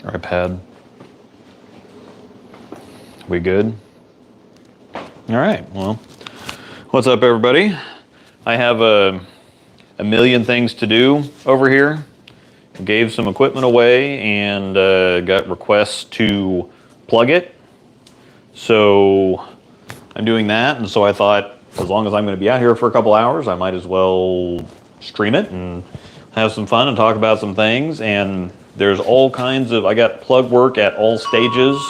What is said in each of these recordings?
Or iPad. We good? All right, well, what's up everybody? I have a million things to do over here. Gave some equipment away and got requests to plug it. So I'm doing that, and so I thought as long as I'm going to be out here for a couple hours, I might as well stream it and have some fun and talk about some things. And there's all kinds of, I got plug work at all stages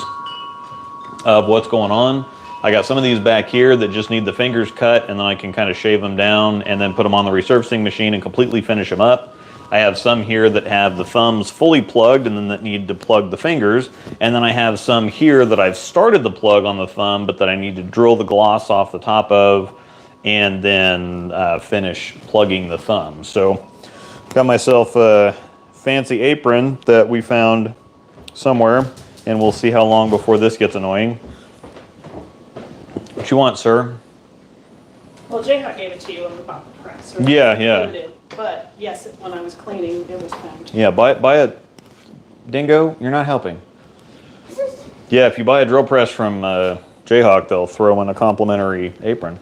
of what's going on. I got some of these back here that just need the fingers cut, and then I can kind of shave them down and then put them on the resurfacing machine and completely finish them up. I have some here that have the thumbs fully plugged and then that need to plug the fingers. And then I have some here that I've started the plug on the thumb, but that I need to drill the gloss off the top of and then finish plugging the thumb. So got myself a fancy apron that we found somewhere, and we'll see how long before this gets annoying. What you want, sir? Well, Jayhawk gave it to you on the bottom press. Right? Yeah, yeah. But yes, when I was cleaning, it was found. Yeah, buy a Dingo. You're not helping. Yeah, if you buy a drill press from Jayhawk, they'll throw in a complimentary apron.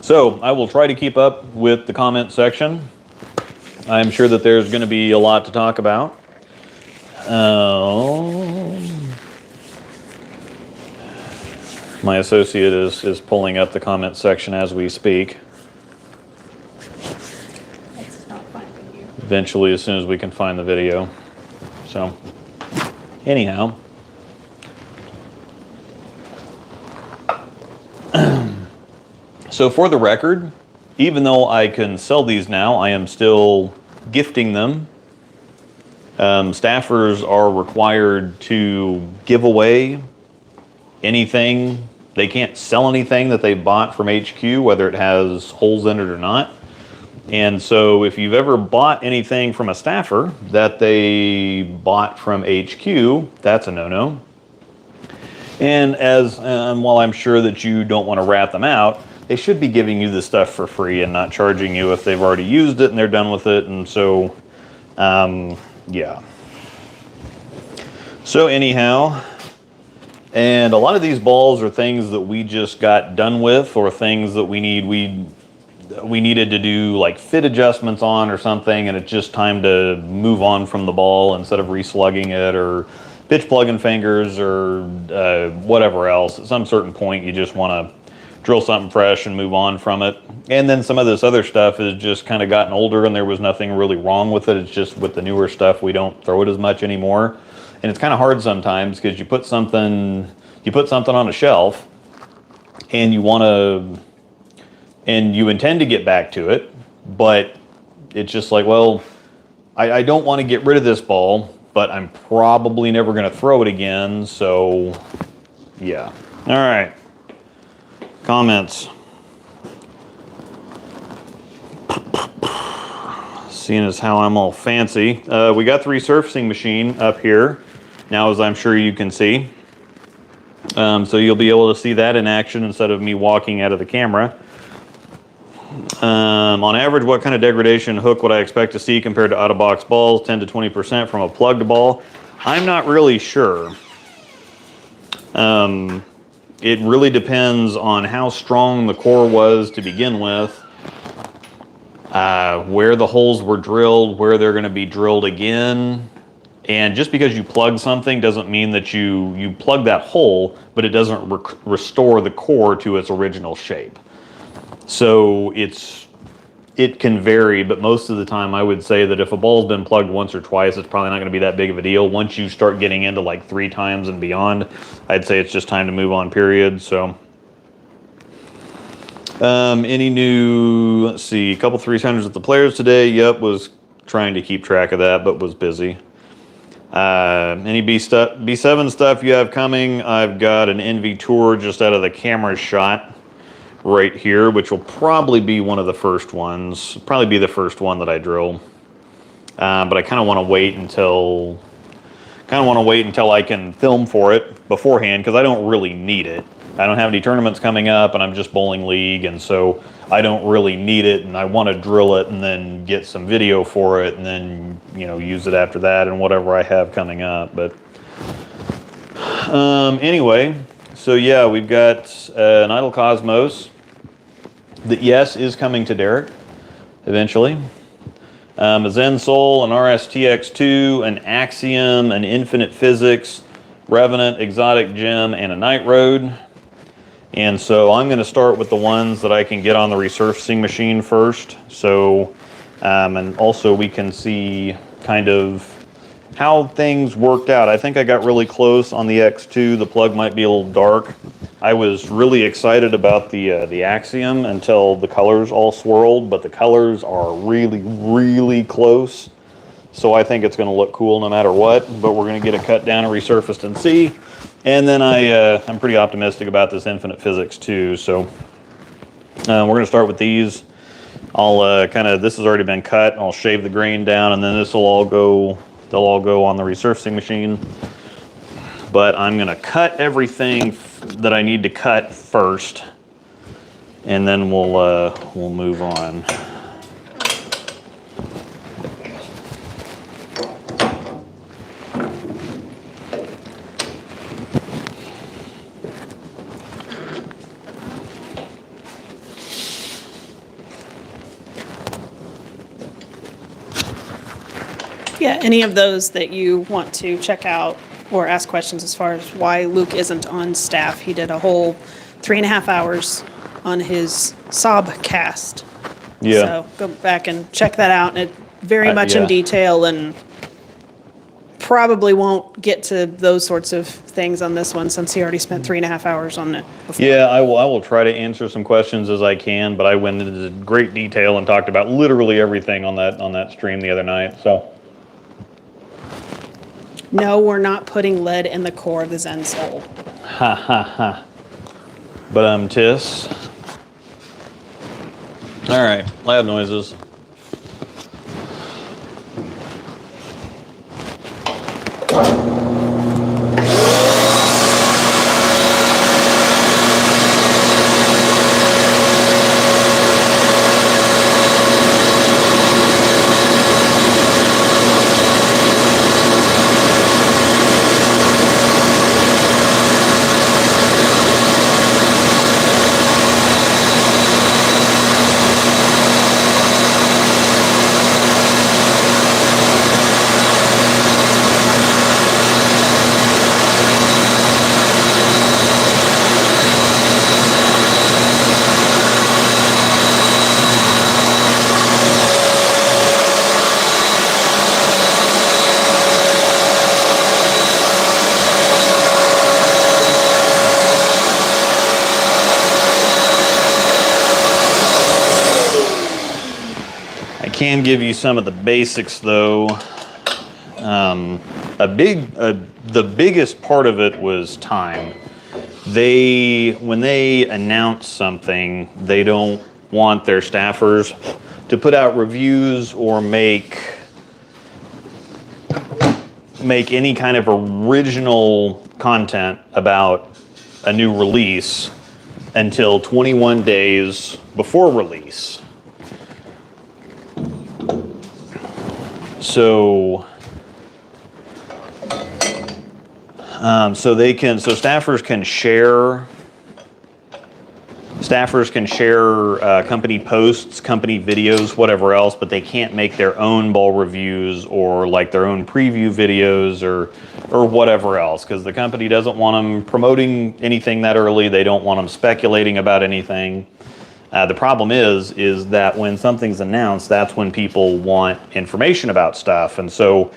So I will try to keep up with the comment section. I'm sure that there's going to be a lot to talk about. My associate is pulling up the comment section as we speak. It's not finding you. Eventually, as soon as we can find the video. So, anyhow. So for the record, even though I can sell these now, I am still gifting them. Staffers are required to give away anything. They can't sell anything that they bought from HQ, whether it has holes in it or not. And so if you've ever bought anything from a staffer that they bought from HQ, that's a no-no. And while I'm sure that you don't want to rat them out, they should be giving you this stuff for free and not charging you if they've already used it and they're done with it. And so, yeah. So anyhow, and a lot of these balls are things that we just got done with, or things that we needed to do like fit adjustments on or something, and it's just time to move on from the ball instead of reslugging it or pitch plugging fingers or whatever else. At some certain point, you just want to drill something fresh and move on from it. And then some of this other stuff has just kind of gotten older, and there was nothing really wrong with it. It's just with the newer stuff, we don't throw it as much anymore. And it's kind of hard sometimes because you put something on a shelf and you intend to get back to it, but it's just like, well, I don't want to get rid of this ball, but I'm probably never going to throw it again. So yeah. All right. Comments. Seeing as how I'm all fancy. We got the resurfacing machine up here now, as I'm sure you can see. So you'll be able to see that in action instead of me walking out of the camera. On average, what kind of degradation hook would I expect to see compared to out-of-box balls? 10 to 20% from a plugged ball? I'm not really sure. It really depends on how strong the core was to begin with, where the holes were drilled, where they're going to be drilled again. And just because you plug something doesn't mean that you plug that hole, but it doesn't restore the core to its original shape. So it can vary, but most of the time I would say that if a ball's been plugged once or twice, it's probably not going to be that big of a deal. Once you start getting into like 3 times and beyond, I'd say it's just time to move on, period. So any new, let's see, a couple 300s with the players today. Yep, was trying to keep track of that, but was busy. Any B7 stuff you have coming? I've got an NV Tour just out of the camera shot right here, which will probably be one of the first ones. Probably be the first one that I drill. But I kind of want to wait until I can film for it beforehand, because I don't really need it. I don't have any tournaments coming up, and I'm just bowling league, and so I don't really need it, and I want to drill it and then get some video for it, and then, you know, use it after that and whatever I have coming up. But anyway, so yeah, we've got an Idle Cosmos that, yes, is coming to Derek eventually. A Zen Soul, an RSTX2, an Axiom, an Infinite Physics, Revenant, Exotic Gem, and a Night Road. And so I'm going to start with the ones that I can get on the resurfacing machine first. So, and also we can see kind of how things worked out. I think I got really close on the X2. The plug might be a little dark. I was really excited about the Axiom until the colors all swirled, but the colors are really, really close. So I think it's going to look cool no matter what, but we're going to get it cut down and resurfaced and see. And then I'm pretty optimistic about this Infinite Physics too. So we're going to start with these. I'll this has already been cut. I'll shave the grain down, and then this will all go, they'll all go on the resurfacing machine. But I'm going to cut everything that I need to cut first, and then we'll move on. Yeah, any of those that you want to check out or ask questions as far as why Luke isn't on staff. He did a whole 3.5 hours on his Sob cast. Yeah. So go back and check that out. And it very much yeah. in detail, and probably won't get to those sorts of things on this one since he already spent 3.5 hours on it before. Yeah, I will try to answer some questions as I can, but I went into great detail and talked about literally everything on that stream the other night. So No, we're not putting lead in the core of the Zen Soul. ha ha ha. But tis. All right, lab noises. Can give you some of the basics though. The biggest part of it was time. When they announce something, they don't want their staffers to put out reviews or make any kind of original content about a new release until 21 days before release. So staffers can share company posts, company videos, whatever else, but they can't make their own ball reviews or like their own preview videos or whatever else, because the company doesn't want them promoting anything that early. They don't want them speculating about anything. The problem is that when something's announced, that's when people want information about stuff. And so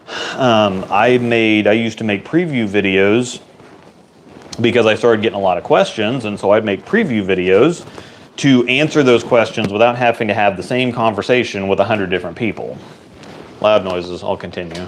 I used to make preview videos because I started getting a lot of questions. And so I'd make preview videos to answer those questions without having to have the same conversation with 100 different people. Loud noises, I'll continue.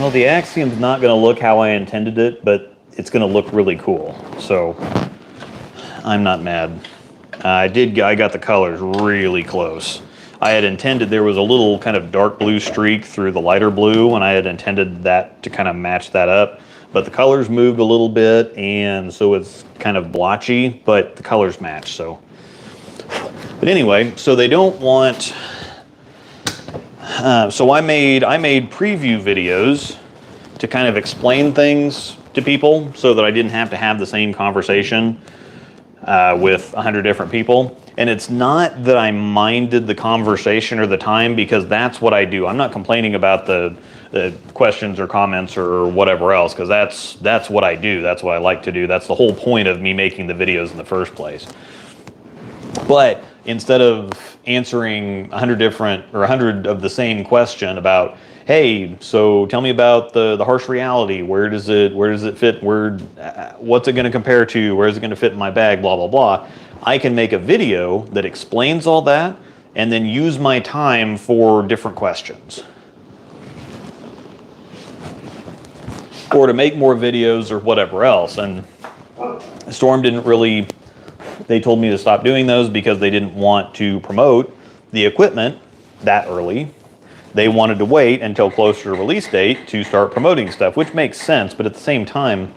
Well, the Axiom's not going to look how I intended it, but it's going to look really cool. So I'm not mad. I got the colors really close. I had intended there was a little kind of dark blue streak through the lighter blue, and I had intended that to kind of match that up. But the colors moved a little bit, and so it's kind of blotchy, but the colors match. So, but anyway, so they don't want. So I made preview videos to kind of explain things to people, so that I didn't have to have the same conversation with 100 different people. And it's not that I minded the conversation or the time, because that's what I do. I'm not complaining about the questions or comments or whatever else, because that's what I do. That's what I like to do. That's the whole point of me making the videos in the first place. But instead of answering 100 of the same question about, hey, so tell me about the harsh reality. Where does it fit? What's it going to compare to? Where is it going to fit in my bag? Blah, blah, blah. I can make a video that explains all that and then use my time for different questions. Or to make more videos or whatever else. And Storm didn't really, they told me to stop doing those because they didn't want to promote the equipment that early. They wanted to wait until closer to release date to start promoting stuff, which makes sense. But at the same time,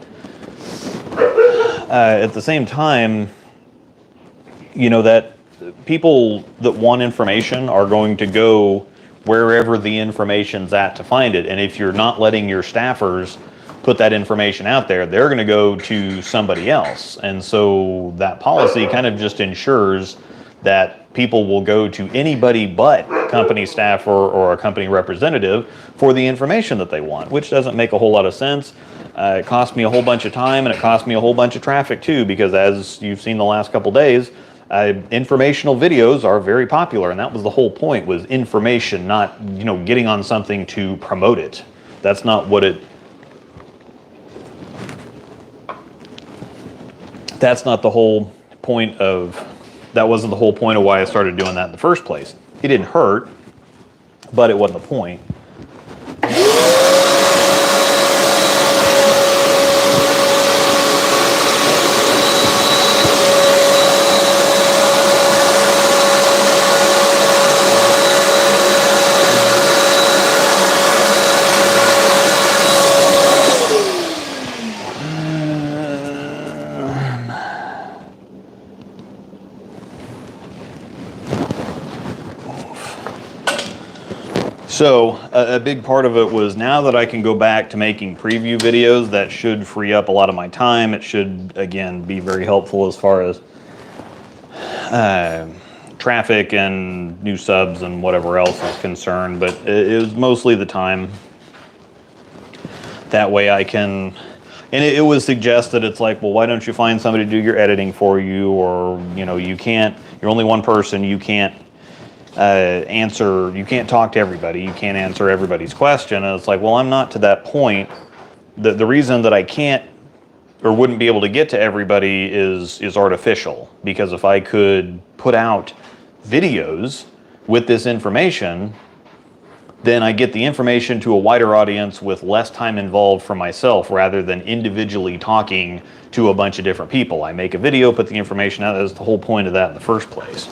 you know, that people that want information are going to go wherever the information's at to find it. And if you're not letting your staffers put that information out there, they're going to go to somebody else. And so that policy kind of just ensures that people will go to anybody but company staff or a company representative for the information that they want, which doesn't make a whole lot of sense. It cost me a whole bunch of time, and it cost me a whole bunch of traffic too, because as you've seen the last couple days, informational videos are very popular, and that was the whole point, was information, not, you know, getting on something to promote it. That's not what it, that's not the whole point of, that wasn't the whole point of why I started doing that in the first place. It didn't hurt, but it wasn't the point. So a big part of it was, now that I can go back to making preview videos, that should free up a lot of my time. It should, again, be very helpful as far as traffic and new subs and whatever else is concerned. But it was mostly the time. That way I can, and it was suggested, it's like, well, why don't you find somebody to do your editing for you? Or, you know, you can't, you're only one person, you can't you can't talk to everybody, you can't answer everybody's question. And it's like, well, I'm not to that point. The reason that I can't or wouldn't be able to get to everybody is artificial, because if I could put out videos with this information, then I get the information to a wider audience with less time involved for myself, rather than individually talking to a bunch of different people. I make a video, put the information out. That's the whole point of that in the first place.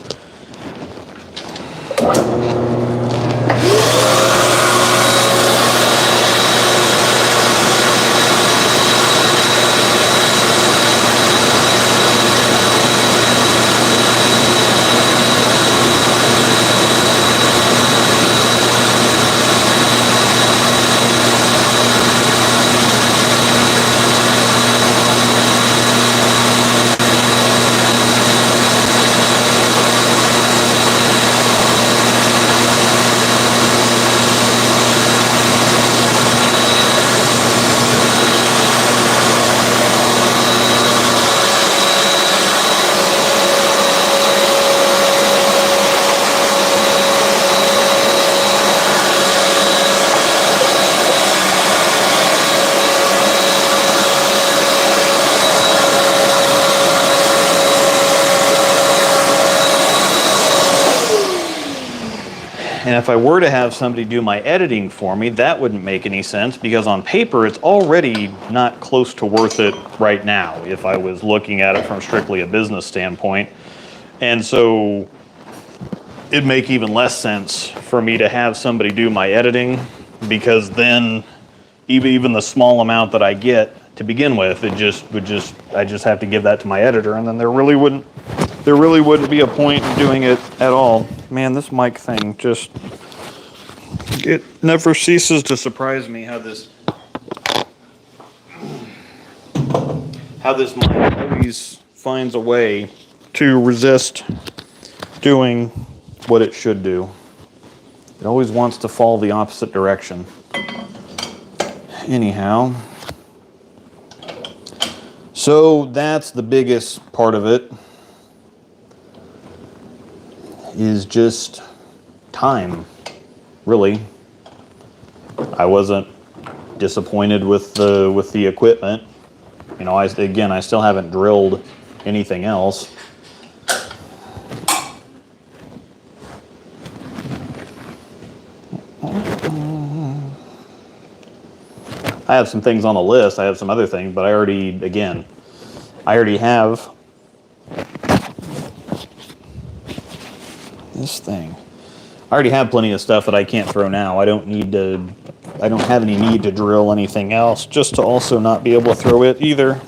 And if I were to have somebody do my editing for me, that wouldn't make any sense because on paper it's already not close to worth it right now if I was looking at it from strictly a business standpoint. And so it'd make even less sense for me to have somebody do my editing because then even the small amount that I get to begin with, I just have to give that to my editor, and then there really wouldn't be a point in doing it at all. Man, this mic thing it never ceases to surprise me how this mic always finds a way to resist doing what it should do. It always wants to fall the opposite direction. Anyhow, so that's the biggest part of it, is just time, really. I wasn't disappointed with the equipment. You know, I still haven't drilled anything else. I have some things on the list. I have some other things, but I already have this thing. I already have plenty of stuff that I can't throw now. I don't have any need to drill anything else, just to also not be able to throw it either.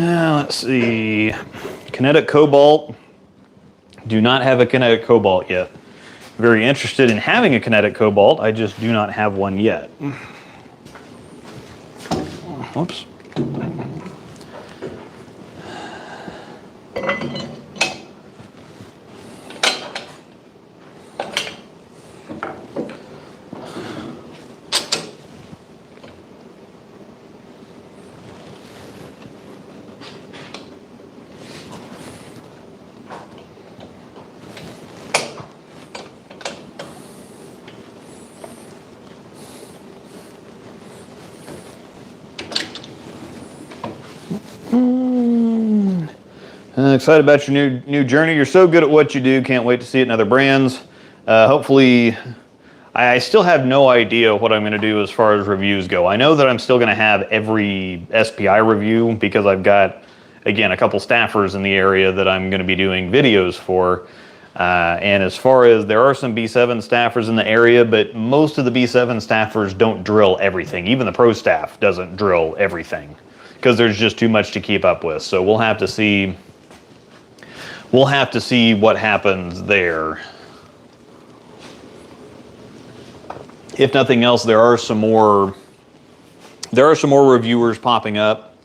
Let's see. Kinetic Cobalt. Do not have a Kinetic Cobalt yet. Very interested in having a Kinetic Cobalt. I just do not have one yet. Whoops. Excited about your new journey. You're so good at what you do. Can't wait to see it in other brands. Hopefully, I still have no idea what I'm going to do as far as reviews go. I know that I'm still going to have every SPI review because I've got, again, a couple staffers in the area that I'm going to be doing videos for. And as far as there are some B7 staffers in the area, but most of the B7 staffers don't drill everything. Even the pro staff doesn't drill everything because there's just too much to keep up with. So we'll have to see. We'll have to see what happens there. If nothing else, there are some more reviewers popping up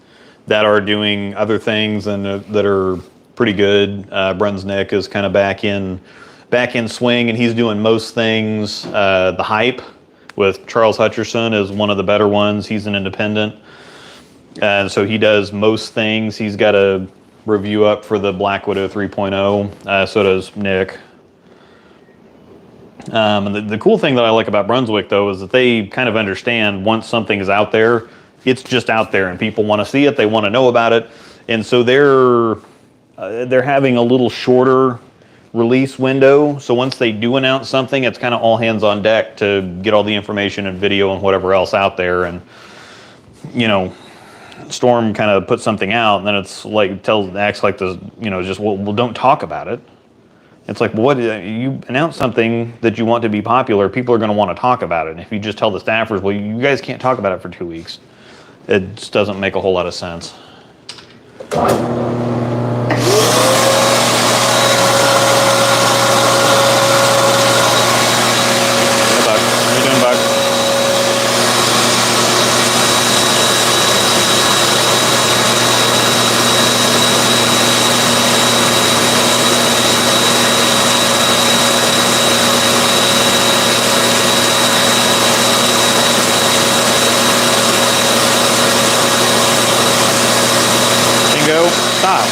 that are doing other things and that are pretty good. Brunsnick is kind of back in swing, and he's doing most things. The Hype with Charles Hutcherson is one of the better ones. He's an independent, and so he does most things. He's got a review up for the Black Widow 3.0. So does Nick. And the cool thing that I like about Brunswick, though, is that they kind of understand once something is out there, it's just out there, and people want to see it. They want to know about it, and so they're having a little shorter release window. So once they do announce something, it's kind of all hands on deck to get all the information and video and whatever else out there. And, you know, Storm kind of puts something out, and then it's like, acts like the, you know, just, well, don't talk about it. It's like, well, what, you announce something that you want to be popular, people are going to want to talk about it. And if you just tell the staffers, well, you guys can't talk about it for 2 weeks, it just doesn't make a whole lot of sense. Stop.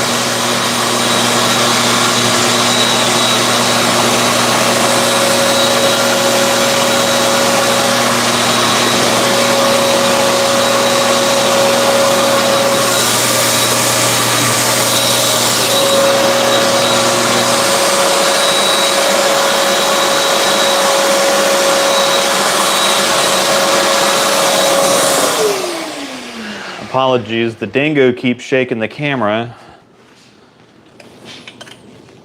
Apologies, the dingo keeps shaking the camera.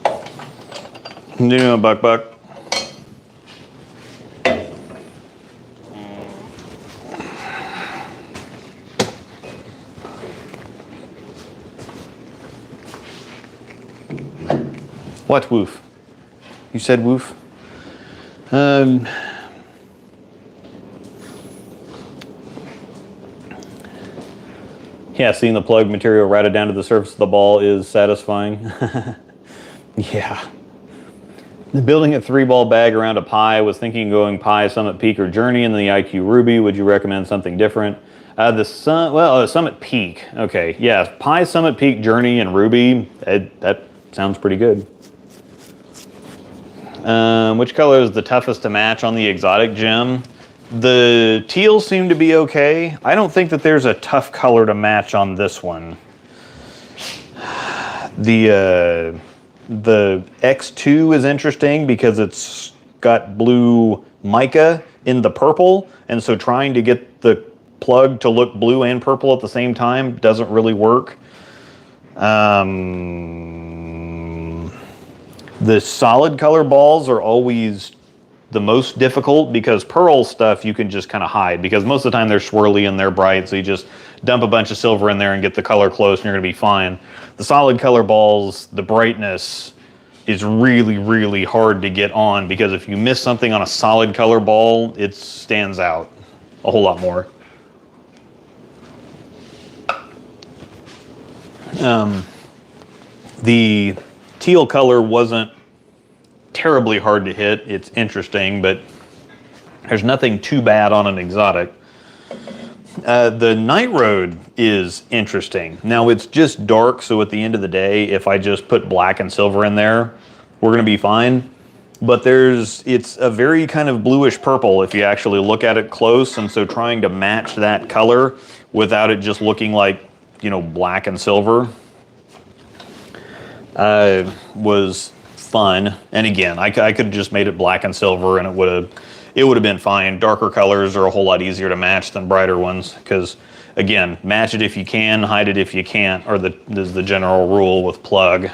What are you doing, Buck? What woof? You said woof? Yeah, seeing the plug material routed down to the surface of the ball is satisfying. Yeah. Building a 3-ball bag around a Pi, was thinking going Pi, Summit Peak, or Journey in the IQ Ruby. Would you recommend something different? Summit Peak. Okay, yeah, Pi, Summit Peak, Journey, and Ruby. That sounds pretty good. Which color is the toughest to match on the exotic gem? The teal seem to be okay. I don't think that there's a tough color to match on this one. The X2 is interesting because it's got blue mica in the purple, and so trying to get the plug to look blue and purple at the same time doesn't really work. The solid color balls are always the most difficult because pearl stuff you can just kind of hide because most of the time they're swirly and they're bright, so you just dump a bunch of silver in there and get the color close and you're going to be fine. The solid color balls, the brightness is really, really hard to get on because if you miss something on a solid color ball, it stands out a whole lot more. The teal color wasn't terribly hard to hit. It's interesting, but there's nothing too bad on an exotic. The Night Road is interesting. Now it's just dark, so at the end of the day, if I just put black and silver in there, we're going to be fine. But it's a very kind of bluish purple if you actually look at it close, and so trying to match that color without it just looking like, you know, black and silver was fun. And again, I could have just made it black and silver and it would have been fine. Darker colors are a whole lot easier to match than brighter ones because, again, match it if you can, hide it if you can't, is the general rule with plug.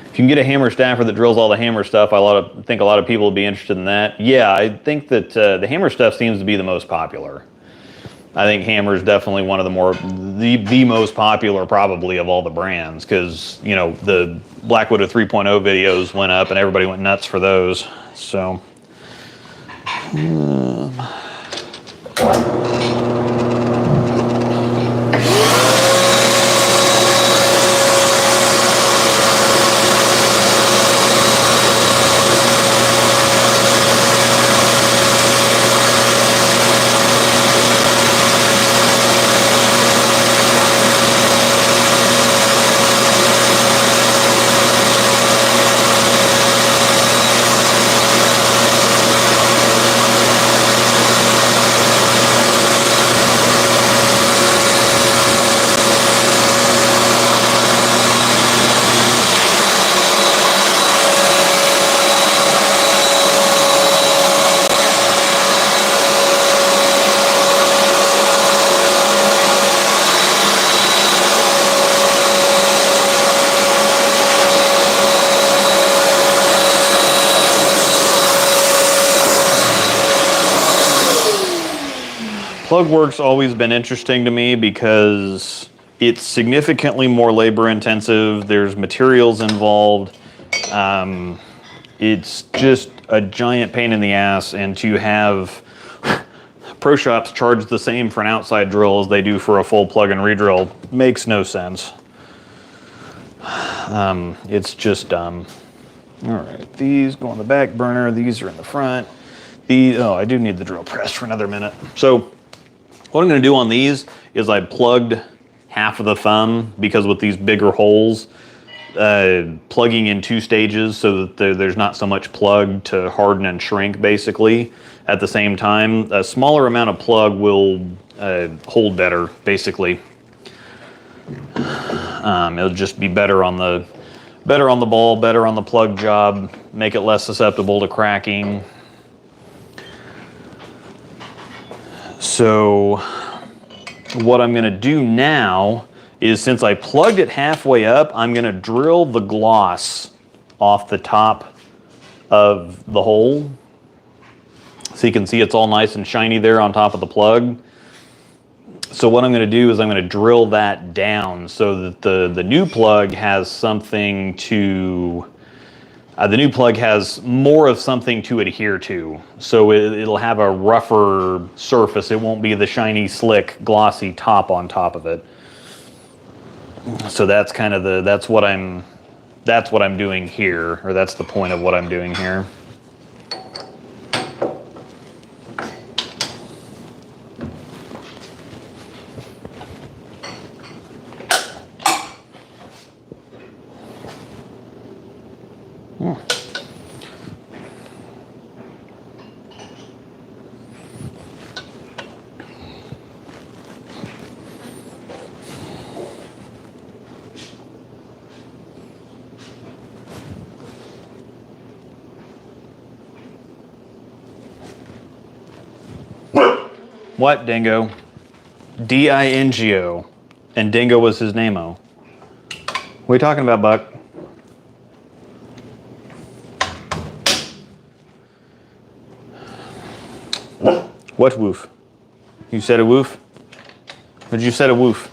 If you can get a hammer staffer that drills all the hammer stuff, I think a lot of people would be interested in that. Yeah, I think that the hammer stuff seems to be the most popular. I think hammer is definitely one of the most popular probably of all the brands because, you know, the Black Widow 3.0 videos went up and everybody went nuts for those. So. Plugwork's always been interesting to me because it's significantly more labor intensive. There's materials involved. It's just a giant pain in the ass, and to have pro shops charge the same for an outside drill as they do for a full plug and redrill makes no sense. It's just dumb. All right, these go on the back burner. These are in the front. Oh, I do need the drill press for another minute. So what I'm going to do on these is I plugged half of the thumb because with these bigger holes, plugging in 2 stages so that there's not so much plug to harden and shrink basically at the same time. A smaller amount of plug will hold better basically. It'll just be better on the ball, better on the plug job, make it less susceptible to cracking. So what I'm going to do now is, since I plugged it halfway up, I'm going to drill the gloss off the top of the hole. So you can see it's all nice and shiny there on top of the plug. So what I'm going to do is I'm going to drill that down so that the new plug has something to... the new plug has more of something to adhere to. So it'll have a rougher surface. It won't be the shiny, slick, glossy top on top of it. So that's kind of that's what I'm doing here, or that's the point of what I'm doing here. What, Dingo? D-I-N-G-O. And Dingo was his name-o. What are you talking about, Buck? What woof? You said a woof? Or did you said a woof?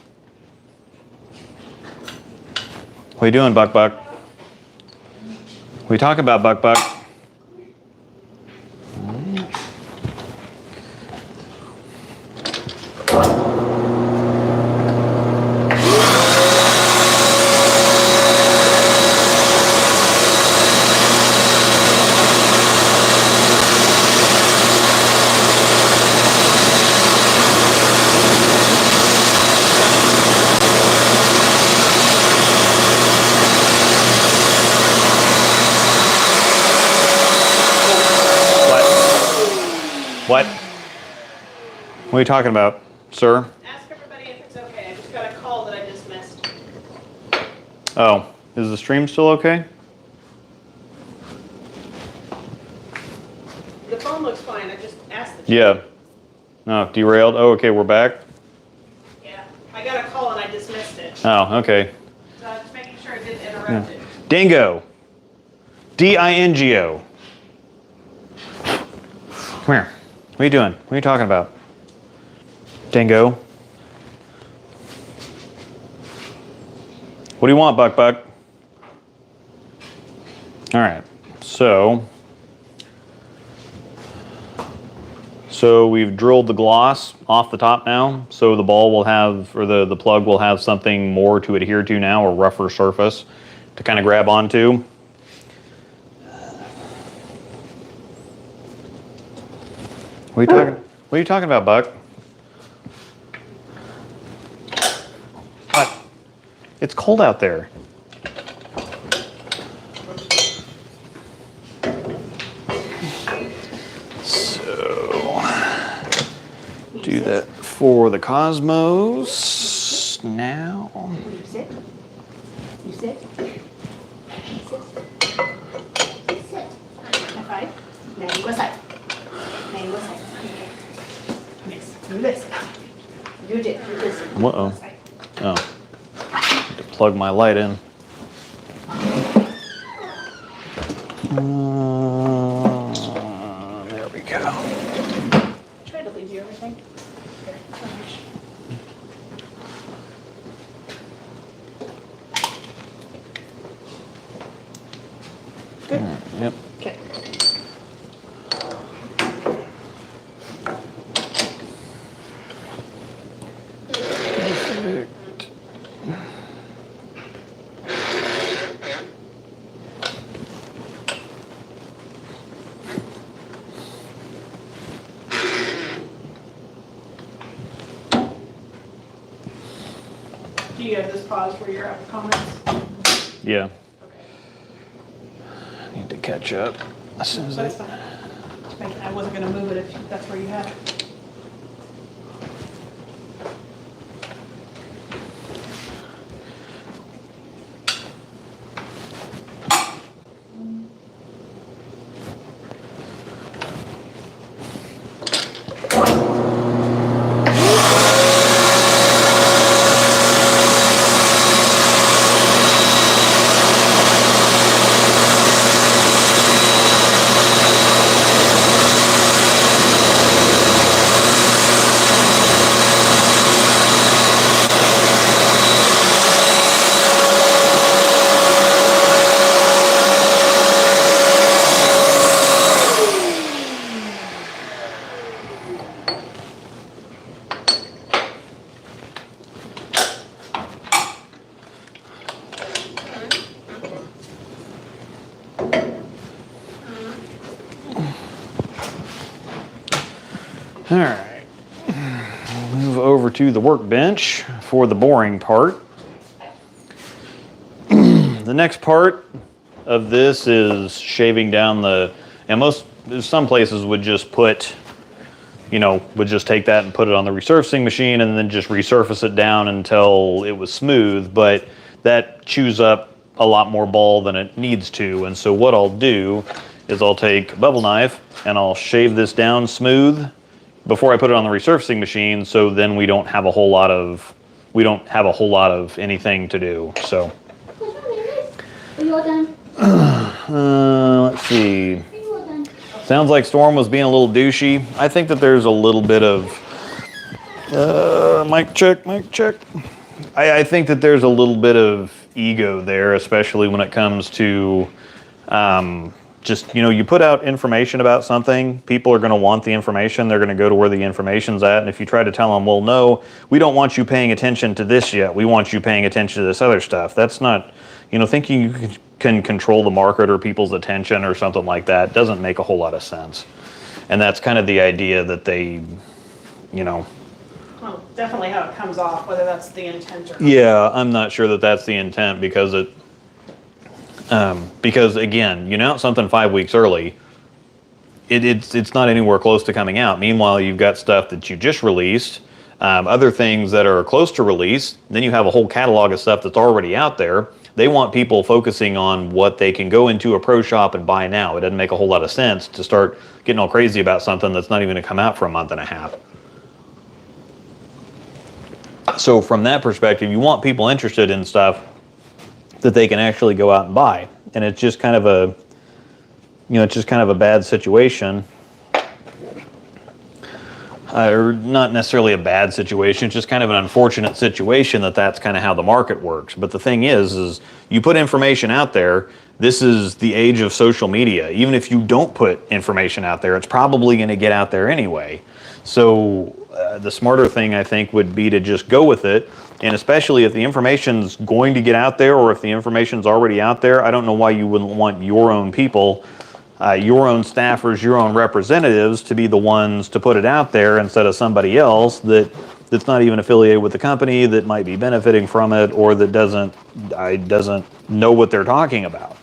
What are you doing, Buck Buck? What are you talking about, Buck Buck? What? What are you talking about, sir? Ask everybody if it's okay. I just got a call that I just missed. Oh, is the stream still okay? The phone looks fine. I just asked the Yeah. Oh, derailed? Oh, okay, we're back? Yeah. I got a call and I just missed it. Oh, okay. So I was making sure I didn't interrupt it. Dingo. D-I-N-G-O. Come here. What are you doing? What are you talking about? Dingo. What do you want, Buck Buck? All right. So we've drilled the gloss off the top now. So the ball will have, or the plug will have something more to adhere to now, a rougher surface to kind of grab onto. What are you talking about, Buck? What? It's cold out there. So, do that for the Cosmos now. You sit. You sit. Sit. Sit. High five. Now you go side. Now you go side. Yes. You listen. You did. You listen. Uh-oh. Oh. Need to plug my light in. There we go. Try to leave you everything. Perfect. Do you have this pause where you're out of comments? Yeah. Okay. Need to catch up as soon as That's fine. I wasn't gonna move it if that's where you had it. All right. Move over to the workbench for the boring part. The next part of this is shaving down and some places would just put, would just take that and put it on the resurfacing machine and then just resurface it down until it was smooth, but that chews up a lot more ball than it needs to. And so what I'll do is I'll take a bubble knife and I'll shave this down smooth before I put it on the resurfacing machine, so then we don't have a whole lot of anything to do. So Are you all done? let's see. Are you all done? Sounds like Storm was being a little douchey. I think that there's a little bit of mic check. I think that there's a little bit of ego there, especially when it comes to just, you put out information about something, people are going to want the information, they're going to go to where the information's at, and if you try to tell them, well, no, we don't want you paying attention to this yet, we want you paying attention to this other stuff, that's not, thinking you can control the market or people's attention or something like that doesn't make a whole lot of sense. And that's kind of the idea that they, Well, definitely how it comes off, whether that's the intent or not. Yeah, I'm not sure that that's the intent because again, you announce something 5 weeks early, it's not anywhere close to coming out. Meanwhile, you've got stuff that you just released, other things that are close to release. Then you have a whole catalog of stuff that's already out there. They want people focusing on what they can go into a pro shop and buy now. It doesn't make a whole lot of sense to start getting all crazy about something that's not even going to come out for a month and a half. So from that perspective, you want people interested in stuff that they can actually go out and buy. And it's just kind of a, bad situation. Or not necessarily a bad situation, it's just kind of an unfortunate situation that's kind of how the market works. But the thing is you put information out there. This is the age of social media. Even if you don't put information out there, it's probably going to get out there anyway. So the smarter thing, I think, would be to just go with it. And especially if the information's going to get out there or if the information's already out there, I don't know why you wouldn't want your own people, your own staffers, your own representatives to be the ones to put it out there instead of somebody else that's not even affiliated with the company, that might be benefiting from it, or that doesn't know what they're talking about.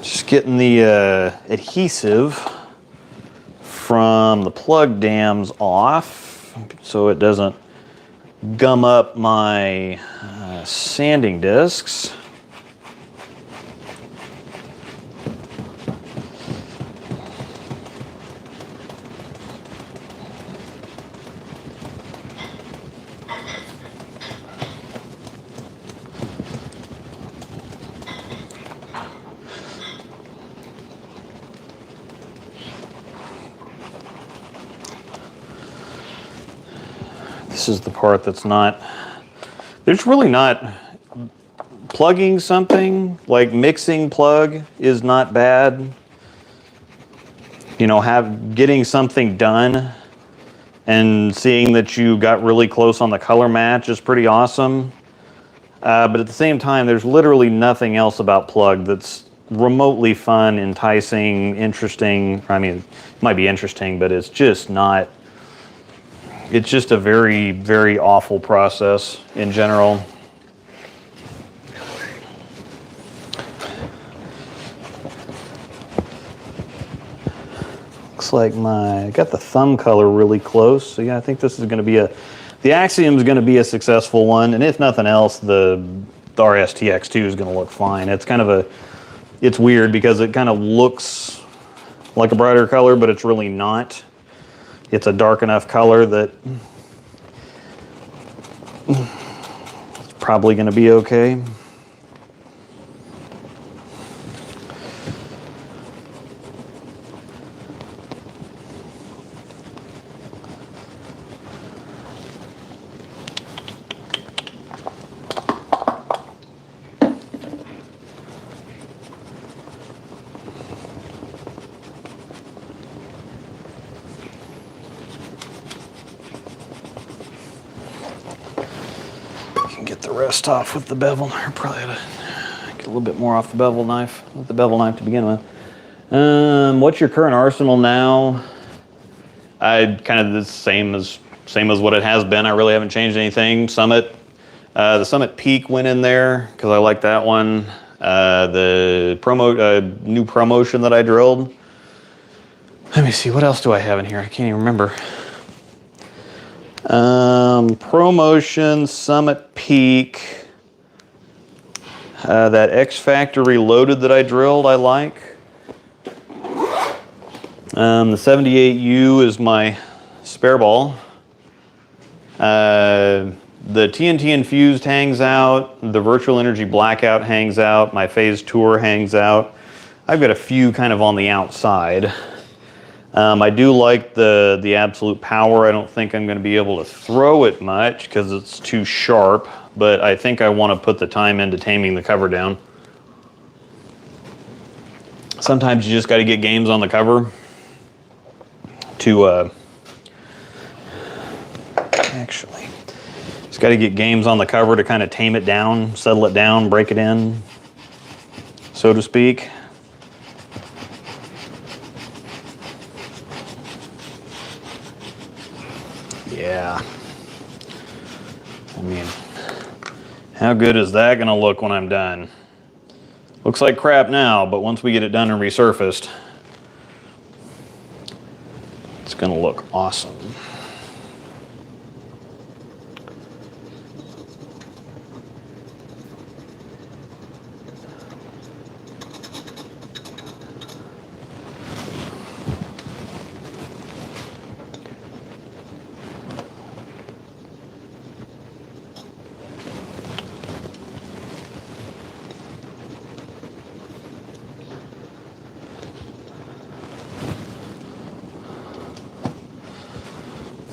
Just getting the adhesive from the plug dams off so it doesn't gum up my sanding discs. This is the part that's not, there's really not, plugging something, like mixing plug is not bad. You know, getting something done and seeing that you got really close on the color match is pretty awesome. But at the same time, there's literally nothing else about plug that's remotely fun, enticing, interesting. I mean, it might be interesting, but it's just not, it's just a very, very awful process in general. Looks like I got the thumb color really close. So yeah, I think this is going to be the Axiom is going to be a successful one. And if nothing else, the RSTX2 is going to look fine. It's kind of it's weird because it kind of looks like a brighter color, but it's really not. It's a dark enough color that it's probably going to be okay. Get the rest off with the bevel. I probably ought to get a little bit more off the bevel knife with the bevel knife to begin with. What's your current arsenal now? I kind of the same as what it has been. I really haven't changed anything. Summit, the Summit Peak went in there because I like that one. The new promotion that I drilled. Let me see, what else do I have in here? I can't even remember. Promotion, Summit Peak, that X Factory Loaded that I drilled, I like. The 78U is my spare ball. The TNT Infused hangs out. The Virtual Energy Blackout hangs out. My Phase Tour hangs out. I've got a few kind of on the outside. I do like the Absolute Power. I don't think I'm going to be able to throw it much because it's too sharp, but I think I want to put the time into taming the cover down. Sometimes you just got to get games on the cover to actually, just got to get games on the cover to kind of tame it down, settle it down, break it in, so to speak. Yeah. I mean, how good is that going to look when I'm done? Looks like crap now, but once we get it done and resurfaced, it's going to look awesome.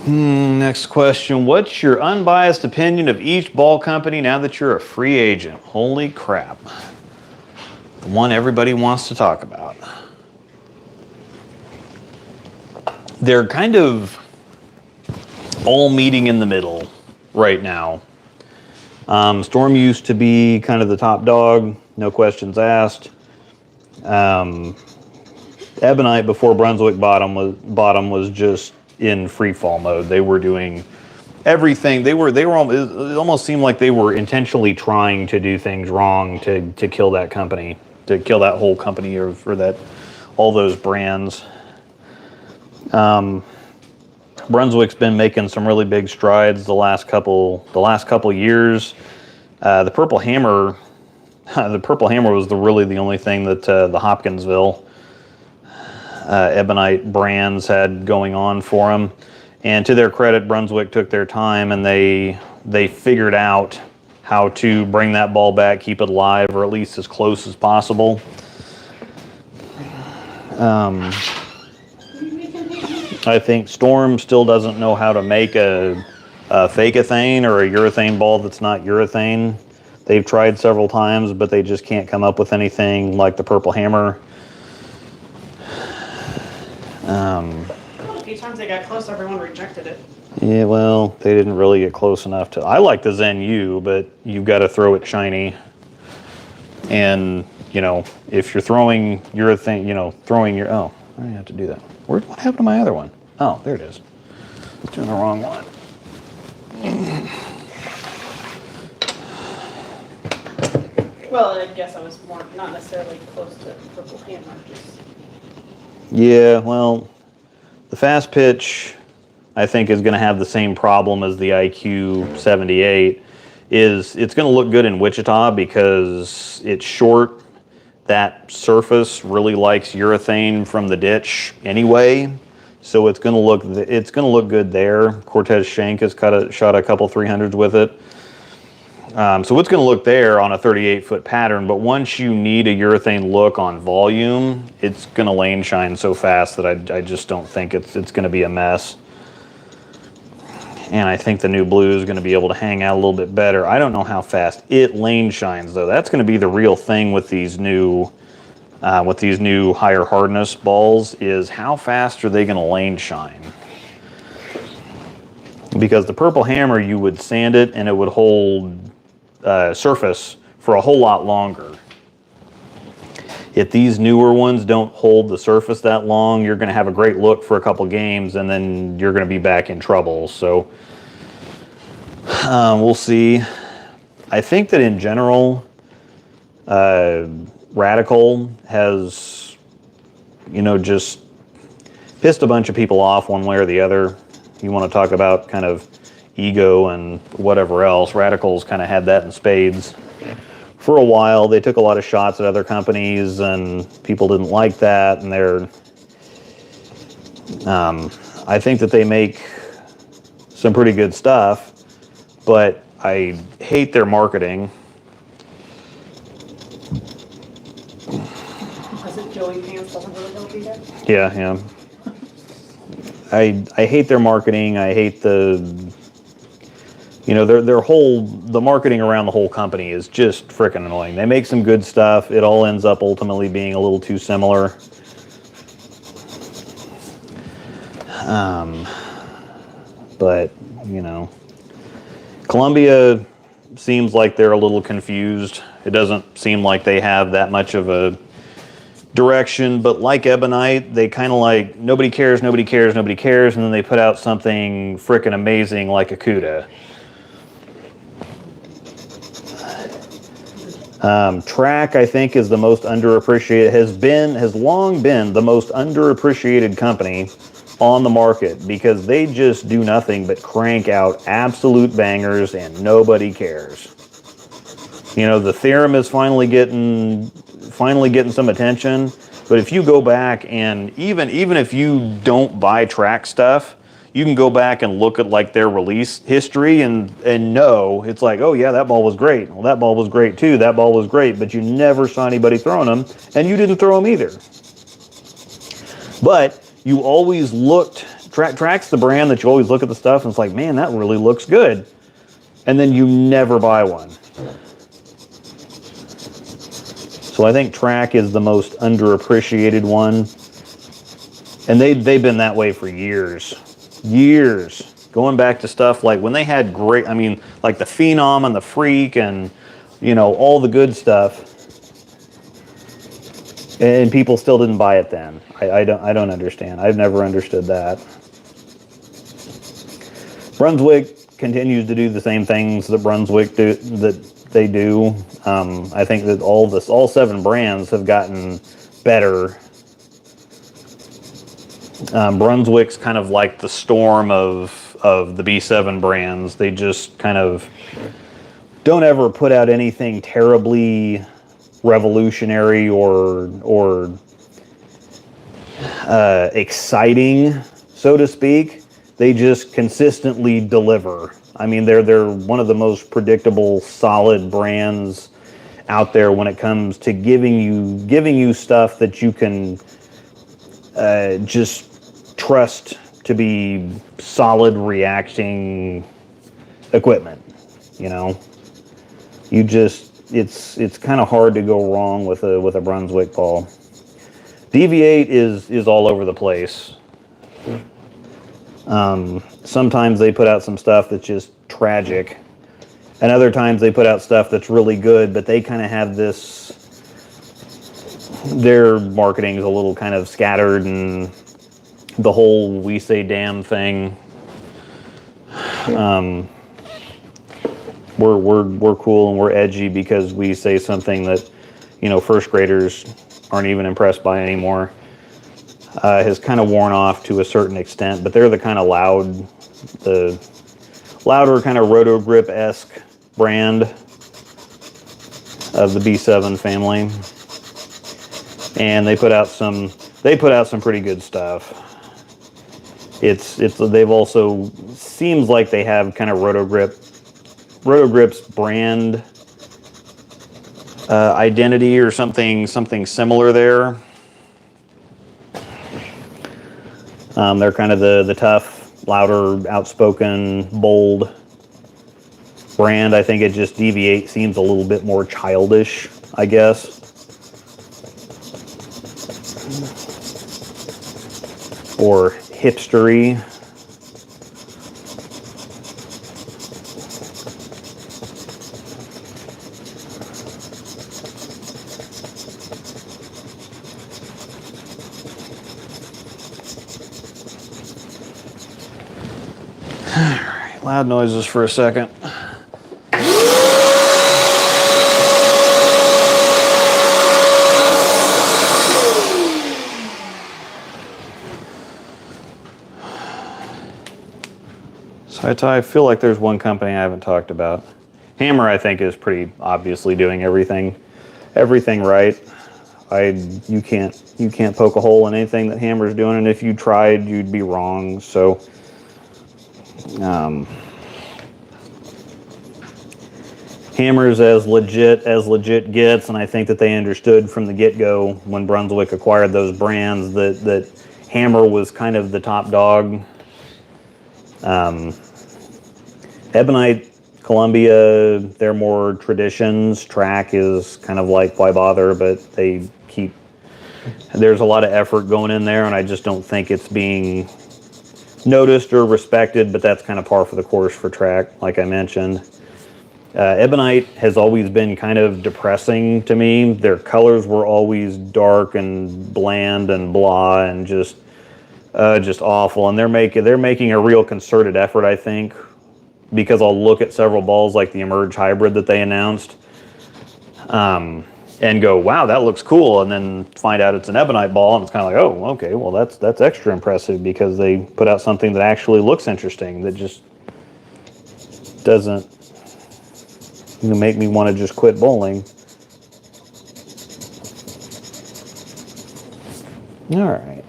Next question. What's your unbiased opinion of each ball company now that you're a free agent? Holy crap. The one everybody wants to talk about. They're kind of all meeting in the middle right now. Storm used to be kind of the top dog, no questions asked. Ebonite before Brunswick bottom was just in free fall mode. They were doing everything. They were it almost seemed like they were intentionally trying to do things wrong to kill that company, to kill that whole company or that all those brands. Brunswick's been making some really big strides the last couple years. The Purple Hammer was really the only thing that the Hopkinsville Ebonite brands had going on for them. And to their credit, Brunswick took their time and they figured out how to bring that ball back, keep it alive, or at least as close as possible. I think Storm still doesn't know how to make a fake ethane or a urethane ball that's not urethane. They've tried several times, but they just can't come up with anything like the Purple Hammer. A few times they got close, everyone rejected it. Yeah, well, they didn't really get close enough to... I like the Zen U, but you've got to throw it shiny. And, you know, if you're throwing urethane, you know, throwing your... Oh, I didn't have to do that. What happened to my other one? Oh, there it is. Doing the wrong one. Well, I guess I was more, not necessarily close to Purple Hammer, just... Yeah, well, the fast pitch, I think, is going to have the same problem as the IQ 78. Is it's going to look good in Wichita because it's short. That surface really likes urethane from the ditch anyway, so it's going to look good there. Cortez Shank has shot a couple 300s with it. So it's going to look there on a 38-foot pattern, but once you need a urethane look on volume, it's going to lane shine so fast that I just don't think it's going to be a mess. And I think the new blue is going to be able to hang out a little bit better. I don't know how fast it lane shines, though. That's going to be the real thing with these new higher hardness balls, is how fast are they going to lane shine? Because the Purple Hammer, you would sand it and it would hold surface for a whole lot longer. If these newer ones don't hold the surface that long, you're going to have a great look for a couple games and then you're going to be back in trouble. So we'll see. I think that in general, Radical has, you know, just pissed a bunch of people off one way or the other. You want to talk about kind of ego and whatever else. Radicals kind of had that in spades for a while. They took a lot of shots at other companies and people didn't like that, and they're I think that they make some pretty good stuff, but I hate their marketing. Was it Joey Pants doesn't really help either? Yeah. I hate their marketing. I hate the... You know, the marketing around the whole company is just freaking annoying. They make some good stuff. It all ends up ultimately being a little too similar. But, you know, Columbia seems like they're a little confused. It doesn't seem like they have that much of a direction, but like Ebonite, they kind of like, nobody cares, and then they put out something freaking amazing like a Cuda. Track, I think, is the most underappreciated, has long been the most underappreciated company on the market, because they just do nothing but crank out absolute bangers and nobody cares. You know, the Theorem is finally getting some attention, but if you go back and even if you don't buy Track stuff, you can go back and look at like their release history and know it's like, oh yeah, that ball was great. Well, that ball was great too. That ball was great, but you never saw anybody throwing them, and you didn't throw them either. But you always looked. Track's the brand that you always look at the stuff and it's like, man, that really looks good, and then you never buy one. So I think Track is the most underappreciated one, and they've been that way for years. Going back to stuff like when they had great, I mean, like the Phenom and the Freak and, you know, all the good stuff, and people still didn't buy it then. I don't understand. I've never understood that. Brunswick continues to do the same things that Brunswick do, that they do. I think that all 7 brands have gotten better. Brunswick's kind of like the Storm of the B7 brands. They just kind of don't ever put out anything terribly revolutionary or exciting, so to speak. They just consistently deliver. I mean, they're one of the most predictable, solid brands out there when it comes to giving you stuff that you can just trust to be solid reacting equipment. You know, you just it's kind of hard to go wrong with a Brunswick ball. Deviate is all over the place. Sometimes they put out some stuff that's just tragic, and other times they put out stuff that's really good, but they kind of have this, their marketing is a little kind of scattered, and the whole "we say damn" thing. We're cool and we're edgy because we say something that, you know, first graders aren't even impressed by anymore. Has kind of worn off to a certain extent, but they're the kind of the louder kind of Roto-Grip-esque brand of the B7 family, and they put out some pretty good stuff. They've also, seems like they have kind of Roto-Grip's brand identity or something similar there. They're kind of the tough, louder, outspoken, bold brand. I think it just Deviate seems a little bit more childish, I guess. Or hipstery. Alright, loud noises for a second. So I feel like there's one company I haven't talked about. Hammer, I think, is pretty obviously doing everything right. You can't poke a hole in anything that Hammer's doing, and if you tried, you'd be wrong. So, Hammer's as legit gets, and I think that they understood from the get-go when Brunswick acquired those brands that Hammer was kind of the top dog. Ebonite, Columbia, they're more traditions. Track is kind of like, why bother, but there's a lot of effort going in there, and I just don't think it's being noticed or respected, but that's kind of par for the course for Track, like I mentioned. Ebonite has always been kind of depressing to me. Their colors were always dark and bland and blah and just awful, and they're making a real concerted effort, I think, because I'll look at several balls like the Emerge Hybrid that they announced and go, wow, that looks cool, and then find out it's an Ebonite ball, and it's kind of like, oh, okay, well, that's extra impressive because they put out something that actually looks interesting, that just doesn't, you know, make me want to just quit bowling. All right.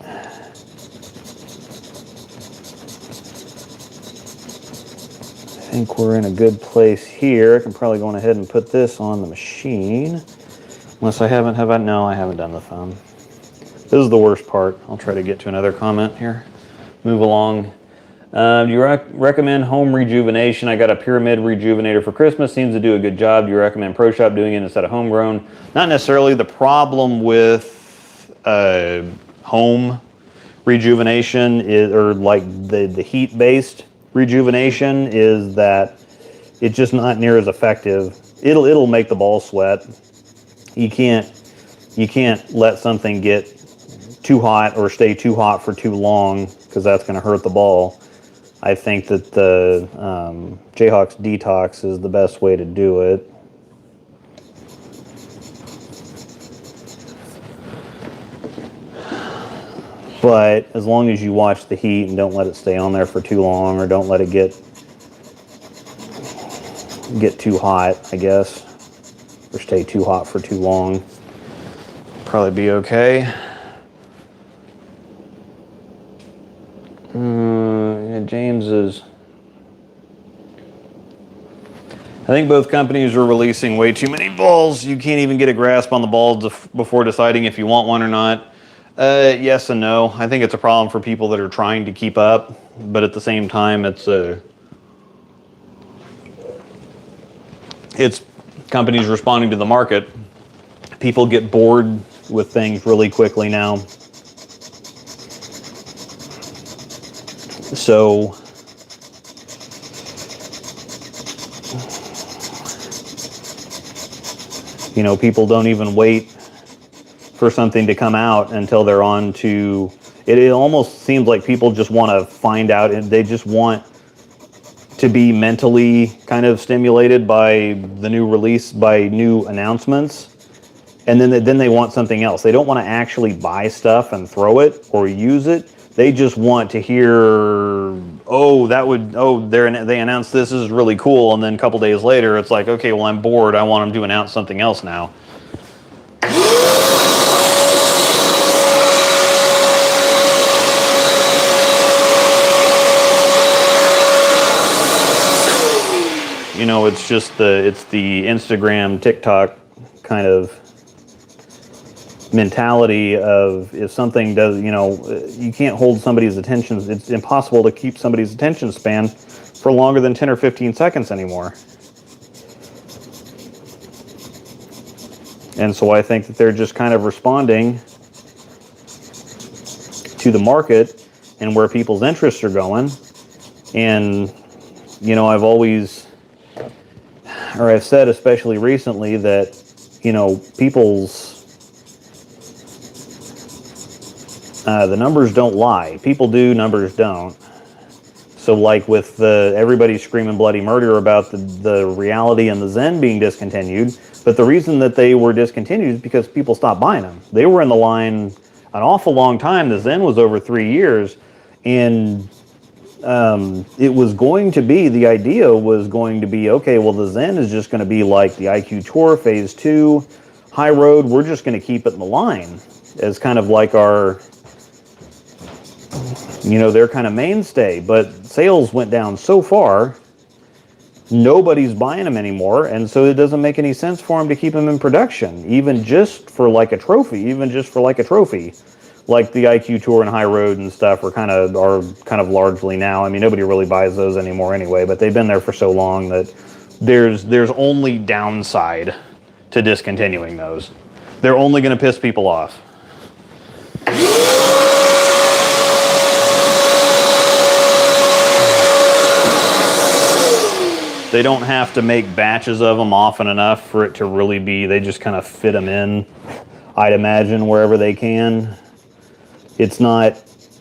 I think we're in a good place here. I can probably go on ahead and put this on the machine. Unless I haven't, No, I haven't done the thumb. This is the worst part. I'll try to get to another comment here. Move along. Do you recommend home rejuvenation? I got a pyramid rejuvenator for Christmas. Seems to do a good job. Do you recommend Pro Shop doing it instead of homegrown? Not necessarily. The problem with home rejuvenation or like the heat-based rejuvenation is that it's just not near as effective. It'll make the ball sweat. You can't let something get too hot or stay too hot for too long because that's going to hurt the ball. I think that the Jayhawk's Detox is the best way to do it. But as long as you watch the heat and don't let it stay on there for too long, or don't let it get too hot, I guess, or stay too hot for too long, probably be okay. James is... I think both companies are releasing way too many balls. You can't even get a grasp on the balls before deciding if you want one or not. Yes and no. I think it's a problem for people that are trying to keep up, but at the same time, it's a... it's companies responding to the market. People get bored with things really quickly now. So you know, people don't even wait for something to come out until they're on to it. It almost seems like people just want to find out, and they just want to be mentally kind of stimulated by the new release, by new announcements, and then they want something else. They don't want to actually buy stuff and throw it or use it. They just want to hear, oh, they announced this is really cool, and then a couple days later, it's like, okay, well, I'm bored. I want them to announce something else now. You know, it's just the Instagram, TikTok kind of mentality of, if something does, you know, you can't hold somebody's attention. It's impossible to keep somebody's attention span for longer than 10 or 15 seconds anymore. And so I think that they're just kind of responding to the market and where people's interests are going. And, you know, I've said especially recently that, you know, the numbers don't lie. People do, numbers don't. So like with everybody screaming bloody murder about the reality and the Zen being discontinued, but the reason that they were discontinued is because people stopped buying them. They were in the line an awful long time. The Zen was over 3 years, and it was going to be, the idea was going to be, okay, well, the Zen is just going to be like the IQ Tour Phase 2, High Road. We're just going to keep it in the line as kind of like our, you know, their kind of mainstay. But sales went down so far, nobody's buying them anymore, and so it doesn't make any sense for them to keep them in production, even just for like a trophy, like the IQ Tour and High Road and stuff are kind of largely now. I mean, nobody really buys those anymore anyway, but they've been there for so long that there's only downside to discontinuing those. They're only going to piss people off. They don't have to make batches of them often enough for it to really be, they just kind of fit them in, I'd imagine, wherever they can. It's not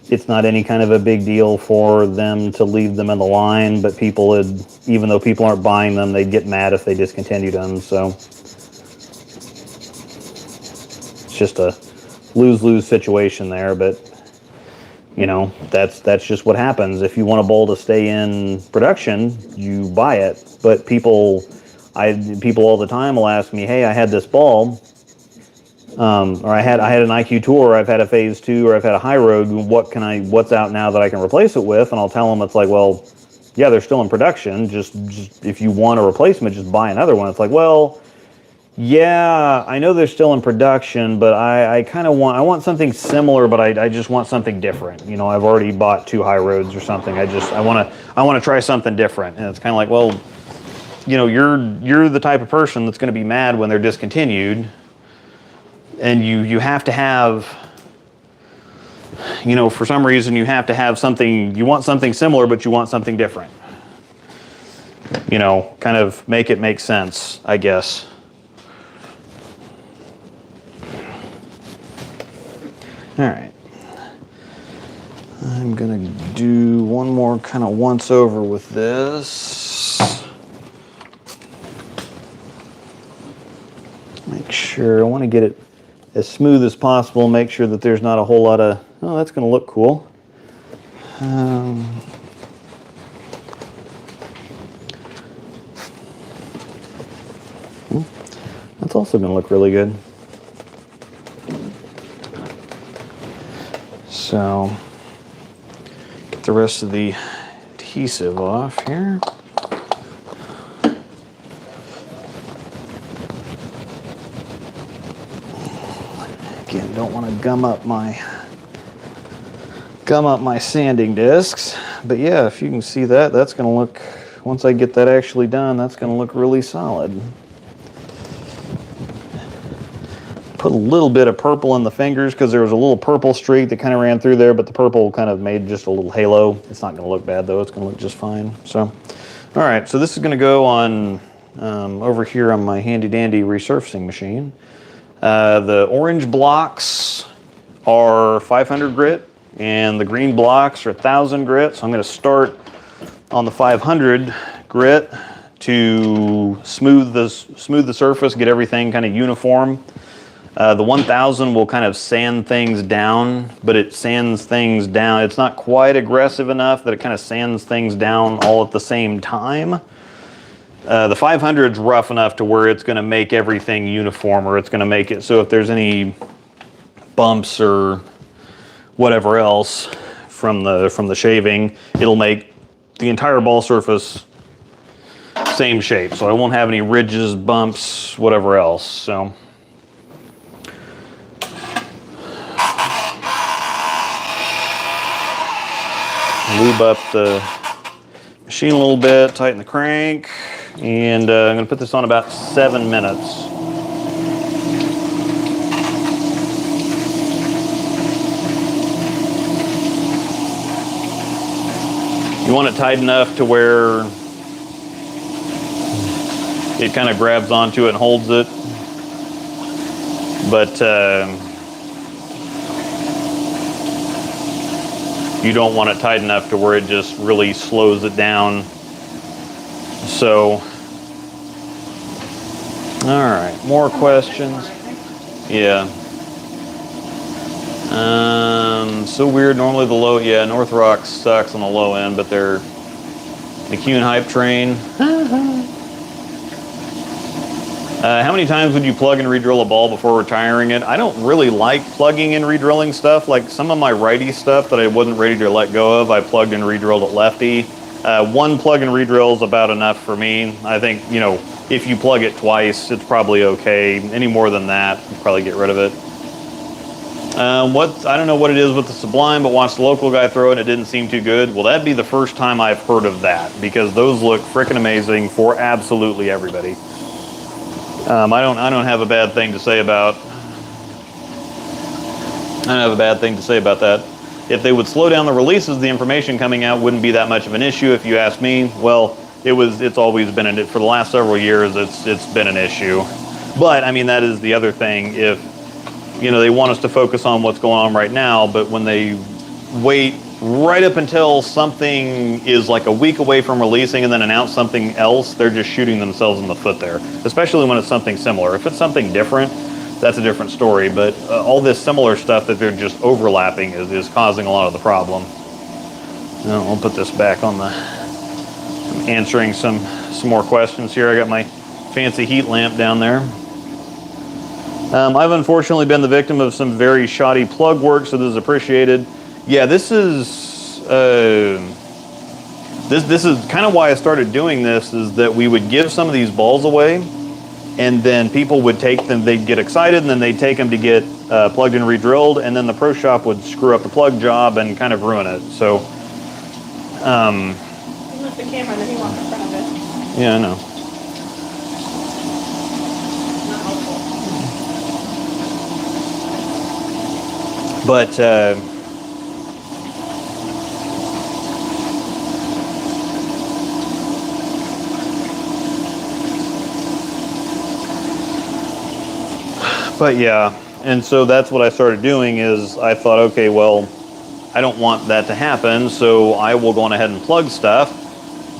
any kind of a big deal for them to leave them in the line, but people would, even though people aren't buying them, they'd get mad if they discontinued them. So it's just a lose-lose situation there, but you know, that's just what happens. If you want a bowl to stay in production, you buy it. But people all the time will ask me, hey, I had this ball, or I had an IQ Tour, or I've had a Phase 2, or I've had a High Road. What's out now that I can replace it with? And I'll tell them, it's like, well, yeah, they're still in production. Just if you want a replacement, just buy another one. It's like, well, yeah, I know they're still in production, but I want something similar, but I just want something different. You know, I've already bought 2 High Roads or something. I want to try something different. And it's kind of like, well, you know, you're the type of person that's going to be mad when they're discontinued, and you have to have, you know, for some reason you have to have something. You want something similar, but you want something different. You know, kind of make it make sense, I guess. All right, I'm gonna do one more kind of once over with this. Make sure, I want to get it as smooth as possible, make sure that there's not a whole lot of, oh, that's gonna look cool. That's also gonna look really good. So, get the rest of the adhesive off here. Again, don't want to gum up my sanding discs, but yeah, if you can see that, that's going to look once I get that actually done, that's going to look really solid. Put a little bit of purple in the fingers because there was a little purple streak that kind of ran through there, but the purple kind of made just a little halo. It's not going to look bad though. It's going to look just fine. So, all right, so this is going to go on over here on my handy dandy resurfacing machine. The orange blocks are 500 grit and the green blocks are 1000 grit. So I'm going to start on the 500 grit to smooth the surface, get everything kind of uniform. The 1000 will kind of sand things down, but it sands things down. It's not quite aggressive enough that it kind of sands things down all at the same time. The 500 is rough enough to where it's going to make everything uniform, or it's going to make it so if there's any bumps or whatever else from the shaving, it'll make the entire ball surface same shape. So I won't have any ridges, bumps, whatever else. So. Lube up the machine a little bit, tighten the crank, and I'm going to put this on about 7 minutes. You want it tight enough to where it kind of grabs onto it and holds it, but you don't want it tight enough to where it just really slows it down. So, all right, more questions. Yeah. So weird. Normally the low, yeah, North Rock sucks on the low end, but they're the Kuhn hype train. How many times would you plug and re-drill a ball before retiring it? I don't really like plugging and re-drilling stuff. Like some of my righty stuff that I wasn't ready to let go of, I plugged and re-drilled it lefty. One plug and re-drill is about enough for me. I think, you know, if you plug it twice, it's probably okay. Any more than that, you probably get rid of it. I don't know what it is with the Sublime, but watched the local guy throw it and it didn't seem too good. Well, that'd be the first time I've heard of that, because those look freaking amazing for absolutely everybody. I don't have a bad thing to say about. I don't have a bad thing to say about that. If they would slow down the releases, the information coming out wouldn't be that much of an issue. If you ask me, well, it's always been for the last several years. It's been an issue. But I mean, that is the other thing. If they want us to focus on what's going on right now, but when they wait right up until something is like a week away from releasing and then announce something else, they're just shooting themselves in the foot there, especially when it's something similar. If it's something different, that's a different story, but all this similar stuff that they're just overlapping is causing a lot of the problem. Now, I'll put this back on I'm answering some more questions here. I got my fancy heat lamp down there. I've unfortunately been the victim of some very shoddy plug work, so this is appreciated. Yeah, this is kind of why I started doing this, is that we would give some of these balls away, and then people would take them, they'd get excited, and then they'd take them to get plugged and re-drilled, and then the pro shop would screw up the plug job and kind of ruin it. So, You left the camera and then you walk in front of it. yeah, I know. Not helpful. But yeah, and so that's what I started doing. Is I thought, okay, well, I don't want that to happen, so I will go on ahead and plug stuff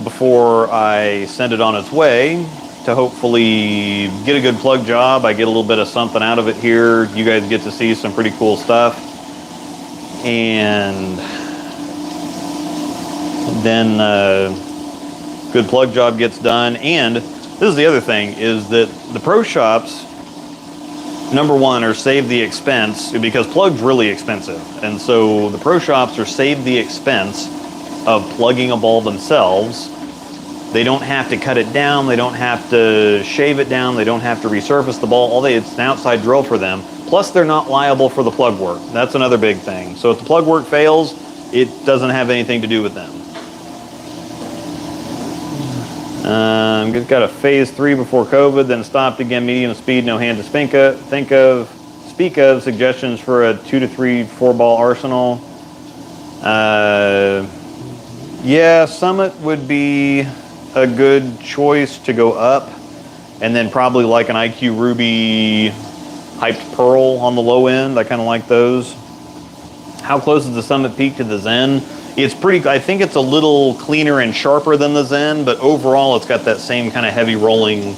before I send it on its way to hopefully get a good plug job. I get a little bit of something out of it here. You guys get to see some pretty cool stuff. And then good plug job gets done. And this is the other thing, is that the pro shops, number one, are save the expense, because plug's really expensive. And so the pro shops are save the expense of plugging a ball themselves. They don't have to cut it down. They don't have to shave it down. They don't have to resurface the ball. It's an outside drill for them. Plus, they're not liable for the plug work. That's another big thing. So if the plug work fails, it doesn't have anything to do with them. Got a phase 3 before COVID, then stopped again, medium speed, no hand to speak of. Suggestions for a 2 to 3 4-ball arsenal. Yeah, Summit would be a good choice to go up, and then probably like an IQ Ruby hyped Pearl on the low end. I kind of like those. How close is the Summit Peak to the Zen? It's pretty, I think it's a little cleaner and sharper than the Zen, but overall it's got that same kind of heavy rolling,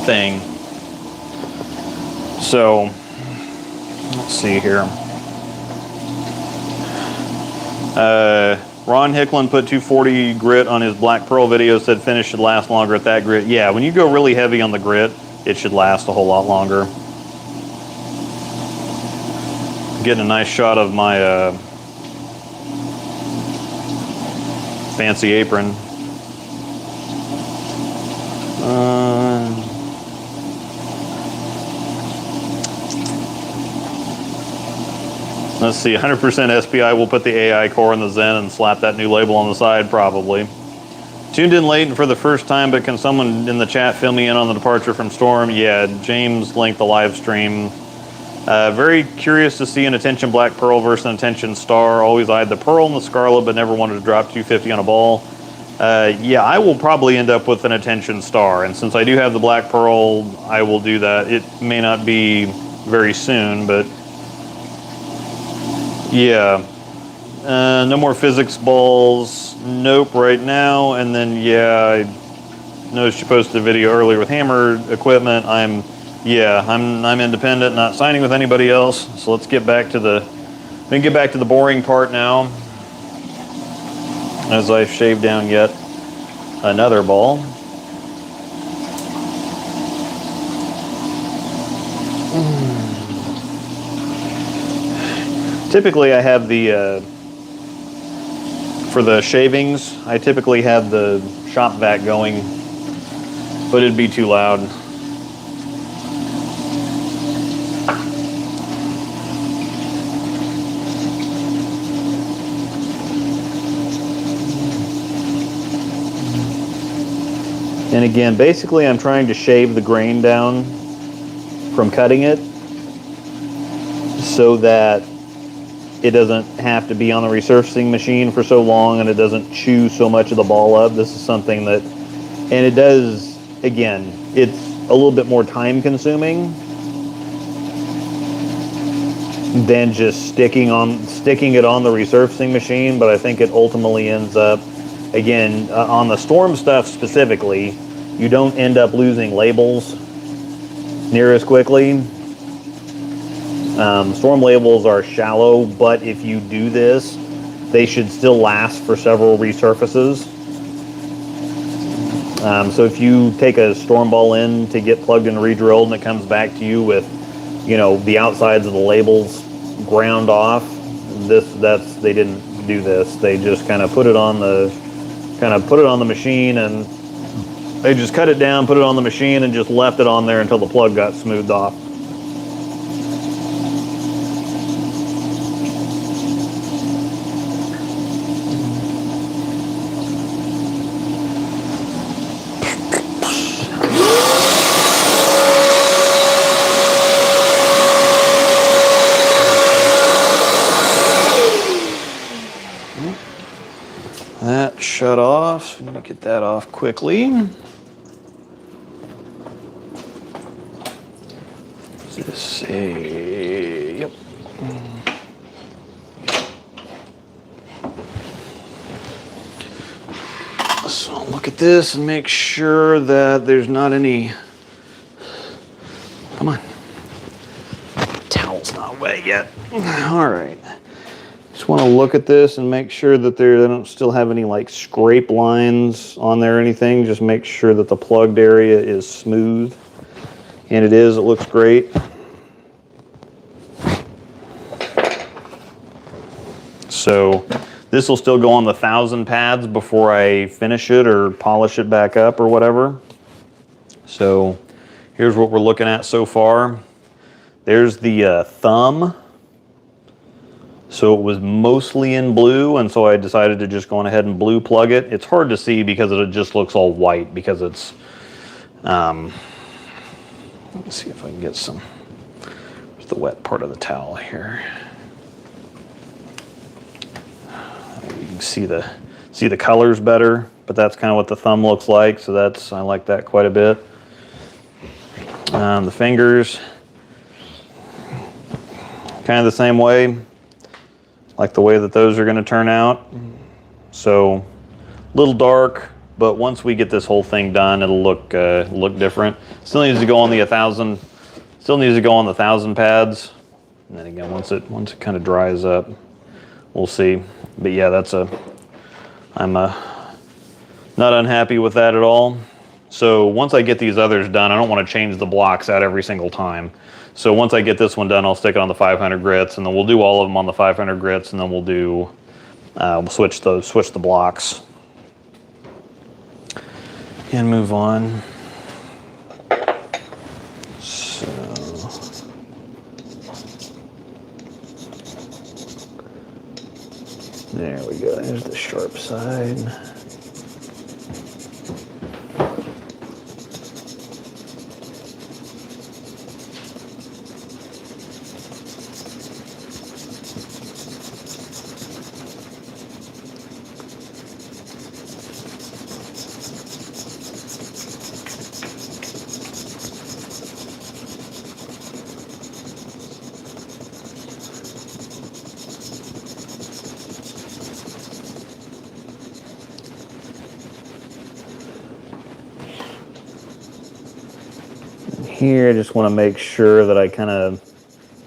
thing. So, let's see here. Ron Hicklin put 240 grit on his Black Pearl video, said finish should last longer at that grit. Yeah, when you go really heavy on the grit, it should last a whole lot longer. Getting a nice shot of my fancy apron. Let's see, 100% SPI. We'll put the AI core in the Zen and slap that new label on the side, probably. Tuned in late for the first time, but can someone in the chat fill me in on the departure from Storm? Yeah, James linked the live stream. Very curious to see an Attention Black Pearl versus an Attention Star. Always eyed the Pearl and the Scarlet, but never wanted to drop 250 on a ball. Yeah, I will probably end up with an Attention Star, and since I do have the Black Pearl, I will do that. It may not be very soon, but yeah. No more physics balls. Nope, right now. And then, yeah, I noticed you posted a video earlier with hammer equipment. I'm independent, not signing with anybody else. So let's get back to the boring part now. As I've shaved down yet another ball. Typically, I have the for the shavings, I typically have the shop vac going, but it'd be too loud. And again, basically I'm trying to shave the grain down from cutting it so that it doesn't have to be on the resurfacing machine for so long and it doesn't chew so much of the ball up. This is something that, and it does, again, it's a little bit more time consuming than just sticking it on the resurfacing machine, but I think it ultimately ends up, again, on the Storm stuff specifically, you don't end up losing labels near as quickly. Storm labels are shallow, but if you do this, they should still last for several resurfaces. So if you take a Storm ball in to get plugged and re-drilled and it comes back to you with, you know, the outsides of the labels ground off, they didn't do this. They just kind of put it on the machine, and they just cut it down, put it on the machine, and just left it on there until the plug got smoothed off. That shut off. Let me get that off quickly. Does this say? Yep. So I'll look at this and make sure that there's not any. Come on. Towel's not wet yet. All right. Just want to look at this and make sure that they don't still have any like scrape lines on there or anything. Just make sure that the plugged area is smooth. And it is, it looks great. So this will still go on the 1,000 pads before I finish it or polish it back up or whatever. So here's what we're looking at so far. There's the thumb So it was mostly in blue, and so I decided to just go on ahead and blue plug it. It's hard to see because it just looks all white because it's, let's see if I can get some, where's the wet part of the towel here. You can see the colors better, but that's kind of what the thumb looks like, so that's, I like that quite a bit. The fingers, kind of the same way. Like the way that those are going to turn out. So a little dark, but once we get this whole thing done, it'll look different. Still needs to go on the 1,000. Still needs to go on the 1,000 pads. And then again, once it kind of dries up, we'll see. But yeah, I'm not unhappy with that at all. So once I get these others done, I don't want to change the blocks out every single time. So once I get this one done, I'll stick it on the 500 grits, and then we'll do all of them on the 500 grits, and then we'll switch the blocks and move on. So there we go. There's the sharp side. Here, I just want to make sure that I kind of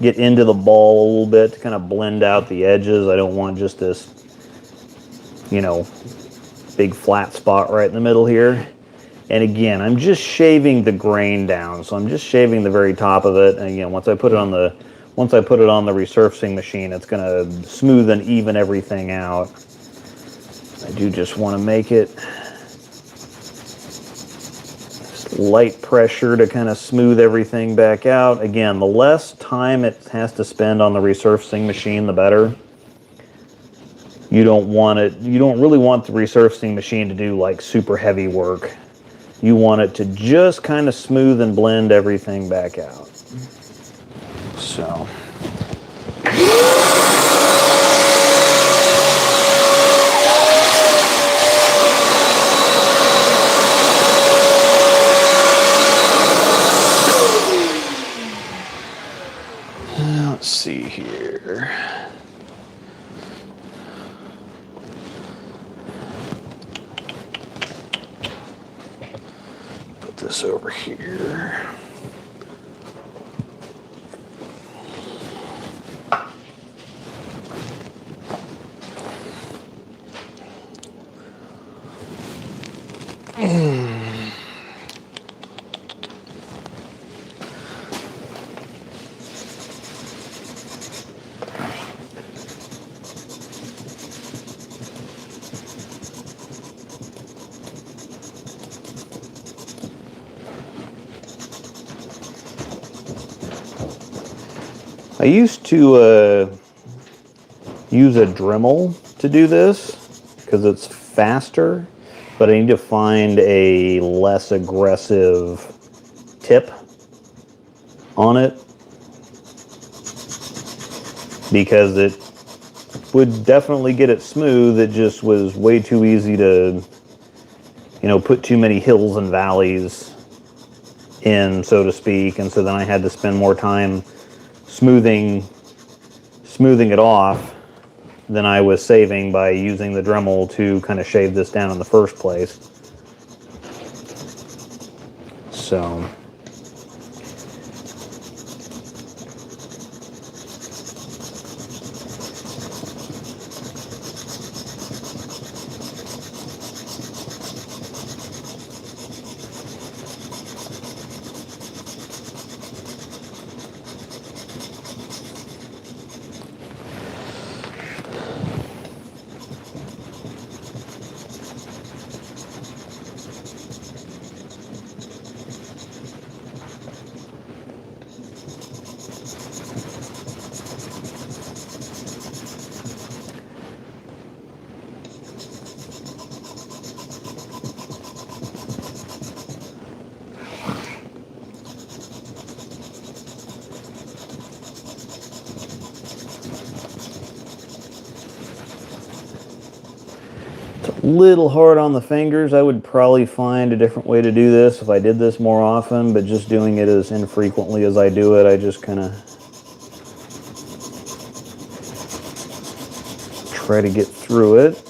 get into the ball a little bit to kind of blend out the edges. I don't want just this, big flat spot right in the middle here. And again, I'm just shaving the grain down. So I'm just shaving the very top of it. And again, once I put it on the resurfacing machine, it's going to smooth and even everything out. I do just want to make it light pressure to kind of smooth everything back out. Again, the less time it has to spend on the resurfacing machine, the better. You don't really want the resurfacing machine to do like super heavy work. You want it to just kind of smooth and blend everything back out. So let's see here. Put this over here. I used to use a Dremel to do this because it's faster, but I need to find a less aggressive tip on it because it would definitely get it smooth. It just was way too easy to, put too many hills and valleys in, so to speak, and so then I had to spend more time smoothing it off than I was saving by using the Dremel to kind of shave this down in the first place. So Little hard on the fingers. I would probably find a different way to do this if I did this more often, but just doing it as infrequently as I do it, I just kind of try to get through it.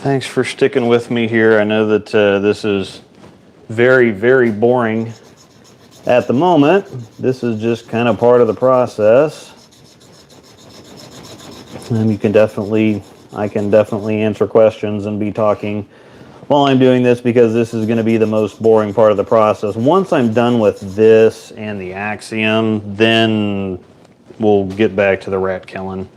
Thanks for sticking with me here. I know that this is very, very boring at the moment. This is just kind of part of the process. And I can definitely answer questions and be talking while I'm doing this, because this is going to be the most boring part of the process. Once I'm done with this and the Axiom, then we'll get back to the rat killing,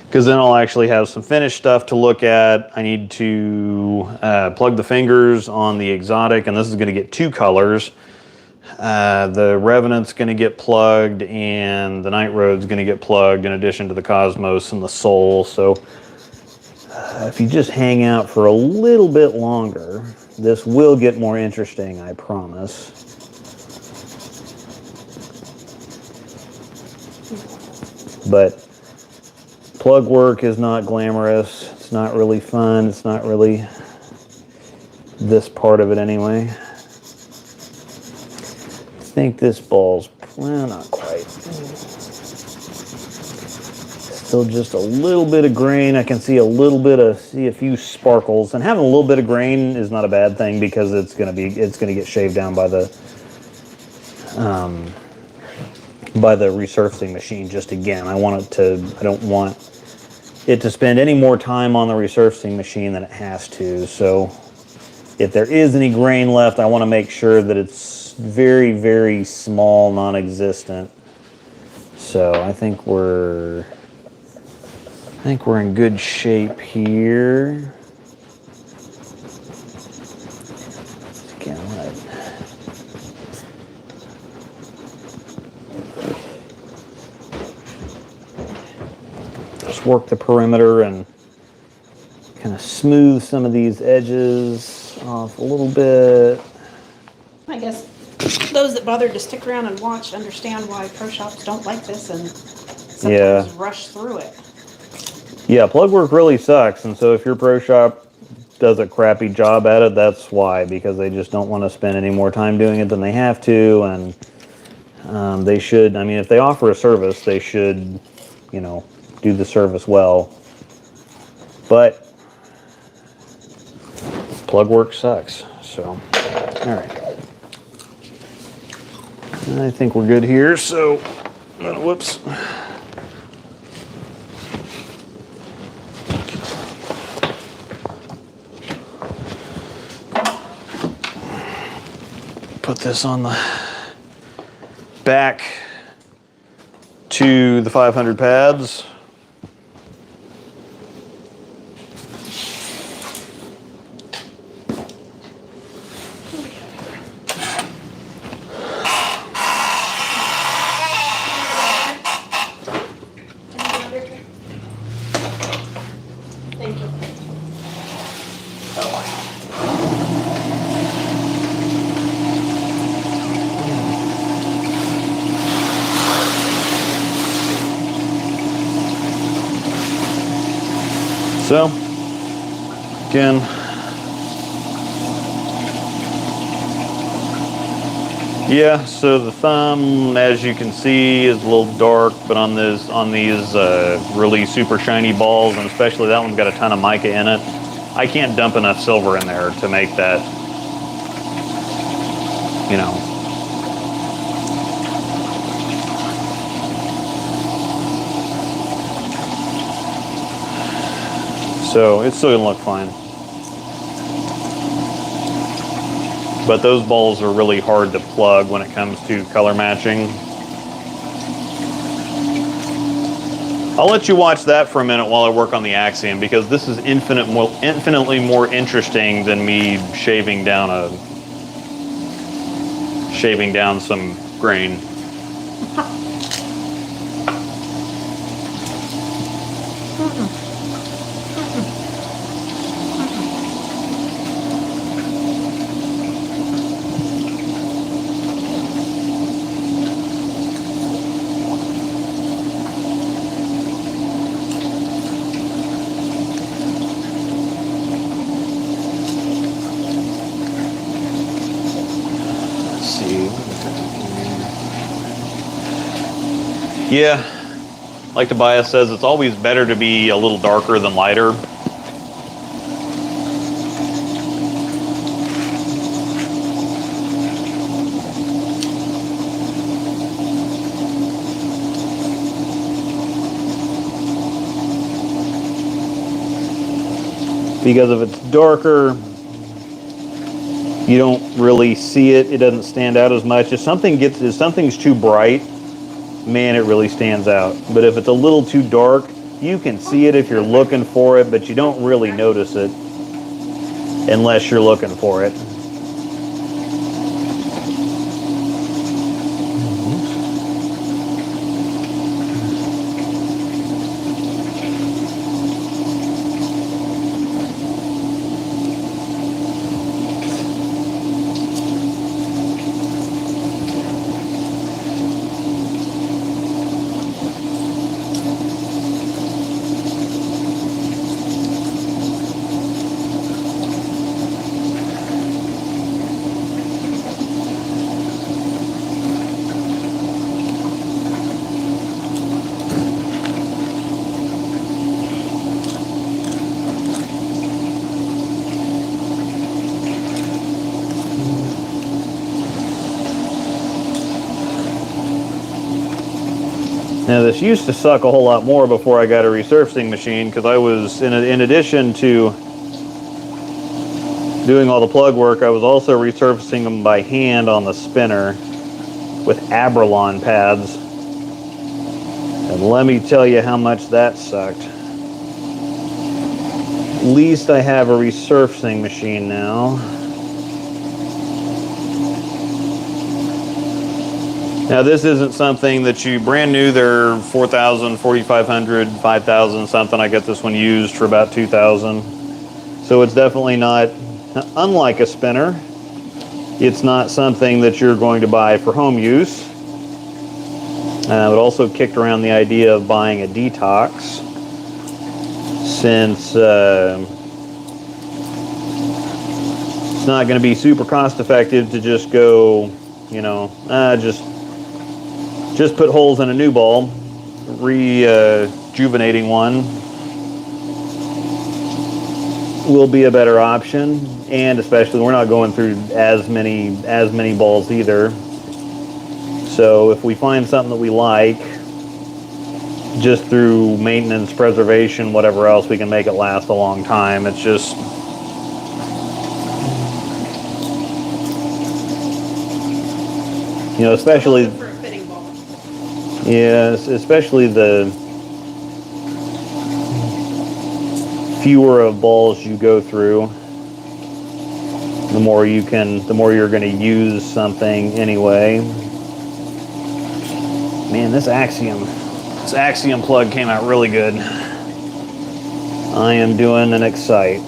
because then I'll actually have some finished stuff to look at. I need to plug the fingers on the exotic, and this is going to get 2 colors. The Revenant's going to get plugged, and the Night Road's going to get plugged, in addition to the Cosmos and the Soul. So if you just hang out for a little bit longer, this will get more interesting, I promise. But Plugwork is not glamorous. It's not really fun. It's not really this part of it anyway. I think this ball's, well, not quite. Still just a little bit of grain. I can see a few sparkles, and having a little bit of grain is not a bad thing, because it's gonna get shaved down by the resurfacing machine. Just again, I don't want it to spend any more time on the resurfacing machine than it has to. So if there is any grain left, I want to make sure that it's very, very small, non-existent. So I think we're in good shape here. Again, just work the perimeter and kind of smooth some of these edges off a little bit. I guess those that bothered to stick around and watch understand why pro shops don't like this and sometimes rush through it. Yeah, Plugwork really sucks, and so if your pro shop does a crappy job at it, that's why, because they just don't want to spend any more time doing it than they have to. And they should, I mean, if they offer a service, they should, do the service well. But Plugwork sucks. So, all right. I think we're good here. So, whoops. Put this on the back to the 500 pads. So, again, yeah, so the thumb, as you can see, is a little dark, but on these really super shiny balls, and especially that one's got a ton of mica in it, I can't dump enough silver in there to make that, you know. So it's still gonna look fine. But those balls are really hard to plug when it comes to color matching. I'll let you watch that for a minute while I work on the Axiom, because this is infinitely more interesting than me shaving down some grain. Yeah, like Tobias says, it's always better to be a little darker than lighter. Because if it's darker, you don't really see it. It doesn't stand out as much. If something's too bright, man, it really stands out. But if it's a little too dark, you can see it if you're looking for it, but you don't really notice it unless you're looking for it. Now this used to suck a whole lot more before I got a resurfacing machine, because I was, in addition to doing all the plug work, I was also resurfacing them by hand on the spinner with Abralon pads. And let me tell you how much that sucked. At least I have a resurfacing machine now. Now this isn't something that you, brand new, they're 4,000, 4,500, 5,000 something. I got this one used for about 2,000. So it's definitely not, unlike a spinner, it's not something that you're going to buy for home use. I would also kicked around the idea of buying a detox, since it's not going to be super cost effective to just go, you know, just put holes in a new ball. Rejuvenating one will be a better option, and especially we're not going through as many balls either. So if we find something that we like, just through maintenance, preservation, whatever else, we can make it last a long time. It's just, you know, especially For a fitting ball. yeah, especially the fewer of balls you go through, the more you're going to use something anyway. Man, this Axiom plug came out really good. I am doing an Excite.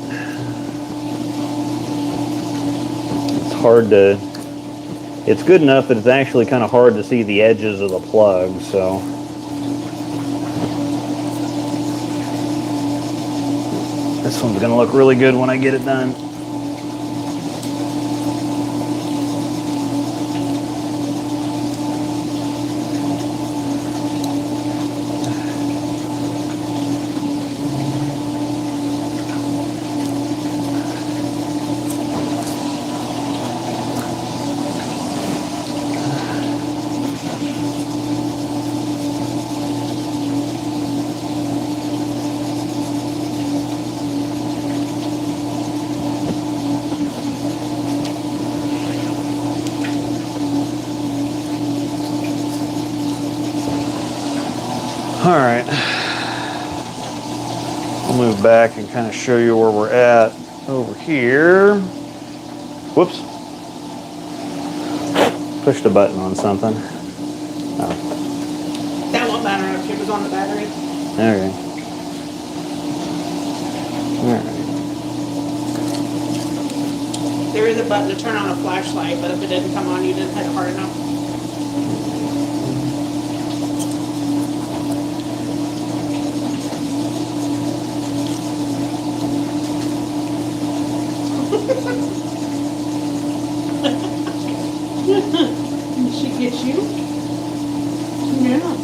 It's good enough that it's actually kind of hard to see the edges of the plug, so. This one's gonna look really good when I get it done. All right, I'll move back and kind of show you where we're at over here. Whoops. Pushed a button on something. Oh, That won't matter if it was on the battery. okay. All right. There is a button to turn on a flashlight, but if it didn't come on, you didn't hit it hard enough. Did she get you? Yeah.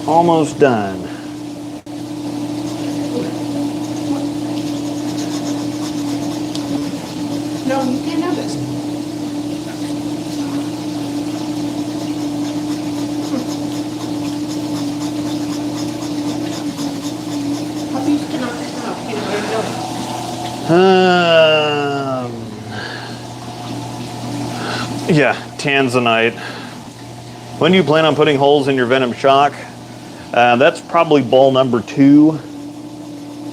Almost done. No, you can't have this. Puppies cannot smell peanut butter and jelly. Yeah, tanzanite. When do you plan on putting holes in your Venom shock? That's probably ball number 2,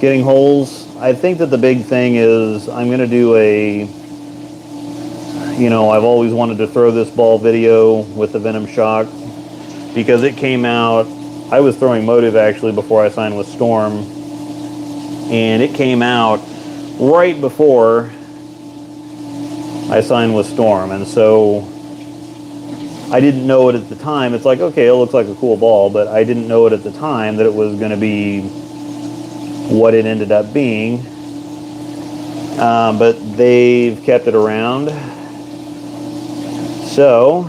getting holes. I think that the big thing is I'm going to do I've always wanted to throw this ball video with the Venom shock because it came out, I was throwing Motive actually before I signed with Storm, and it came out right before I signed with Storm, and so I didn't know it at the time. It's like, okay, it looks like a cool ball, but I didn't know it at the time that it was going to be what it ended up being. But they've kept it around. So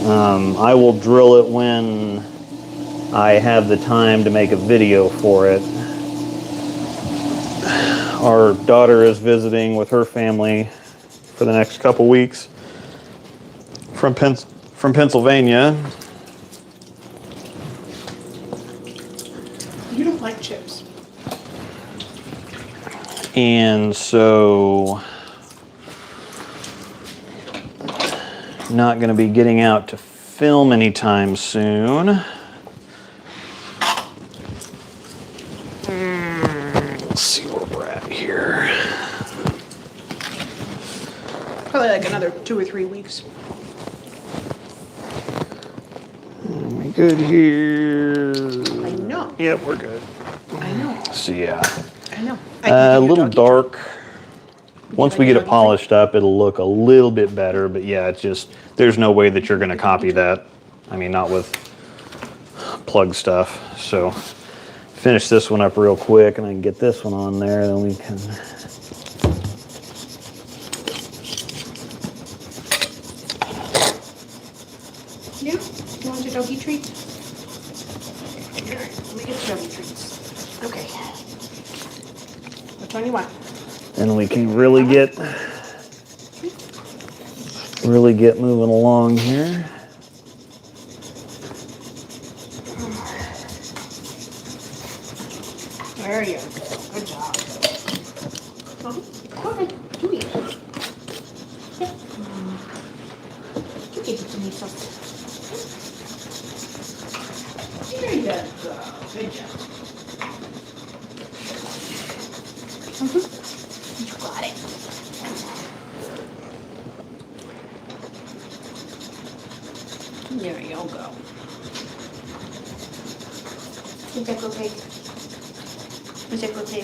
I will drill it when I have the time to make a video for it. Our daughter is visiting with her family for the next couple weeks from Pennsylvania. You don't like chips. And so not going to be getting out to film anytime soon. Let's see where we're at here. Probably like another 2 or 3 weeks. Are we good here? I know. Yep, we're good. I know. So yeah, I know. a little dark. Once we get it polished up, it'll look a little bit better, but yeah, it's just, there's no way that you're going to copy that. I mean, not with plug stuff. So finish this one up real quick and I can get this one on there, then we can. Yeah? You want your doggy treat? Here, let me get your doggy treats. Okay. Which one you want? Then we can really get moving along here. There you go. Good job. Go ahead. Do it. Yeah. You give it to me first. There you go. Good job. You got it. There you go. Is that okay? Is that okay?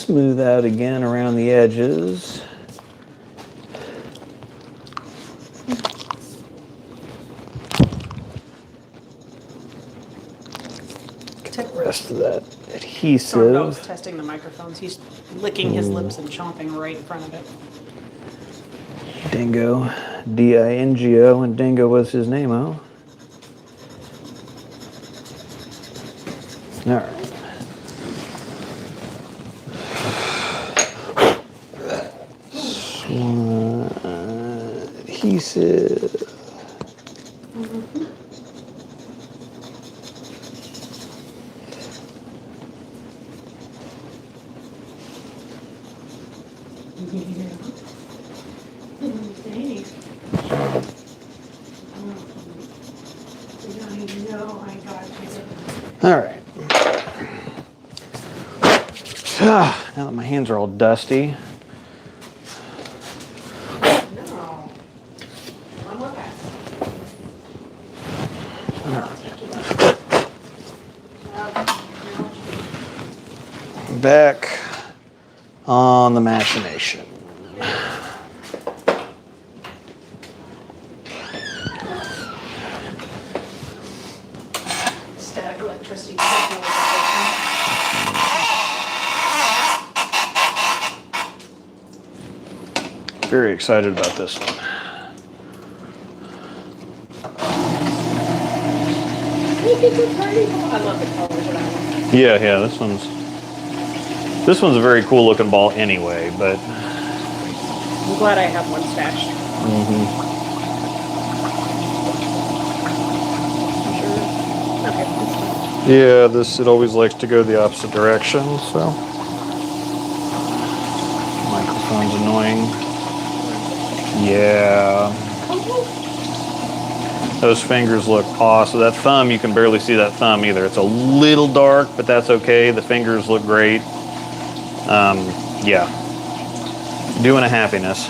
smooth out again around the edges. Get the rest of that Sorry, I was adhesive. testing the microphones. He's licking his lips and chomping right in front of it. Dingo, D-I-N-G-O, and Dingo was his name-o. All right. Adhesive. All right. Now that my hands are all dusty. No. One more pass. Back on the machination. Static electricity. Very excited about this one. I love the colors of that one. Yeah, this one's a very cool looking ball anyway, but I'm glad I have one stashed. Okay. yeah, it always likes to go the opposite direction, so. Microphone's annoying. Yeah. Those fingers look awesome. That thumb, you can barely see that thumb either. It's a little dark, but that's okay. The fingers look great. Yeah. Doing a happiness.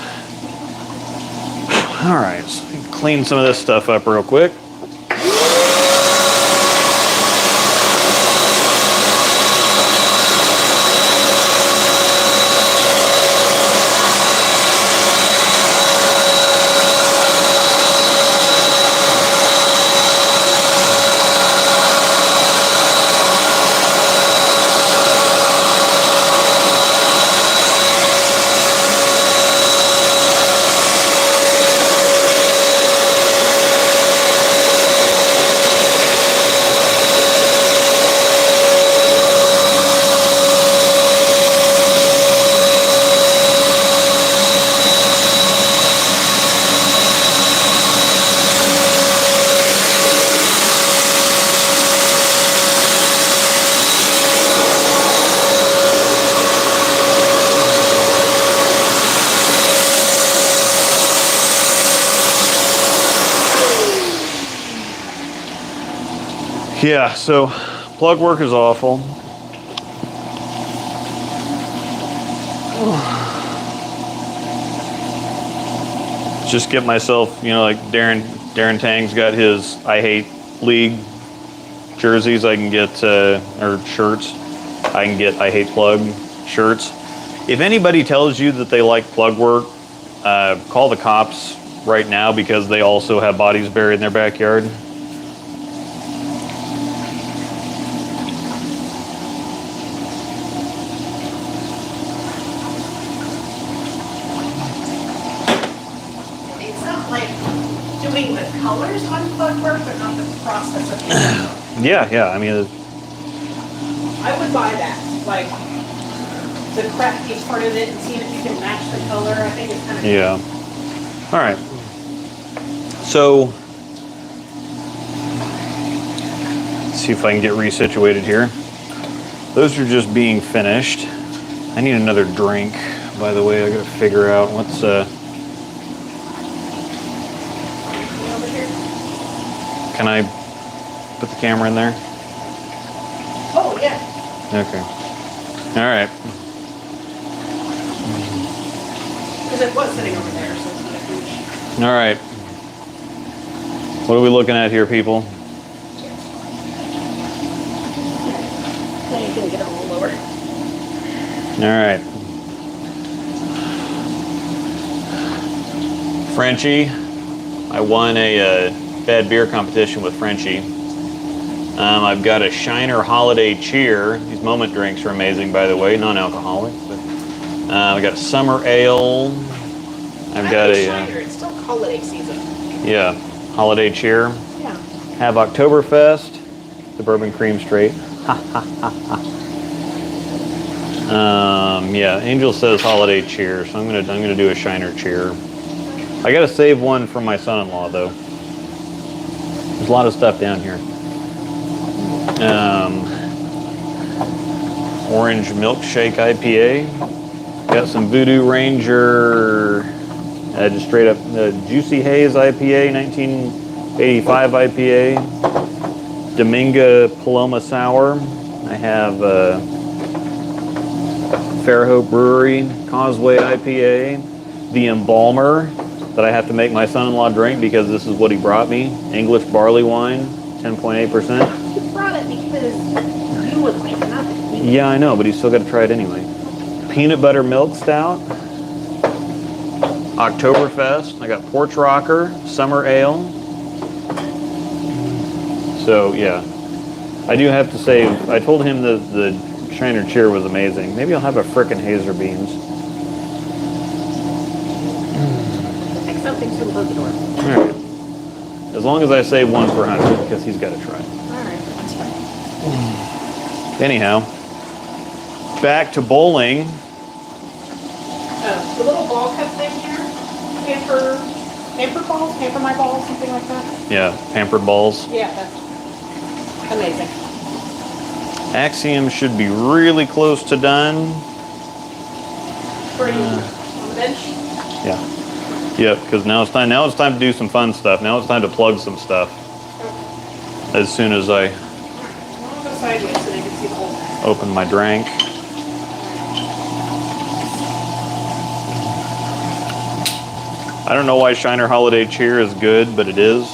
All right, so clean some of this stuff up real quick. Yeah, so Plugwork is awful. Just get myself, like Darren Tang's got his I Hate League jerseys. I can get or shirts. I can get I Hate Plug shirts. If anybody tells you that they like Plugwork, call the cops right now because they also have bodies buried in their backyard. Doing the colors on Plugwork, but not the process of it. Yeah. I mean, I would buy that, like the crafty part of it, and seeing if you can match the color. I think it's kind of yeah. All right. So, let's see if I can get resituated here. Those are just being finished. I need another drink, by the way. I gotta figure out what's Can I put the camera in there? Oh, yeah. Okay. All right. Because it was sitting over there, so it's not a huge. All right. What are we looking at here, people? Now you can get it a little lower. All right. Frenchie, I won a bad beer competition with Frenchie. I've got a Shiner Holiday Cheer. These moment drinks are amazing, by the way, non-alcoholic. But I've got a Summer Ale. I've got a Shiner, it's still holiday season. yeah, Holiday Cheer. Yeah. Have Oktoberfest, the Bourbon Cream Straight. Yeah, Angel says Holiday Cheer, so I'm gonna do a Shiner Cheer. I gotta save one for my son-in-law though. There's a lot of stuff down here. Orange Milkshake IPA. Got some Voodoo Ranger, just straight up Juicy Haze IPA, 1985 IPA. Dominga Paloma Sour. I have Fairhope Brewery Causeway IPA. The Embalmer that I have to make my son-in-law drink because this is what he brought me. English barley wine, 10.8%. You brought it because you would like it, not that we. Yeah, I know, but he's still got to try it anyway. Peanut butter milk stout. Oktoberfest. I got Porch Rocker, Summer Ale. So yeah, I do have to say, I told him the Shiner Cheer was amazing. Maybe I'll have a frickin' Hazer Beans. Pick something to close the door. All right. As long as I save one for Hunter, because he's got to try. All right, that's fine. Anyhow, back to bowling. The little ball cup thing here, pamper balls, pamper my balls, something like that. Yeah, pampered balls. Yeah, that's amazing. Axiom should be really close to done. For you on the bench. Yeah. Yep, because now it's time to do some fun stuff. Now it's time to plug some stuff. As soon as I I'll go sideways so they can see the whole thing. open my drink. I don't know why Shiner Holiday Cheer is good, but it is.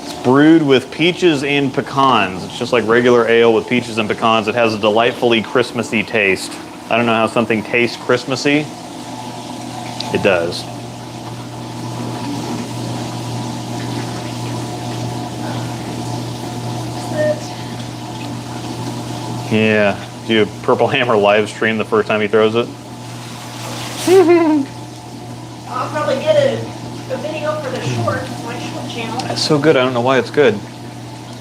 It's brewed with peaches and pecans. It's just like regular ale with peaches and pecans. It has a delightfully Christmassy taste. I don't know how something tastes Christmassy. It does. Yeah. Do a Purple Hammer live stream the first time he throws it? I'll probably get a video for the short, my short channel. That's so good. I don't know why it's good.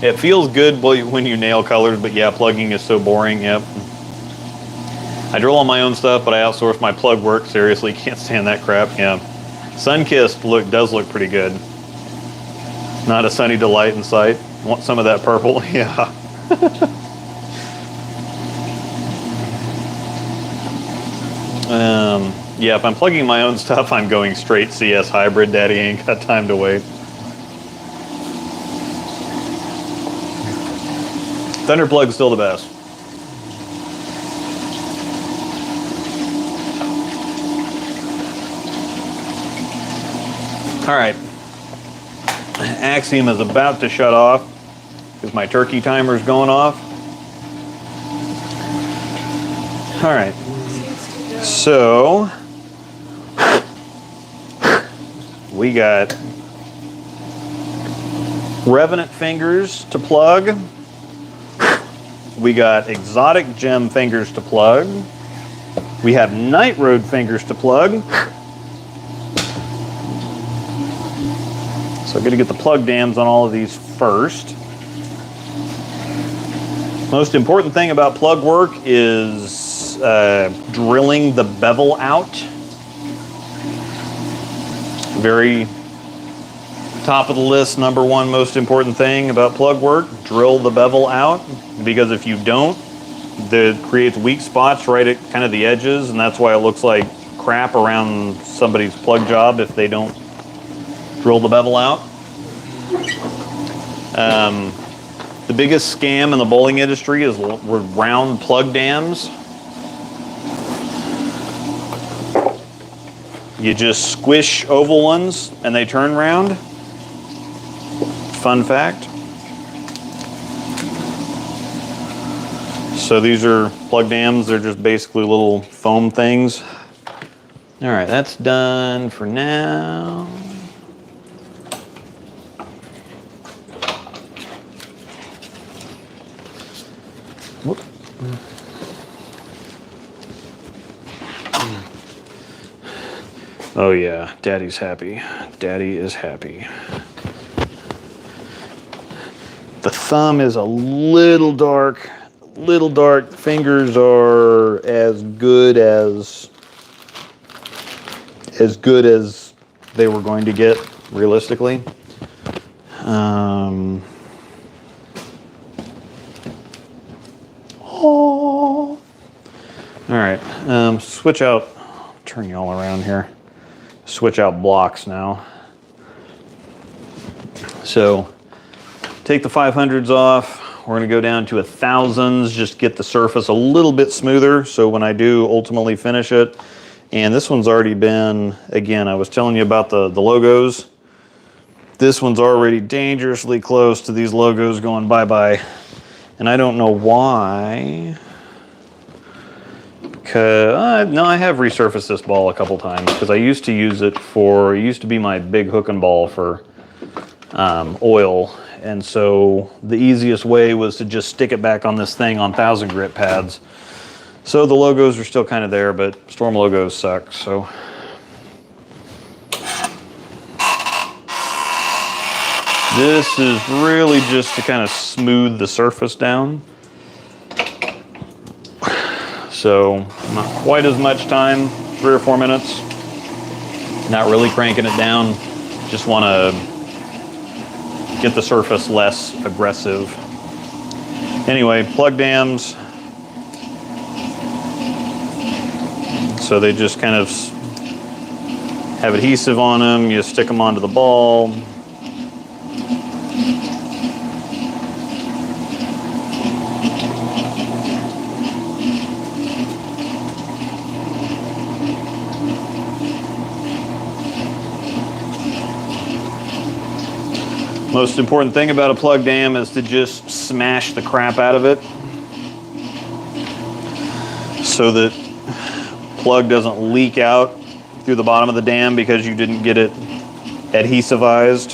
It feels good when you nail colors, but yeah, plugging is so boring. Yep. I drill on my own stuff, but I outsource my plug work. Seriously, can't stand that crap. Yeah. Sunkissed does look pretty good. Not a sunny delight in sight. Want some of that purple? Yeah. Yeah, if I'm plugging my own stuff, I'm going straight CS hybrid. Daddy ain't got time to wait. Thunderplug's still the best. All right. Axiom is about to shut off because my turkey timer's going off. All right. So we got Revenant fingers to plug. We got Exotic Gem fingers to plug. We have Night Road fingers to plug. So I'm going to get the plug dams on all of these first. Most important thing about Plugwork is drilling the bevel out. Very top of the list, number one most important thing about Plugwork, drill the bevel out, because if you don't, it creates weak spots right at kind of the edges, and that's why it looks like crap around somebody's plug job if they don't drill the bevel out. The biggest scam in the bowling industry is round plug dams. You just squish oval ones and they turn round. Fun fact. So these are plug dams. They're just basically little foam things. All right, that's done for now. Whoop. Oh yeah, Daddy's happy. Daddy is happy. The thumb is a little dark. Little dark. Fingers are as good as they were going to get realistically. Oh. All right. Switch out. Turn you all around here. Switch out blocks now. So take the 500s off. We're going to go down to 1000s, just get the surface a little bit smoother. So when I do ultimately finish it, and this one's already been, again, I was telling you about the logos. This one's already dangerously close to these logos going bye-bye. And I don't know why. No, I have resurfaced this ball a couple times because I used to use it for, it used to be my big hook and ball for oil. And so the easiest way was to just stick it back on this thing on 1000 grit pads. So the logos are still kind of there, but Storm logos suck, so. This is really just to kind of smooth the surface down. So not quite as much time, 3 or 4 minutes. Not really cranking it down. Just want to get the surface less aggressive. Anyway, plug dams. So they just kind of have adhesive on them. You stick them onto the ball. Most important thing about a plug dam is to just smash the crap out of it so that plug doesn't leak out through the bottom of the dam because you didn't get it adhesivized.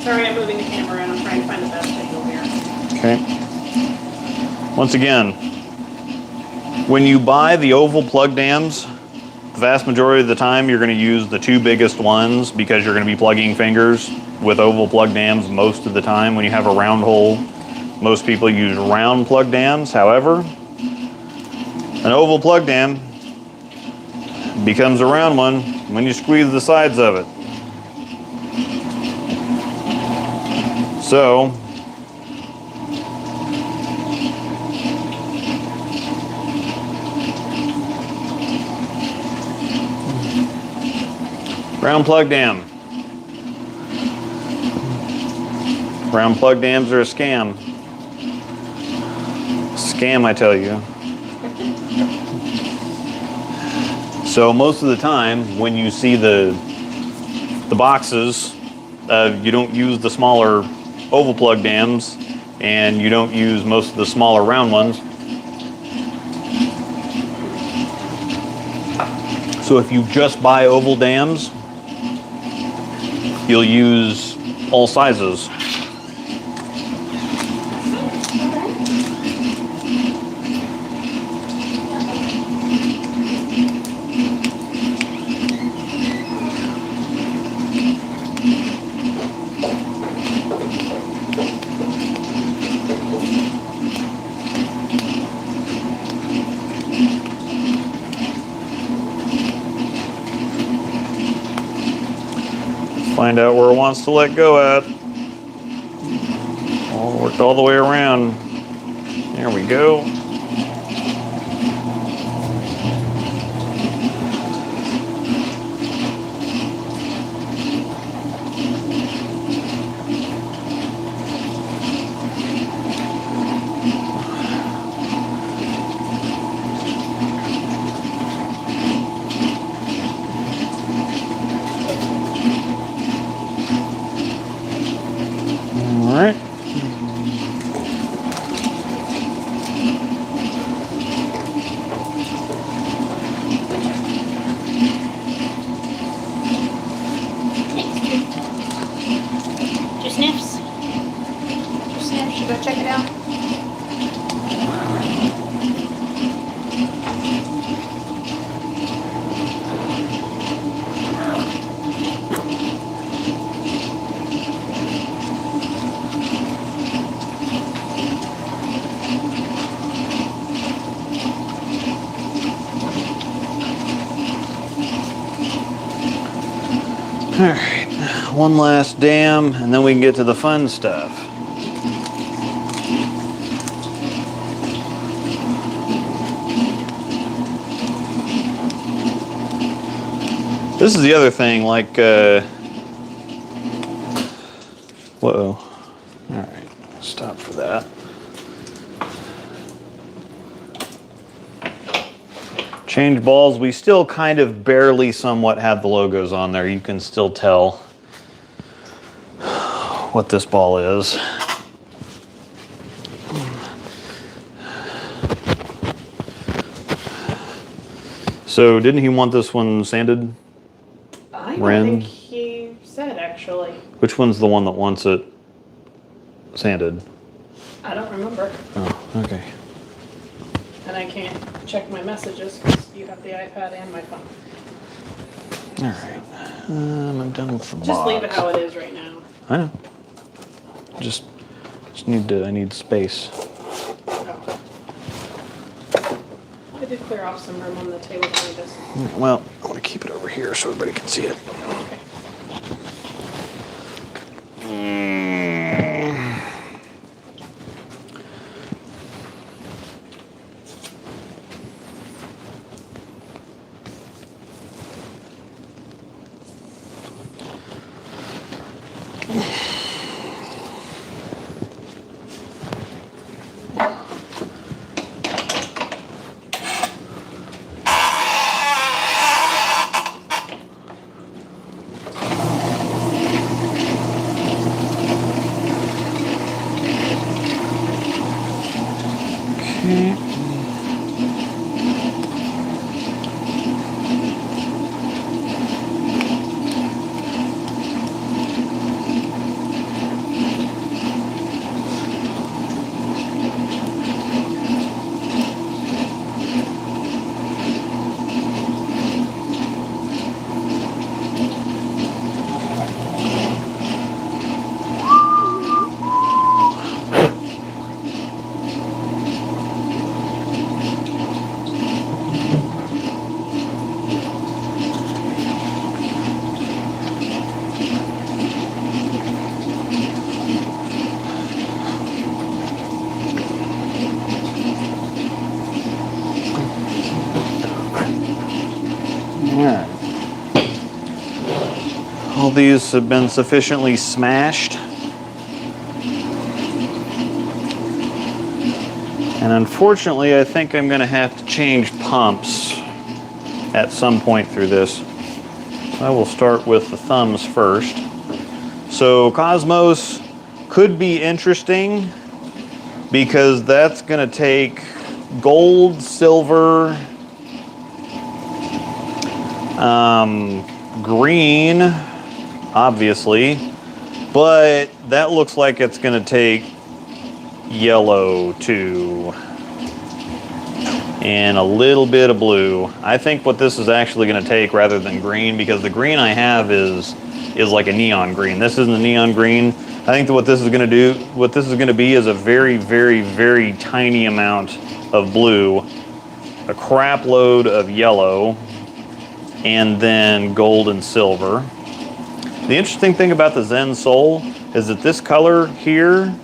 Sorry, I'm moving the camera around. I'm trying to find the best angle here. Okay. Once again, when you buy the oval plug dams, the vast majority of the time you're going to use the 2 biggest ones because you're going to be plugging fingers with oval plug dams most of the time. When you have a round hole, most people use round plug dams. However, an oval plug dam becomes a round one when you squeeze the sides of it. So, round plug dam. Round plug dams are a scam. Scam, I tell you. So most of the time, when you see the boxes, you don't use the smaller oval plug dams, and you don't use most of the smaller round ones. So if you just buy oval dams, you'll use all sizes. Find out where it wants to let go at. Oh, worked all the way around. There we go. All right. All right, one last dam, and then we can get to the fun stuff. This is the other thing, like, whoa. All right, stop for that. Change balls, we still kind of barely somewhat have the logos on there. You can still tell what this ball is. So didn't he want this one sanded? I don't Ren? think he said, actually. Which one's the one that wants it sanded? I don't remember. Oh, okay. And I can't check my messages because you have the iPad and my phone. All right. I'm done with the box. Just leave it how it is right now. I know. Just I need space. Oh. I did clear off some room on the table behind us. Well, I want to keep it over here so everybody can see it. Okay. Alright. All these have been sufficiently smashed. And unfortunately, I think I'm going to have to change pumps at some point through this. I will start with the thumbs first. So Cosmos could be interesting because that's going to take gold, silver, green, obviously, but that looks like it's going to take yellow too, and a little bit of blue. I think what this is actually going to take rather than green, because the green I have is like a neon green. This isn't a neon green. I think that what this is going to be is a very, very, very tiny amount of blue, a crap load of yellow, and then gold and silver. The interesting thing about the Zen Soul is that this color here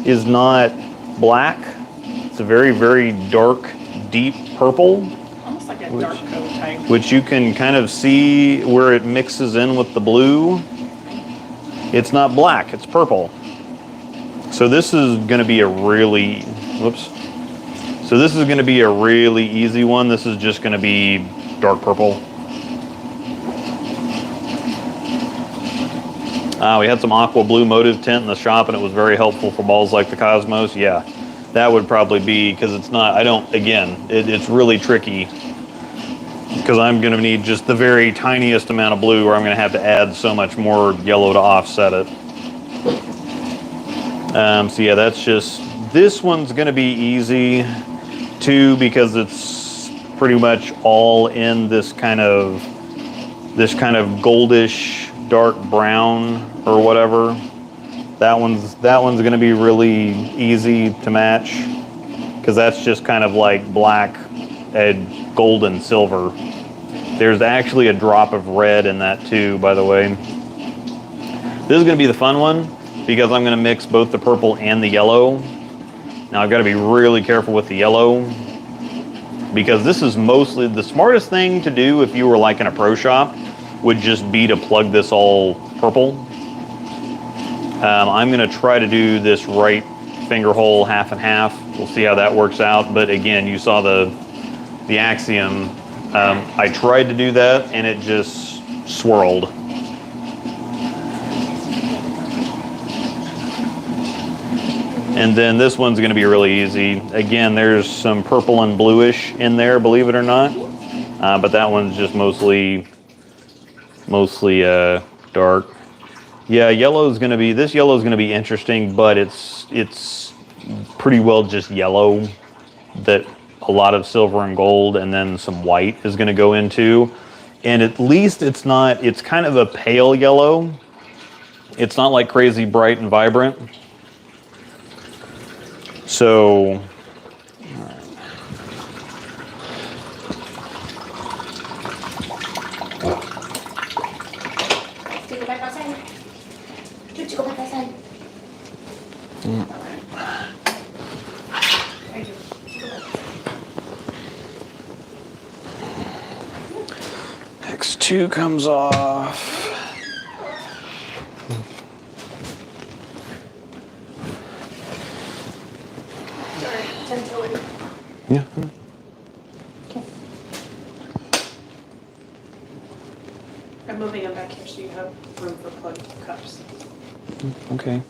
is not black. It's a very, very dark, deep purple. Almost like a dark coat type. Which you can kind of see where it mixes in with the blue. It's not black, it's purple. So this is gonna be a really, So this is gonna be a really easy one. This is just gonna be dark purple. We had some aqua blue motive tint in the shop, and it was very helpful for balls like the Cosmos. Yeah, that would probably be, because it's not, it's really tricky, because I'm going to need just the very tiniest amount of blue, or I'm going to have to add so much more yellow to offset it. So yeah, this one's going to be easy too, because it's pretty much all in this kind of goldish dark brown or whatever. That one's going to be really easy to match, because that's just kind of like black and gold and silver. There's actually a drop of red in that too, by the way. This is going to be the fun one because I'm going to mix both the purple and the yellow. Now I've got to be really careful with the yellow because this is mostly the smartest thing to do if you were like in a pro shop would just be to plug this all purple. I'm going to try to do this right finger hole half and half. We'll see how that works out. But again, you saw the axiom. I tried to do that and it just swirled. And then this one's going to be really easy. Again, there's some purple and bluish in there, believe it or not. But that one's just mostly dark. Yeah, this yellow is going to be interesting, but it's pretty well just yellow that a lot of silver and gold and then some white is going to go into. And at least it's kind of a pale yellow. It's not like crazy bright and vibrant. So, Chị có bát táo xanh. Chút chị có bát táo xanh. X2 comes off. Sorry, 10:40. Yeah. I'm moving them back here so you have room for plug cups. Okay.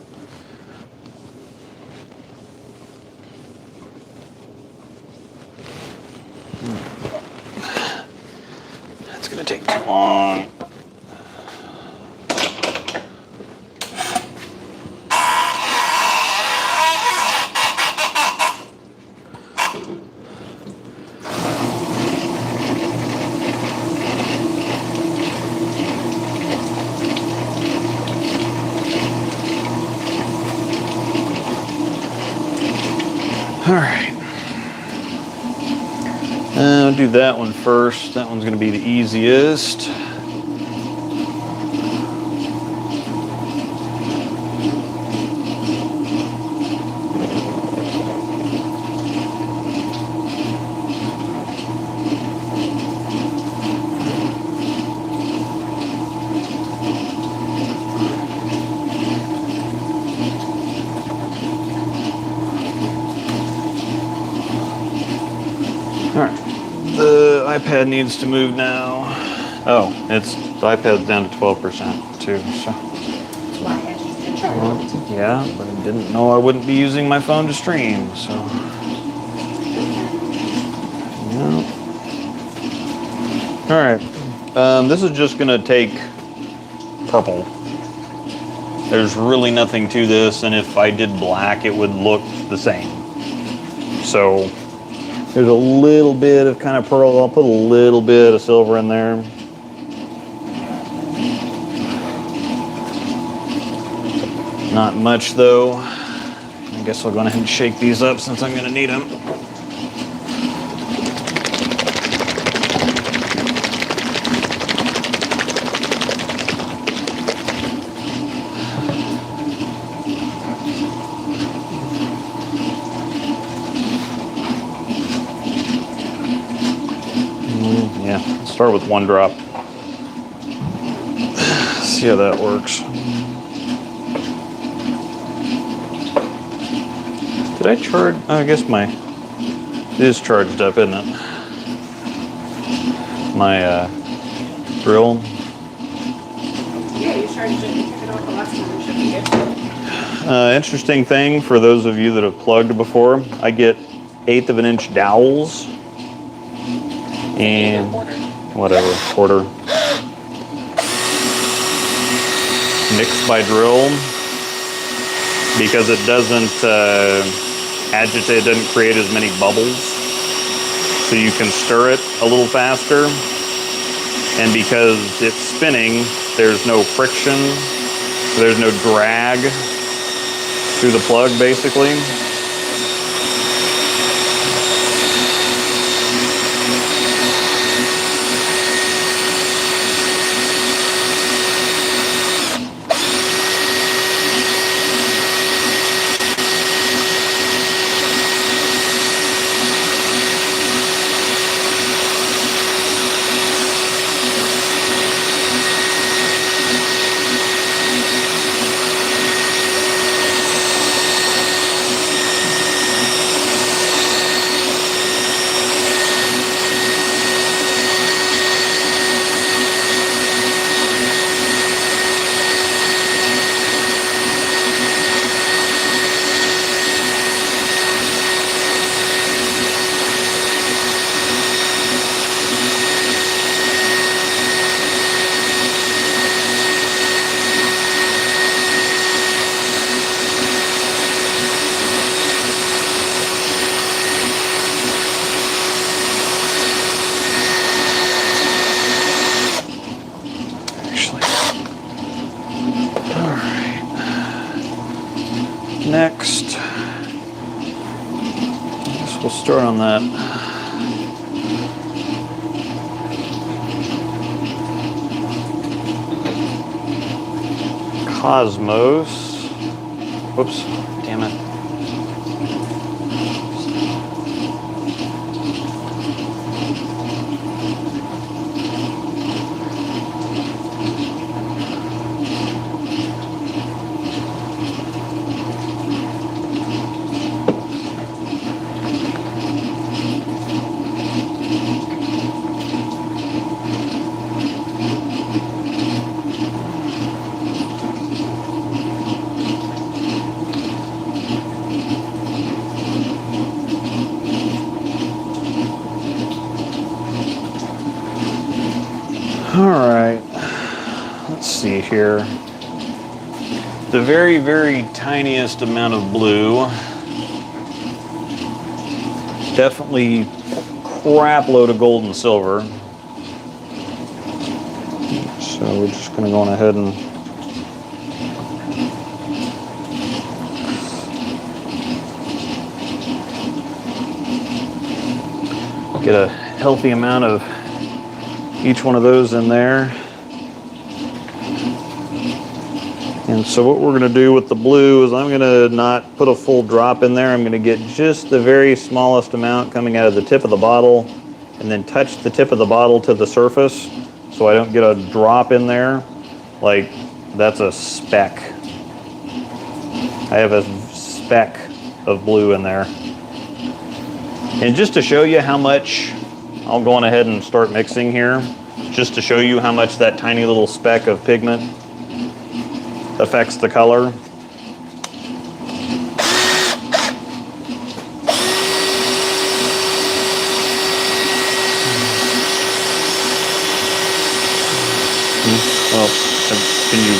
That's gonna take too long. All right. I'll do that one first. That one's going to be the easiest. All right, the iPad needs to move now. Oh, the iPad's down to 12% too, so. That's why I just control. Yeah, but I didn't know I wouldn't be using my phone to stream, so. Yeah. All right, this is just gonna take purple. There's really nothing to this, and if I did black, it would look the same. So, there's a little bit of kind of pearl. I'll put a little bit of silver in there. Not much though. I guess I'll go ahead and shake these up since I'm going to need them. Yeah, start with one drop. See how that works. Did I charge? Oh, I guess it is charged up, isn't it? My drill. Yeah, you charged it. You took it off the last time. It should be good. Interesting thing for those of you that have plugged before, I get 1/8 of an inch dowels and whatever, quarter. Mixed by drill because it doesn't agitate, it doesn't create as many bubbles. So you can stir it a little faster. And because it's spinning, there's no friction, so there's no drag through the plug basically. start on that. Cosmos. Whoops, damn it. All right, let's see here. The very, very tiniest amount of blue. Definitely crap load of gold and silver. So we're just gonna go on ahead and get a healthy amount of each one of those in there. And so what we're going to do with the blue is I'm going to not put a full drop in there. I'm going to get just the very smallest amount coming out of the tip of the bottle and then touch the tip of the bottle to the surface so I don't get a drop in there. Like, that's a speck. I have a speck of blue in there. And just to show you how much, I'll go on ahead and start mixing here, just to show you how much that tiny little speck of pigment affects the color. Well, can you...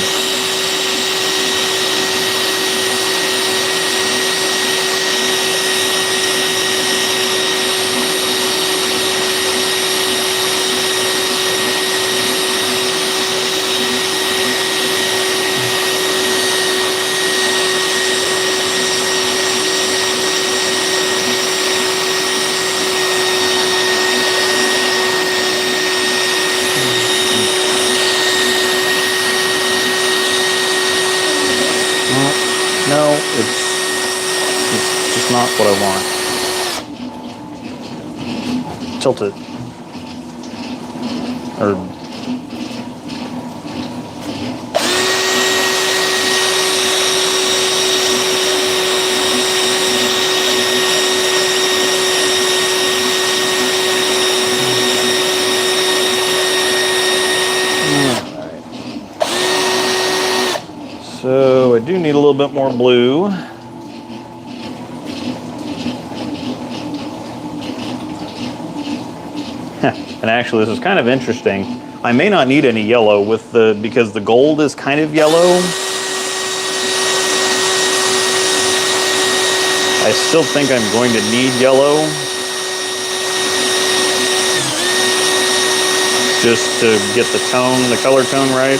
No, it's just not what I want. Tilt it. Or... So I do need a little bit more blue. And actually, this is kind of interesting. I may not need any yellow with because the gold is kind of yellow. I still think I'm going to need yellow, just to get the tone, the color tone right.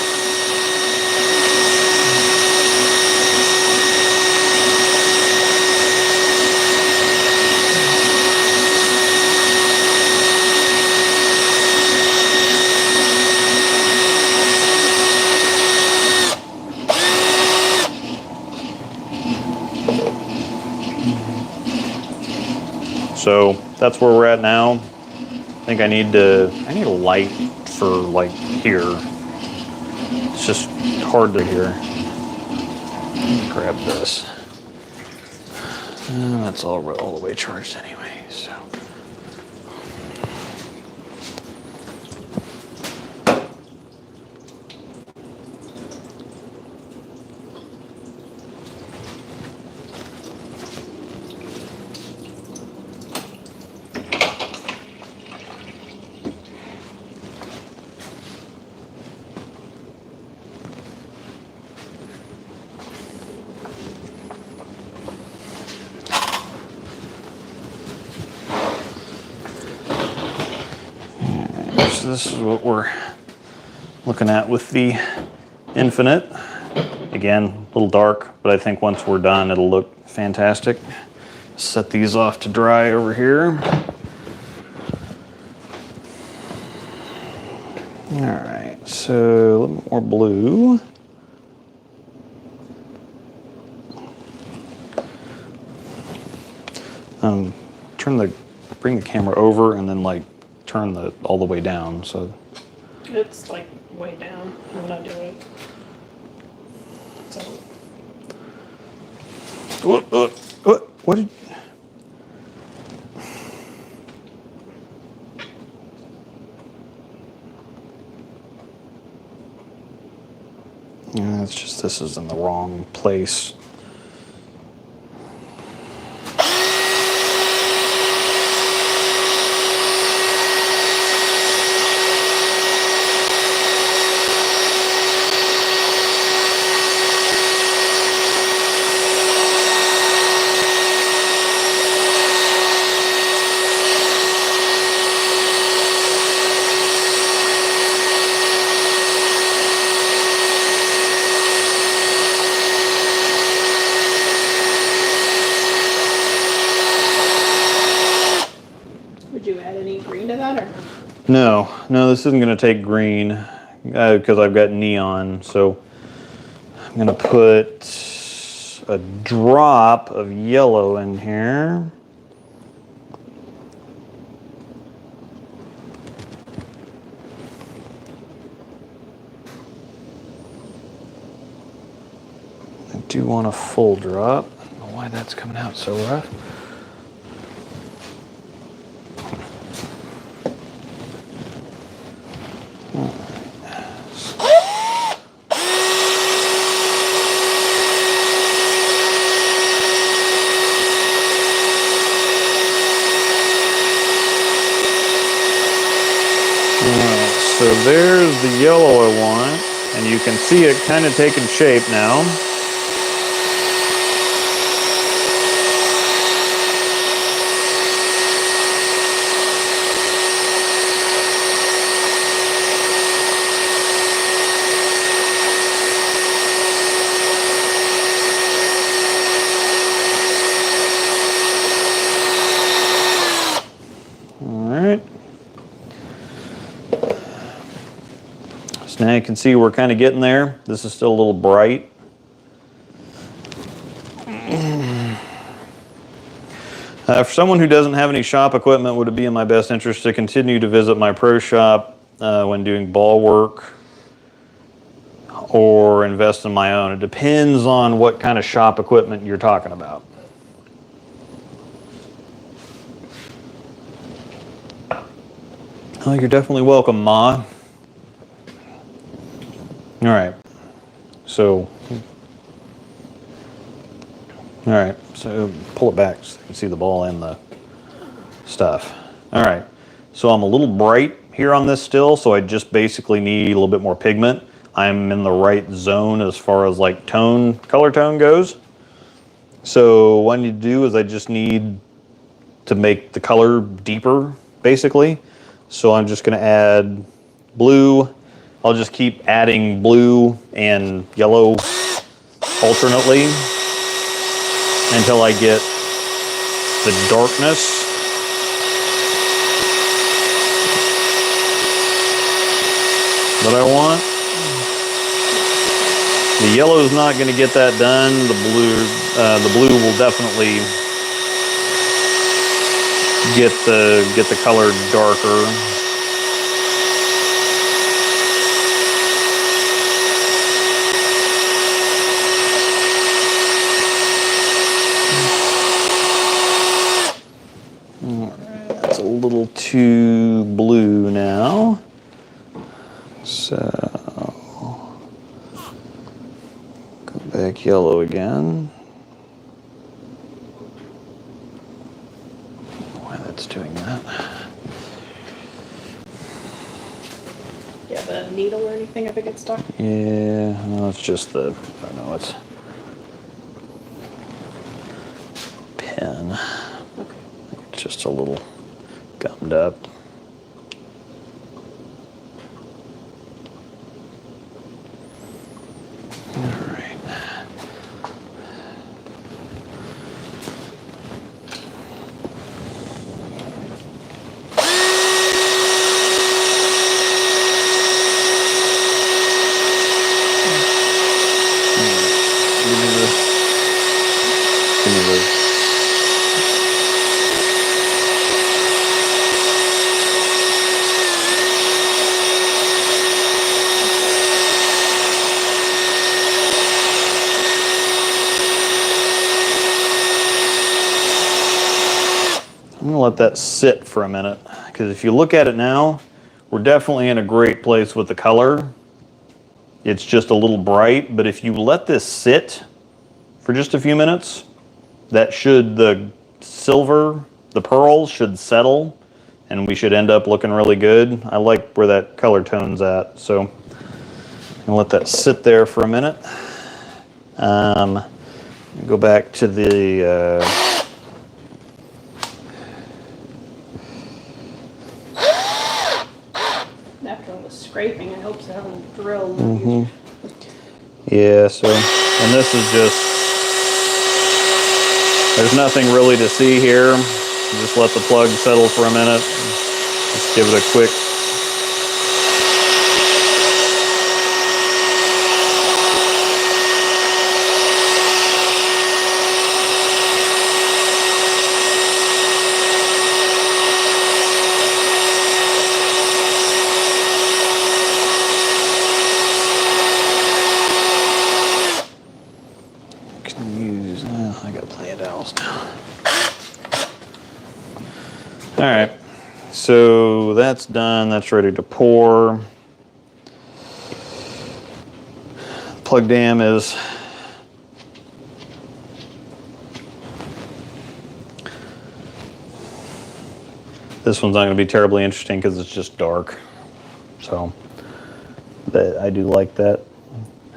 So that's where we're at now. I think I need a light for like here. It's just hard to hear. Grab this. That's all the way charged anyway, so. So this is what we're looking at with the Infinite. Again, a little dark, but I think once we're done, it'll look fantastic. Set these off to dry over here. All right, so a little more blue. Bring the camera over and then like turn the all the way down. So It's like way down when I do it. So what did? Yeah, it's just this is in the wrong place. would you add any green to that or no? No, this isn't going to take green because I've got neon. So I'm going to put a drop of yellow in here. I do want a full drop. I don't know why that's coming out so rough. So there's the yellow I want, and you can see it kind of taking shape now. So now you can see we're kind of getting there. This is still a little bright. For someone who doesn't have any shop equipment, would it be in my best interest to continue to visit my pro shop when doing ball work or invest in my own? It depends on what kind of shop equipment you're talking about. Oh, you're definitely welcome, Ma. All right, so pull it back so you can see the ball and the stuff. All right, so I'm a little bright here on this still, so I just basically need a little bit more pigment. I'm in the right zone as far as like color tone goes. So what I need to do is I just need to make the color deeper, basically. So I'm just gonna add blue. I'll just keep adding blue and yellow alternately until I get the darkness. That I want. The yellow is not going to get that done. The blue will definitely get the color darker. That's a little too blue now. So, go back yellow again. Why that's doing that. Do you have a needle or anything if it gets stuck? Yeah, no, it's just I don't know, it's pen. Okay. It's just a little gummed up. let that sit for a minute, because if you look at it now, we're definitely in a great place with the color. It's just a little bright, but if you let this sit for just a few minutes, the silver, the pearls should settle, and we should end up looking really good. I like where that color tone's at, so I'm gonna let that sit there for a minute. Go back to the After all the scraping, I hope so haven't drilled. yeah, so, and this is just, there's nothing really to see here. Just let the plug settle for a minute. Just give it a quick. I got plenty of dowels now. All right, so that's done. That's ready to pour. Plug dam is this one's not going to be terribly interesting because it's just dark. So, but I do like that.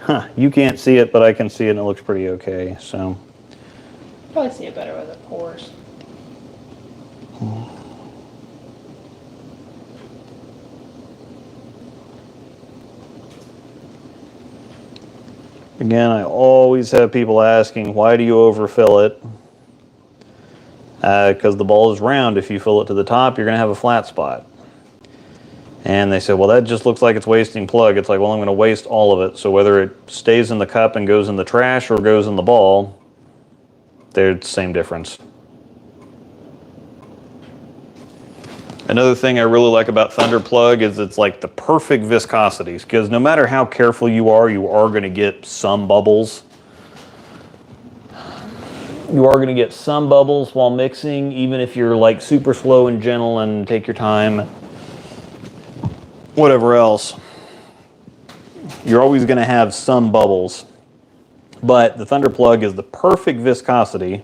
Huh, you can't see it, but I can see it and it looks pretty okay, so. Probably see it better with it pours. Again, I always have people asking, why do you overfill it? Because the ball is round. If you fill it to the top, you're going to have a flat spot. And they say, well, that just looks like it's wasting plug. It's like, well, I'm going to waste all of it. So whether it stays in the cup and goes in the trash or goes in the ball, they're the same difference. Another thing I really like about Thunder Plug is it's like the perfect viscosities, because no matter how careful you are going to get some bubbles. You are going to get some bubbles while mixing, even if you're like super slow and gentle and take your time. Whatever else, you're always going to have some bubbles. But the Thunder Plug is the perfect viscosity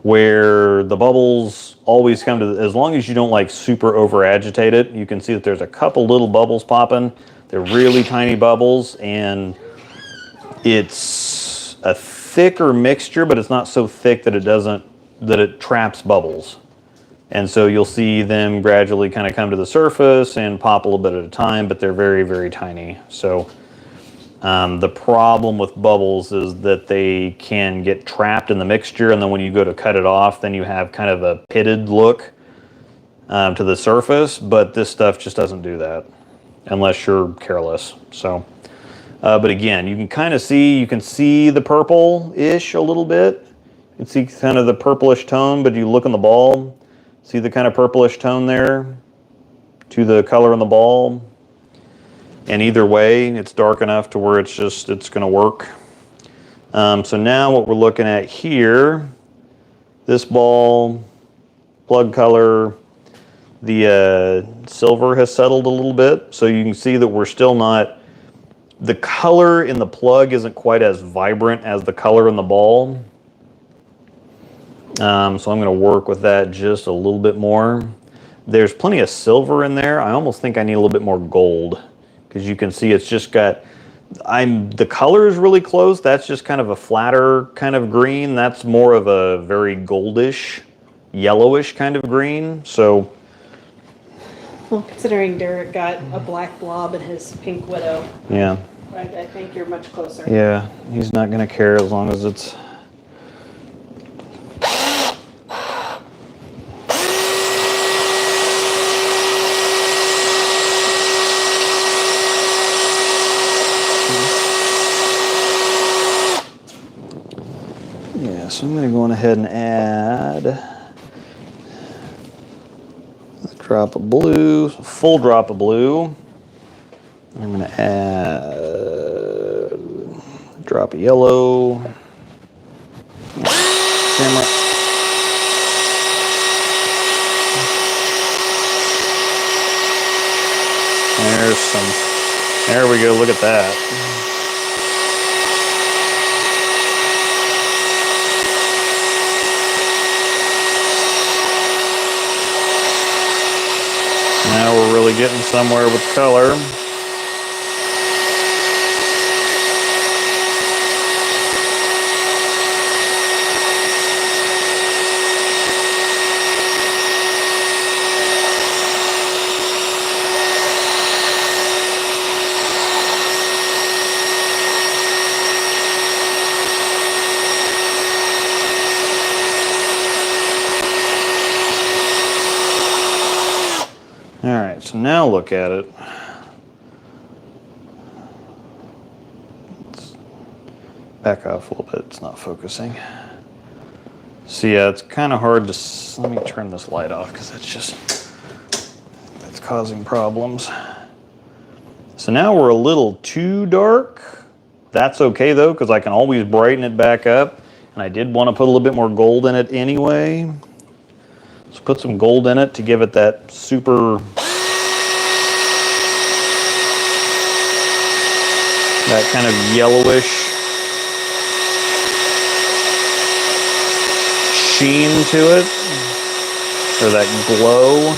where the bubbles always come to, as long as you don't like super over agitate it. You can see that there's a couple little bubbles popping. They're really tiny bubbles, and it's a thicker mixture, but it's not so thick that it traps bubbles. And so you'll see them gradually kind of come to the surface and pop a little bit at a time, but they're very, very tiny. So the problem with bubbles is that they can get trapped in the mixture, and then when you go to cut it off, then you have kind of a pitted look to the surface, but this stuff just doesn't do that unless you're careless. So, but again, you can kind of see, you can see the purple-ish a little bit. You can see kind of the purplish tone, but you look on the ball, see the kind of purplish tone there to the color on the ball. And either way, it's dark enough to where it's going to work. So now what we're looking at here, this ball, plug color, the silver has settled a little bit. So you can see that we're still not, the color in the plug isn't quite as vibrant as the color in the ball. So I'm going to work with that just a little bit more. There's plenty of silver in there. I almost think I need a little bit more gold, because you can see it's just got, the color is really close. That's just kind of a flatter kind of green. That's more of a very goldish, yellowish kind of green. So, Well, considering Derek got a black blob in his pink widow, yeah. I think you're much closer. Yeah, he's not going to care as long as it's... Yeah, so I'm going to go on ahead and add a drop of blue, a full drop of blue. I'm going to add a drop of yellow. Camera. There's some, there we go, look at that. Now we're really getting somewhere with color. All right, so now look at it. Let's back off a little bit, it's not focusing. So yeah, it's kind of hard to, let me turn this light off because that's causing problems. So now we're a little too dark. That's okay though, because I can always brighten it back up. And I did want to put a little bit more gold in it anyway. So put some gold in it to give it that super, that kind of yellowish sheen to it, or that glow.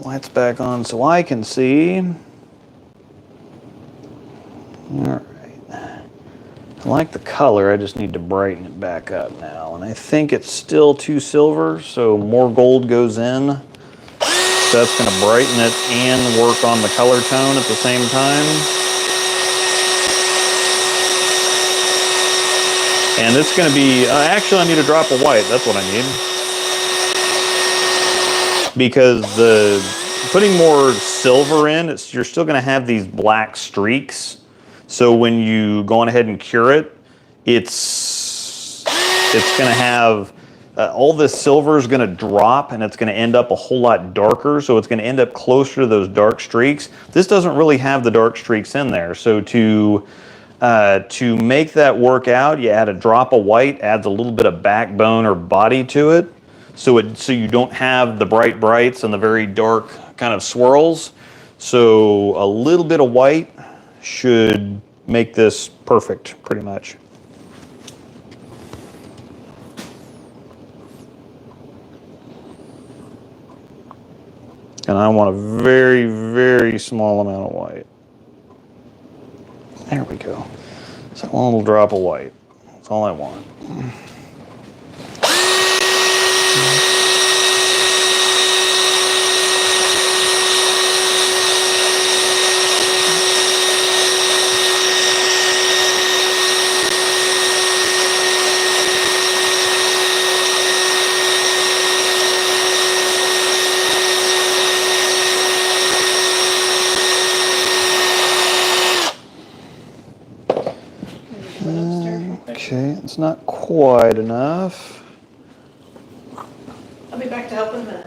Lights back on so I can see. All right. I like the color, I just need to brighten it back up now. And I think it's still too silver, so more gold goes in. So that's going to brighten it and work on the color tone at the same time. And it's going to be, actually I need a drop of white, that's what I need. Because putting more silver in, you're still going to have these black streaks. So when you go on ahead and cure it, it's going to have, all this silver is going to drop and it's going to end up a whole lot darker. So it's going to end up closer to those dark streaks. This doesn't really have the dark streaks in there. So to make that work out, you add a drop of white, adds a little bit of backbone or body to it. So you don't have the bright brights and the very dark kind of swirls. So a little bit of white should make this perfect, pretty much. And I want a very, very small amount of white. There we go. So one little drop of white. That's all I want. Okay, it's not quite enough. I'll be back to help in a minute.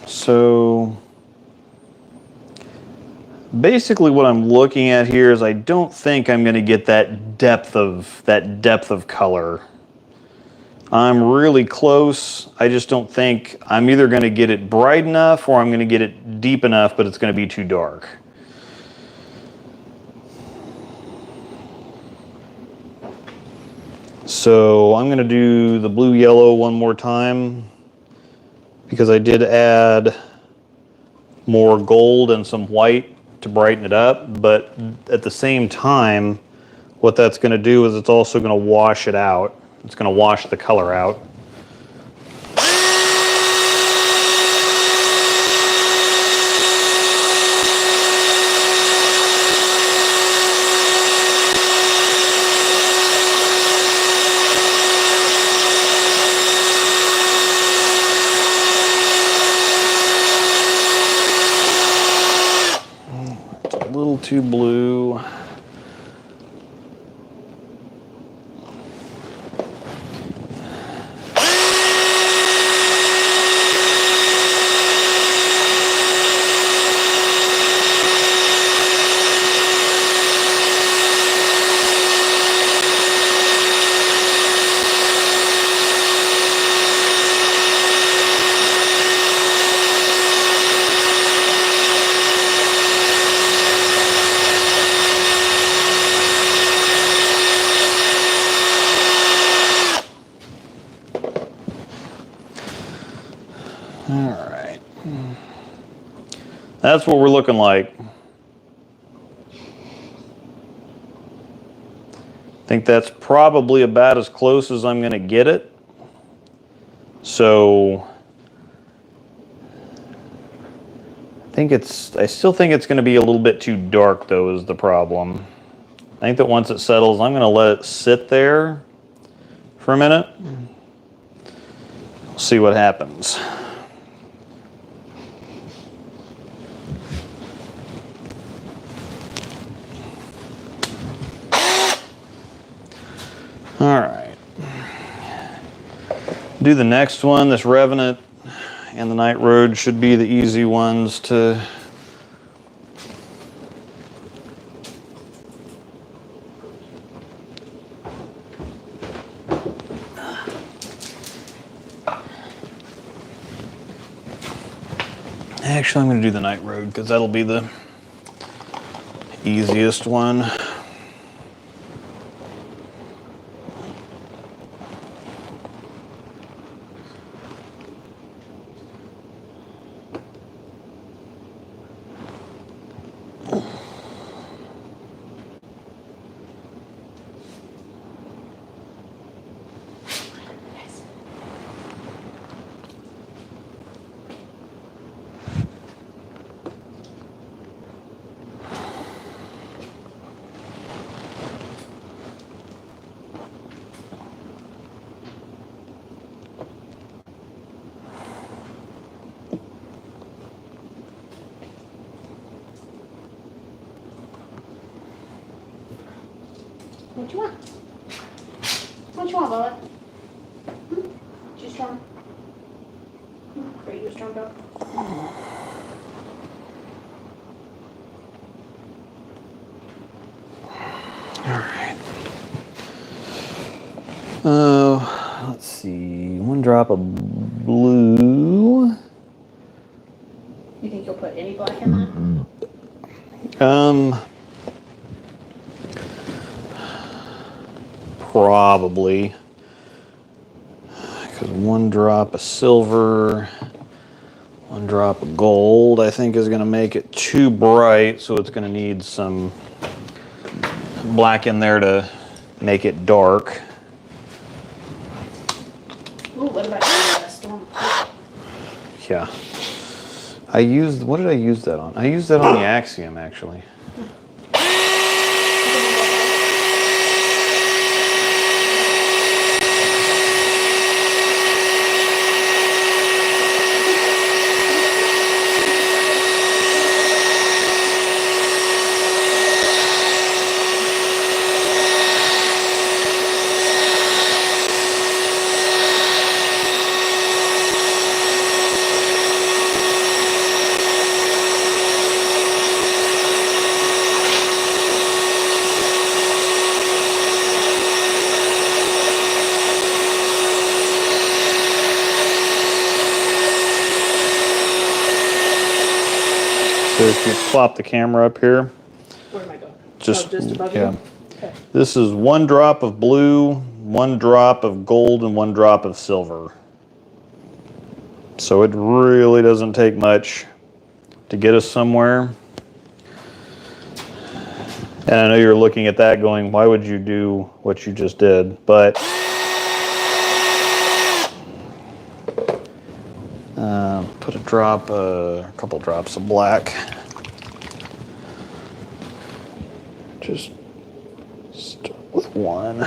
So basically what I'm looking at here is I don't think I'm going to get that depth of color. I'm really close. I just don't think I'm either going to get it bright enough or I'm going to get it deep enough, but it's going to be too dark. So I'm going to do the blue yellow one more time, because I did add more gold and some white to brighten it up, but at the same time, what that's going to do is it's also going to wash it out. It's going to wash the color out. It's a little too blue. All right. That's what we're looking like. I think that's probably about as close as I'm going to get it. So I still think it's going to be a little bit too dark though is the problem. I think that once it settles, I'm going to let it sit there for a minute. We'll see what happens. All right. Do the next one. This Revenant and the Night Road should be the easy ones to actually I'm going to do the Night Road because that'll be the easiest one. What you want? What you want, Bella? You strong? Are you a strong dog? All right. Let's see. One drop of blue. You think you'll put any black in that? Probably. Because one drop of silver, one drop of gold, I think is going to make it too bright, so it's going to need some black in there to make it dark. Ooh, what about the storm? Yeah. What did I use that on? I used that on the Axiom, actually. So if you plop the camera up here, Where am I going? just, Oh, just above yeah. you? Okay. This is one drop of blue, one drop of gold, and one drop of silver. So it really doesn't take much to get us somewhere. And I know you're looking at that going, why would you do what you just did? But put a couple drops of black. Just start with one.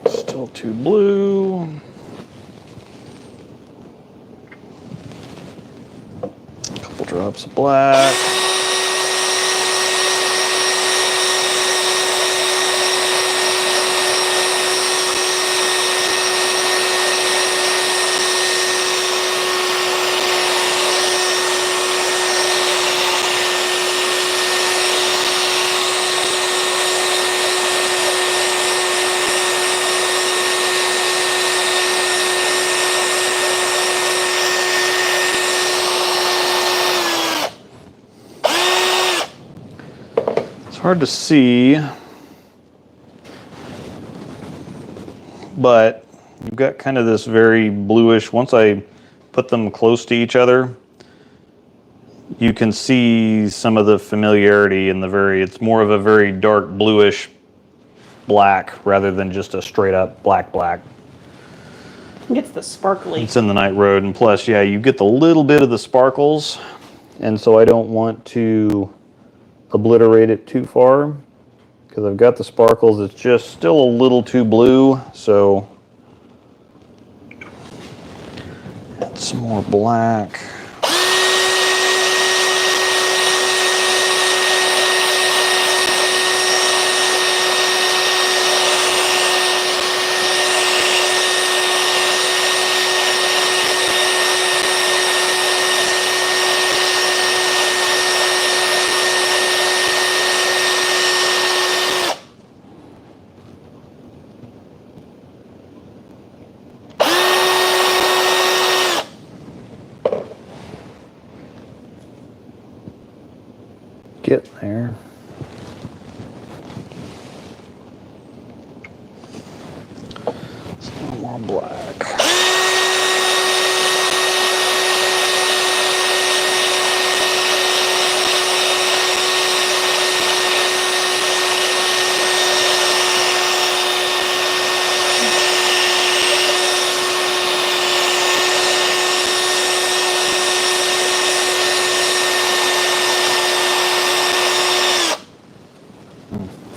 Still too blue. A couple drops of black. Hard to see, but you've got kind of this very bluish, once I put them close to each other, you can see some of the familiarity in it's more of a very dark bluish black rather than just a straight up black. It gets the sparkly. It's in the Night Road, and plus, yeah, you get the little bit of the sparkles, and so I don't want to obliterate it too far because I've got the sparkles. It's just still a little too blue, so add some more black. Get there. Some more black.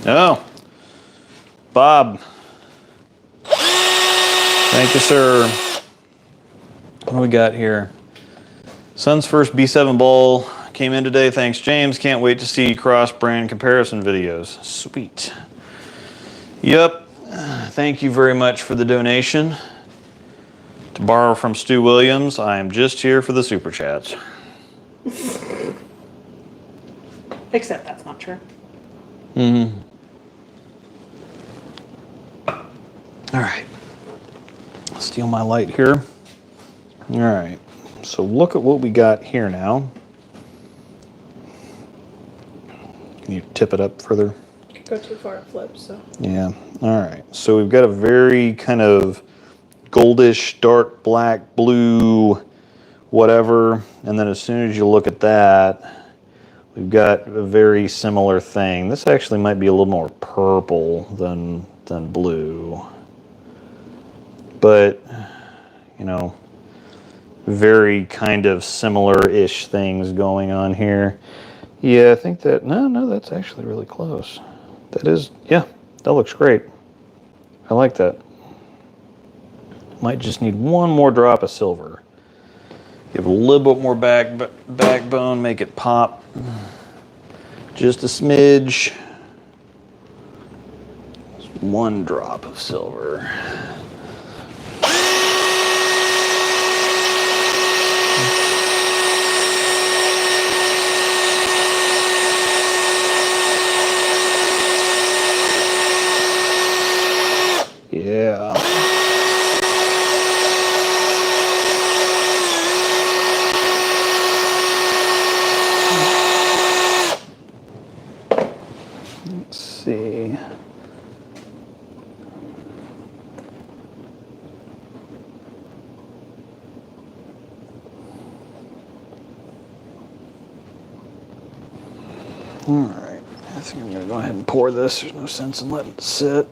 Oh, Bob. Thank you, sir. What do we got here? Son's first B7 ball came in today. Thanks, James. Can't wait to see cross-brand comparison videos. Sweet. Yep. Thank you very much for the donation. To borrow from Stu Williams, I am just here for the super chats. Except that's not true. Mm-hmm. All right. Steal my light here. All right. So look at what we got here now. Can you tip it up further? Go too far, it flips, so. Yeah. All right. So we've got a very kind of goldish, dark black, blue, whatever. And then as soon as you look at that, we've got a very similar thing. This actually might be a little more purple than blue. But, you know, very kind of similar-ish things going on here. Yeah, I think that, no, that's actually really close. That is, yeah, that looks great. I like that. Might just need one more drop of silver. Give it a little bit more backbone, make it pop. Just a smidge. Just one drop of silver. Yeah. All right, I think I'm gonna go ahead and pour this. There's no sense in letting it sit.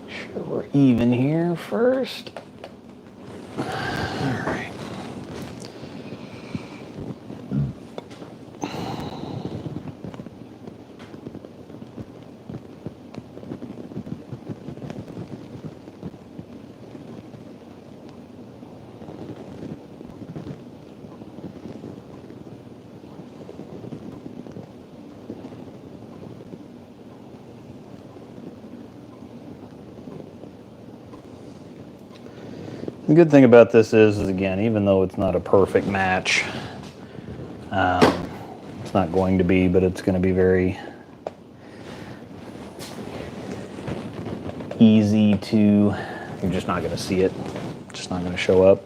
Sure we're even here first. All right. The good thing about this is again, even though it's not a perfect match, it's not going to be, but it's going to be very easy to, you're just not going to see it, just not going to show up.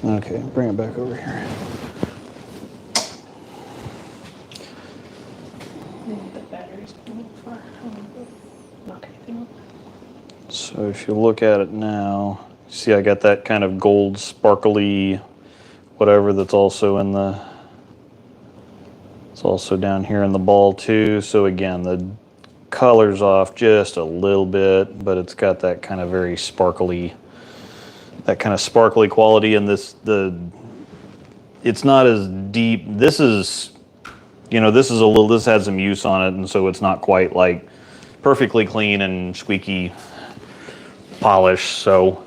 Okay, bring it back over here. The battery's going far. Knock anything up. So if you look at it now, see I got that kind of gold sparkly whatever that's also in the, it's also down here in the ball too. So again, the color's off just a little bit, but it's got that kind of very sparkly, that kind of sparkly quality. And this, it's not as deep. This is, you know, this is a little, this had some use on it, and so it's not quite like perfectly clean and squeaky polish. So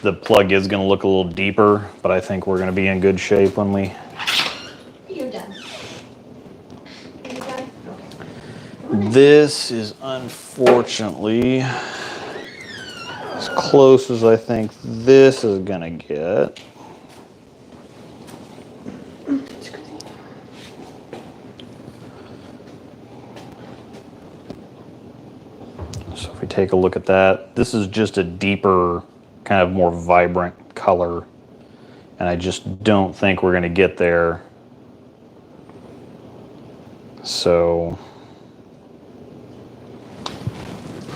the plug is going to look a little deeper, but I think we're going to be in good shape when we. You're done. Are you done? Okay. This is unfortunately as close as I think this is going to get. So if we take a look at that, this is just a deeper, kind of more vibrant color. And I just don't think we're going to get there. So.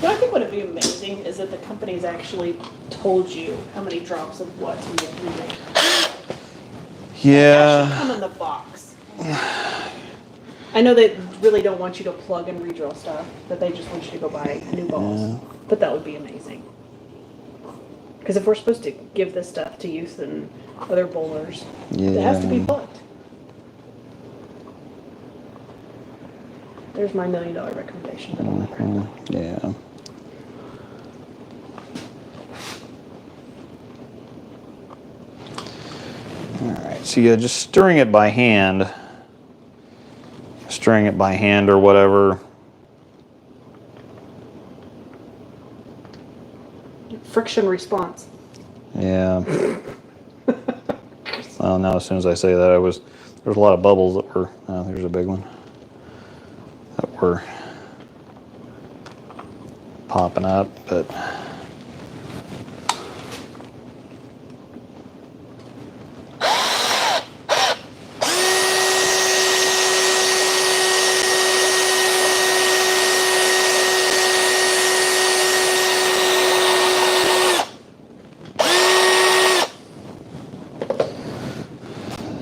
Well, I think what would be amazing is that the company's actually told you how many drops of what to make. That should Yeah. come in the box. I know they really don't want you to plug and redrill stuff, that they just want you to go buy new balls. But that would be amazing. Because if we're supposed to give this stuff to youth and other bowlers, it has to be plugged. There's my $1 million recommendation. That I'll never Yeah. All right, so yeah, just stirring it by hand or whatever. Friction response. Yeah. Well, now as soon as I say that, there's a lot of bubbles that were, oh, there's a big one, that were popping up, but.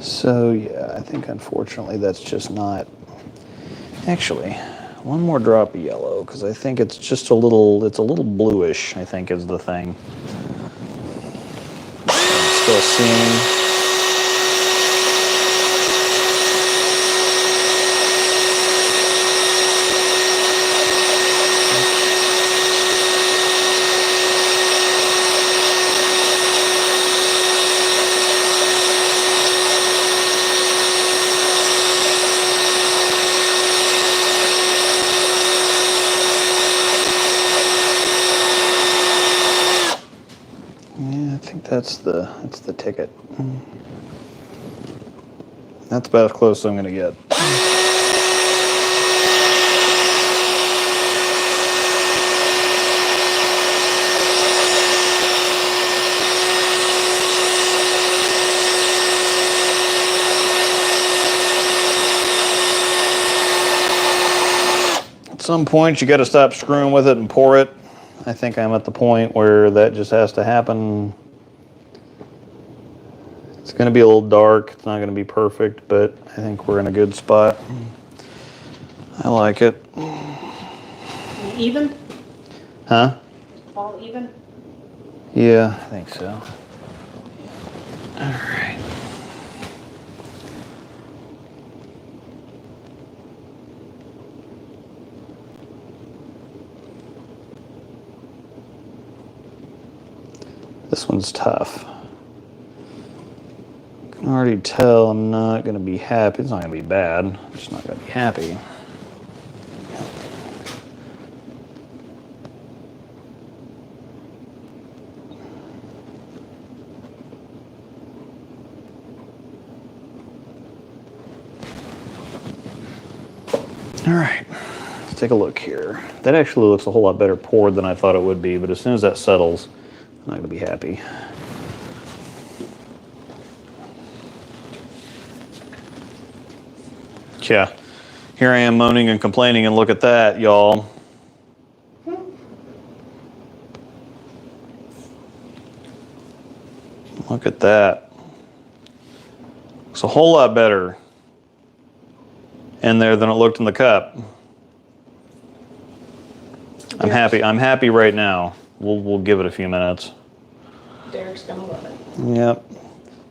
So yeah, I think unfortunately that's just not, actually, one more drop of yellow, because I think it's just a little, it's a little bluish, I think is the thing. I'm still seeing. Yeah, I think that's the ticket. That's about as close as I'm gonna get. some point you got to stop screwing with it and pour it. I think I'm at the point where that just has to happen. It's going to be a little dark. It's not going to be perfect, but I think we're in a good spot. I like it. Even? Huh? All even? Yeah, I think so. All right. This one's tough. I can already tell I'm not going to be happy. It's not going to be bad. I'm just not going to be happy. All right, let's take a look here. That actually looks a whole lot better poured than I thought it would be, but as soon as that settles, I'm not going to be happy. Yeah, here I am moaning and complaining, and look at that, y'all. Look at that. Looks a whole lot better in there than it looked in the cup. I'm happy. I'm happy right now. We'll give it a few minutes. Derek's gonna love it. Yep.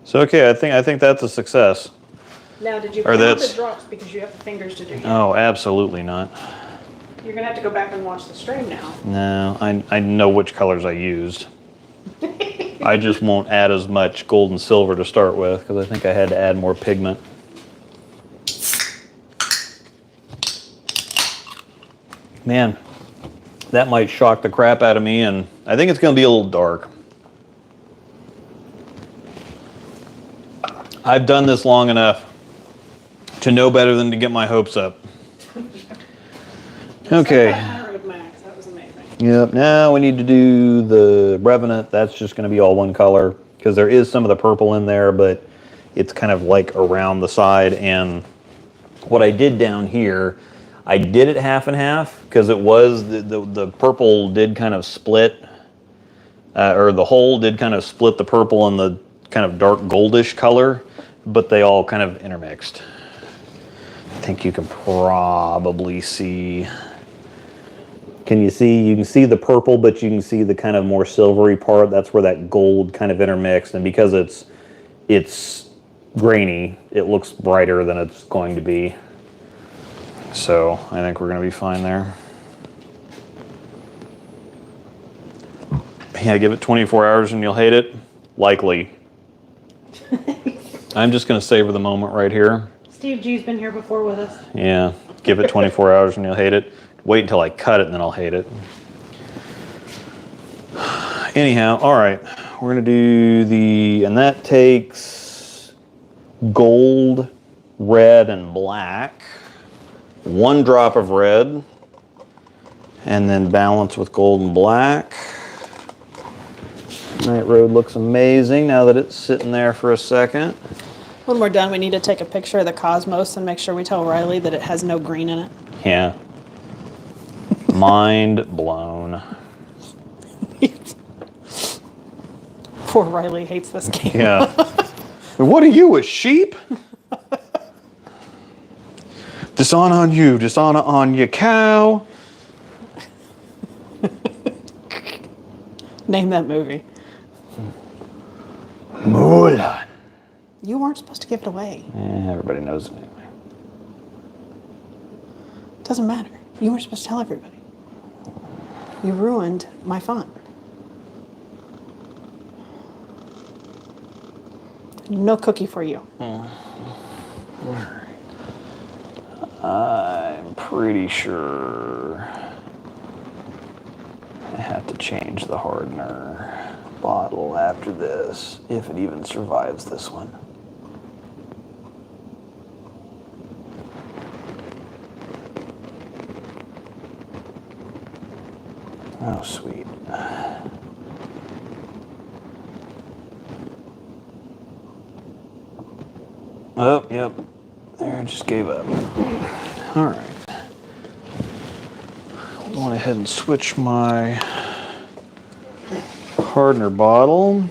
So okay, I think that's a success. Now, did you Or count that's- the drops because you have the fingers to do that? Oh, absolutely not. You're gonna have to go back and watch the stream now. No, I know which colors I used. I just won't add as much gold and silver to start with because I think I had to add more pigment. Man, that might shock the crap out of me, and I think it's going to be a little dark. I've done this long enough to know better than to get my hopes up. Okay. Max, that was amazing. Yep, now we need to do the Revenant. That's just going to be all one color because there is some of the purple in there, but it's kind of like around the side. And what I did down here, I did it half and half because it was the purple did kind of split, or the hole did kind of split the purple and the kind of dark goldish color, but they all kind of intermixed. I think you can probably see. Can you see? You can see the purple, but you can see the kind of more silvery part. That's where that gold kind of intermixed, and because it's grainy, it looks brighter than it's going to be. So I think we're going to be fine there. Yeah, give it 24 hours and you'll hate it. Likely. I'm just going to savor the moment right here. Steve G's been here before with us. Yeah, give it 24 hours and you'll hate it. Wait until I cut it and then I'll hate it. Anyhow, all right. We're going to do and that takes gold, red, and black. 1 drop of red, and then balance with gold and black. Night Road looks amazing now that it's sitting there for a second. When we're done, we need to take a picture of the Cosmos and make sure we tell Riley that it has no green in it. Yeah. Mind blown. Poor Riley hates this game. Yeah. What are you, a sheep? Dishonor on you, dishonor on your cow. Name that movie. Mulan. You weren't supposed to give it away. Everybody knows it anyway. Doesn't matter. You weren't supposed to tell everybody. You ruined my fun. No cookie for you. I'm pretty sure I have to change the hardener bottle after this, if it even survives this one. Oh, sweet. Oh, yep. There, I just gave up. All right. going ahead and switch my hardener bottle.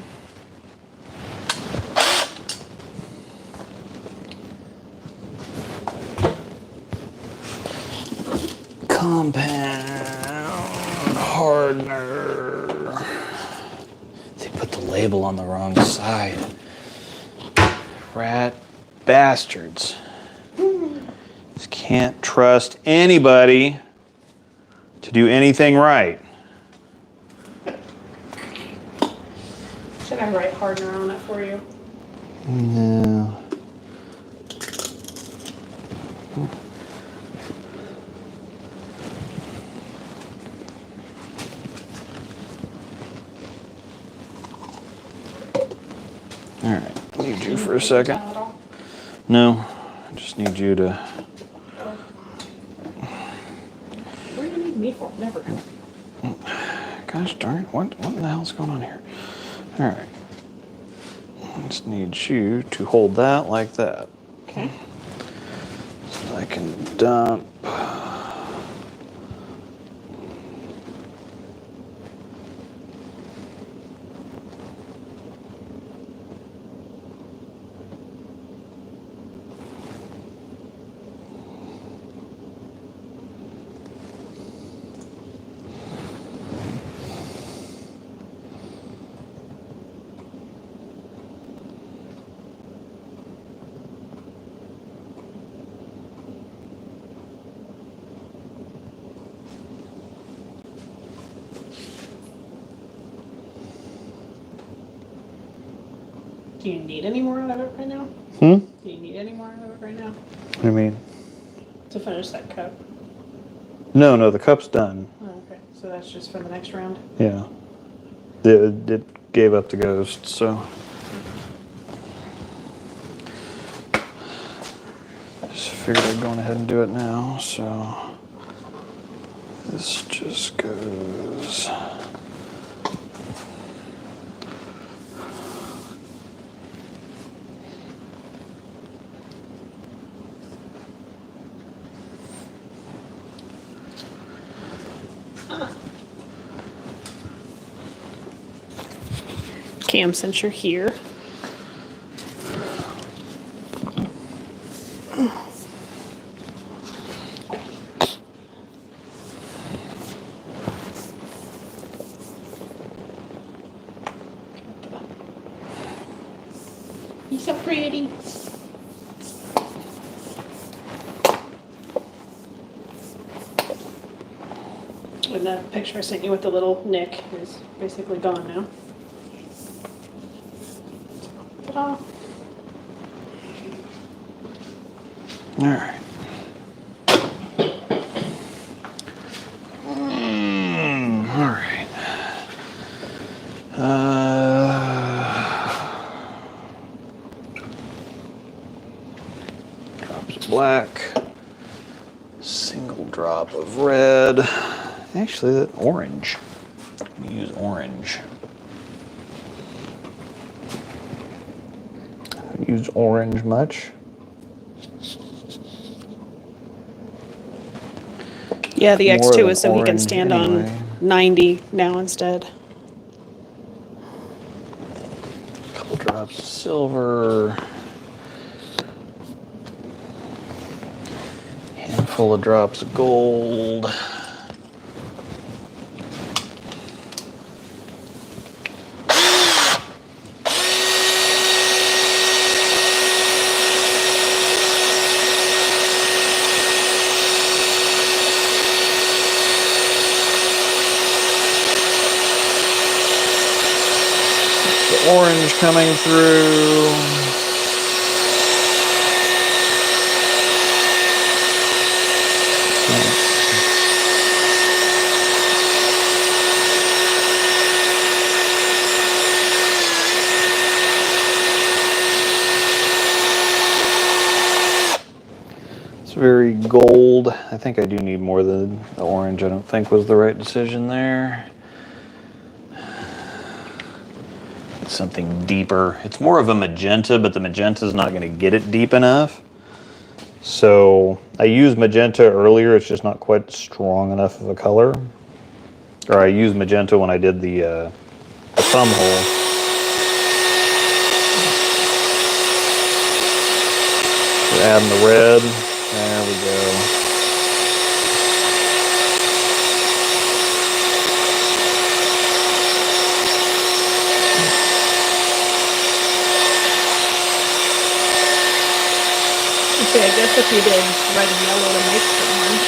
Compound hardener. They put the label on the wrong side. Rat bastards. Just can't trust anybody to do anything right. Should I write hardener on it for you? No. All right, I need you for a second. No, I just need you to. What do you need me for? Never. Gosh darn it, what the hell's going on here? All right. I just need you to hold that like that. Okay. So I can dump. Do you need any more out of it right now? Hmm? Do you need any more out of it right now What do you mean? to finish that cup? No, the cup's done. Oh, okay, so that's just for the next round? Yeah. It gave up the ghost, so. Just figured I'd go ahead and do it now, so. This just goes. Cam, since you're here. You're so pretty. And that picture I sent you with the little nick is basically gone now. Ta-da. All right. All right. Drops of black. Single drop of red. Actually, that orange. Use orange. Haven't used orange much. Yeah, the More X2 than is so he can orange stand anyway. on 90 now instead. Couple drops of silver. Handful of drops of gold. The orange coming through. It's very gold. I think I do need more than the orange. I don't think was the right decision there. Something deeper. It's more of a magenta, but the magenta is not going to get it deep enough. So I used magenta earlier, it's just not quite strong enough of a color. Or I used magenta when I did the thumb hole. We're adding the red. There we go. Okay, I guess if you did red and yellow to make the orange.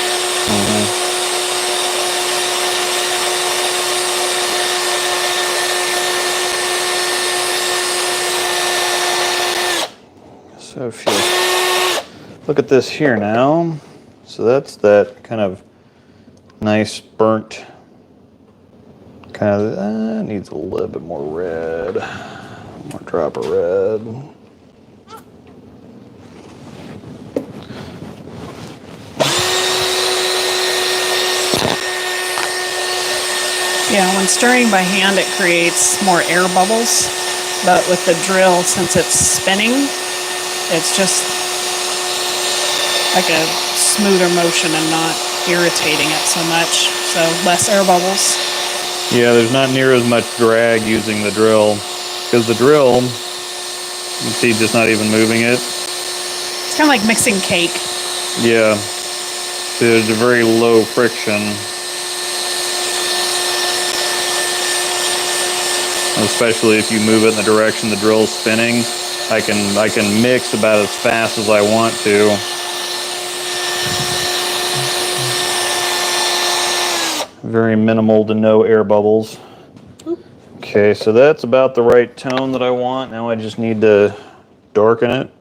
So if you look at this here now, so that's that kind of nice burnt, kind of, needs a little bit more red, one more drop of red. Yeah, when stirring by hand, it creates more air bubbles, but with the drill, since it's spinning, it's just like a smoother motion and not irritating it so much. So less air bubbles. Yeah, there's not near as much drag using the drill, because the drill, you see just not even moving it. It's kind of like mixing cake. Yeah, there's a very low friction. Especially if you move it in the direction the drill's spinning, I can mix about as fast as I want to. Very minimal to no air bubbles. Okay, so that's about the right tone that I want. Now I just need to darken it.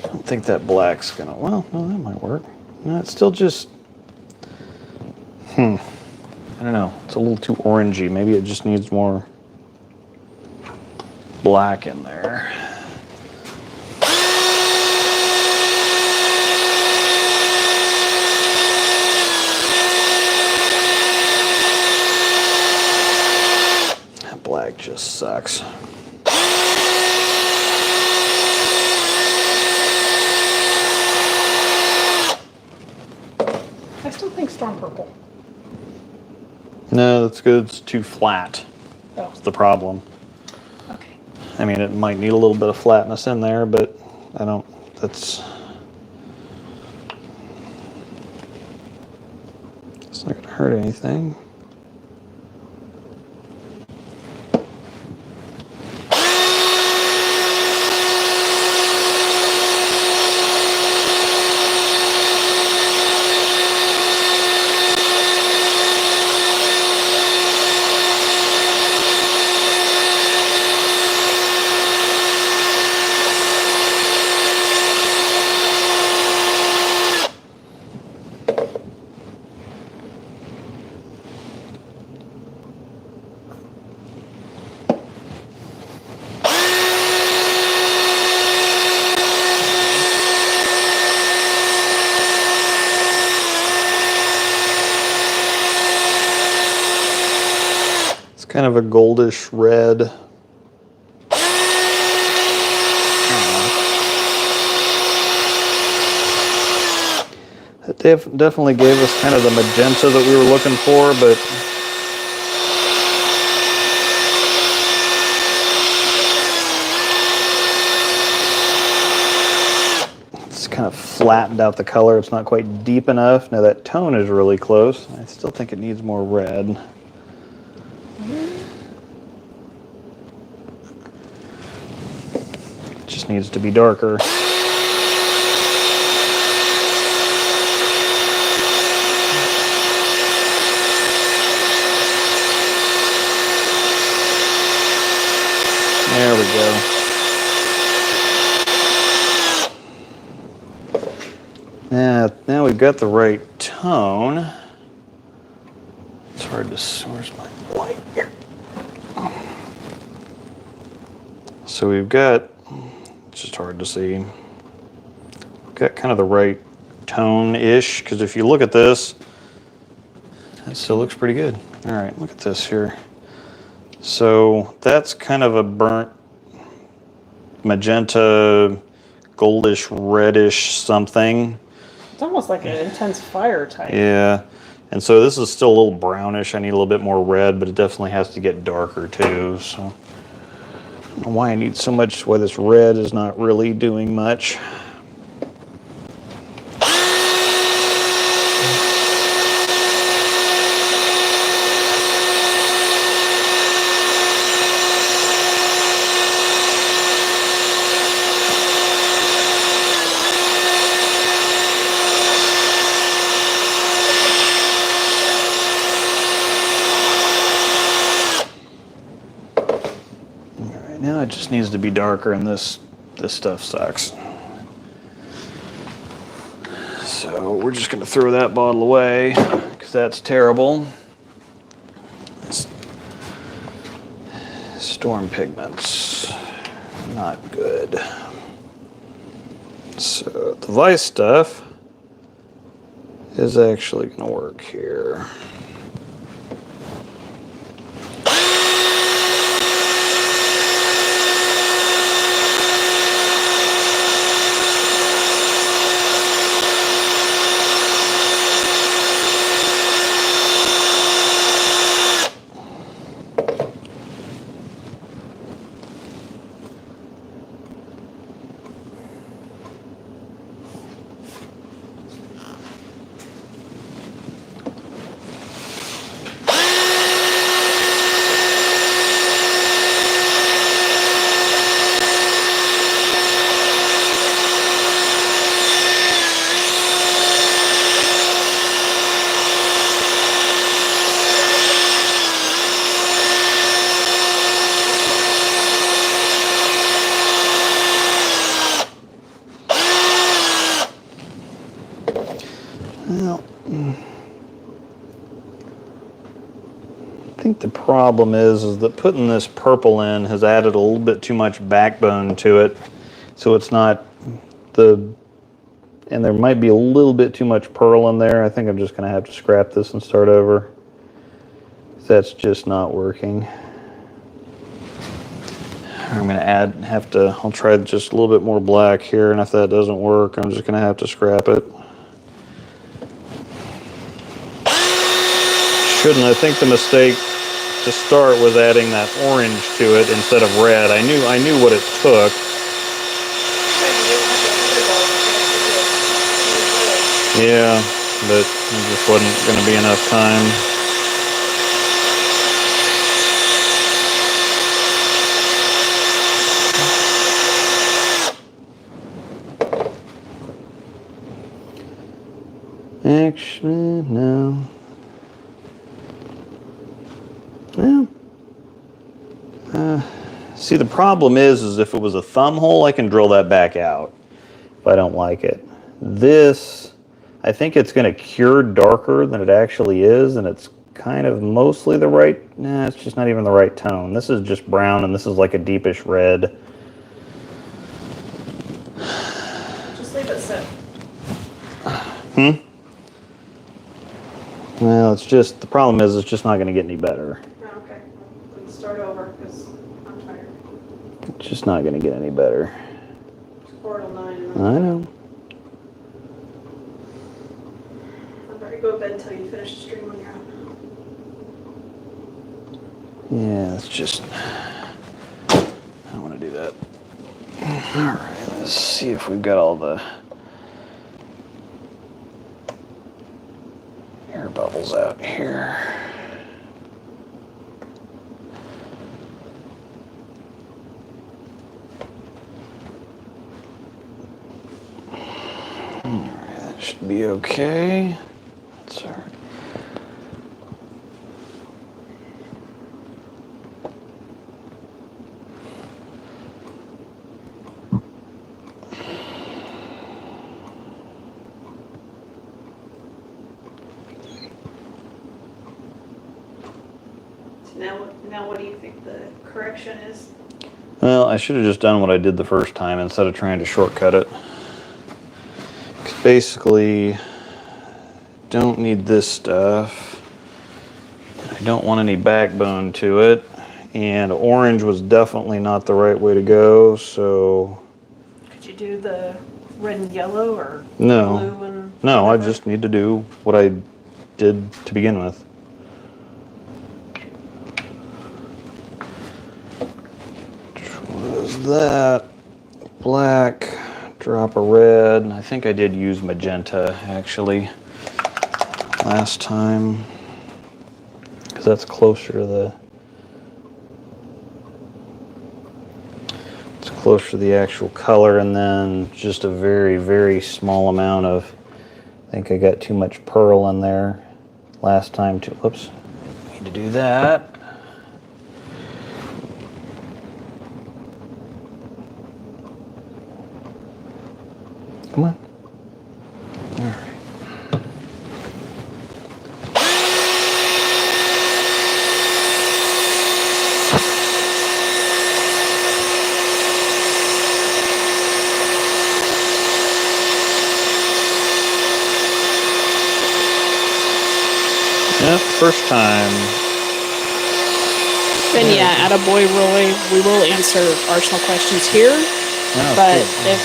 I think that black's gonna, well, no, that might work. No, it's still just, I don't know, it's a little too orangey. Maybe it just needs more black in there. That black just sucks. I still think storm purple. No, that's good. It's too flat. Oh, That's the problem. okay. I mean, it might need a little bit of flatness in there, but I don't, that's, it's not gonna hurt anything. Kind of a goldish red. It definitely gave us kind of the magenta that we were looking for, but it's kind of flattened out the color. It's not quite deep enough. Now that tone is really close. I still think it needs more red. Just needs to be darker. There we go. Now we've got the right tone. It's hard to source my light here. So we've got, it's just hard to see. got kind of the right tone-ish, because if you look at this, it still looks pretty good. All right, look at this here. So that's kind of a burnt magenta, goldish, reddish something. It's almost like an intense fire type. Yeah, and so this is still a little brownish. I need a little bit more red, but it definitely has to get darker too. So I don't know why I need so much, why this red is not really doing much. Now it just needs to be darker, and this stuff sucks. So we're just going to throw that bottle away because that's terrible. Storm pigments, not good. So the Vice stuff is actually going to work here. Well, I think the problem is that putting this purple in has added a little bit too much backbone to it, so it's not and there might be a little bit too much pearl in there. I think I'm just going to have to scrap this and start over. That's just not working. I'm going to I'll try just a little bit more black here, and if that doesn't work, I'm just going to have to scrap it. I think the mistake to start was adding that orange to it instead of red. I knew what it took. Yeah, but there just wasn't going to be enough time. Actually, no. Well, see, the problem is if it was a thumb hole, I can drill that back out if I don't like it. This, I think it's going to cure darker than it actually is, and it's kind of mostly the right, it's just not even the right tone. This is just brown, and this is like a deepish red. Just leave it sit. Well, it's just, the problem is it's just not going to get any better. Okay, let's start over because I'm tired. It's just not going to get any better. It's 4:09. I know. I'm about to go to bed until you finish the stream on your own. Yeah, it's just, I don't want to do that. All right, let's see if we've got all the air bubbles out here. All right, that should be okay. That's all right. Now what do you think the correction is? Well, I should have just done what I did the first time instead of trying to shortcut it. basically don't need this stuff. I don't want any backbone to it. And orange was definitely not the right way to go, so Could you do the red and yellow or no. blue and No, I whatever? just need to do what I did to begin with. What is that? Black, drop of red. I think I did use magenta actually last time because that's closer to the actual color, and then just a very, very small amount of, I think I got too much pearl in there last time too. Whoops, need to do that. Come on. All right. Yep, first time. Then yeah, attaboy Roy. We will answer Arsenal questions here, Oh, but cool.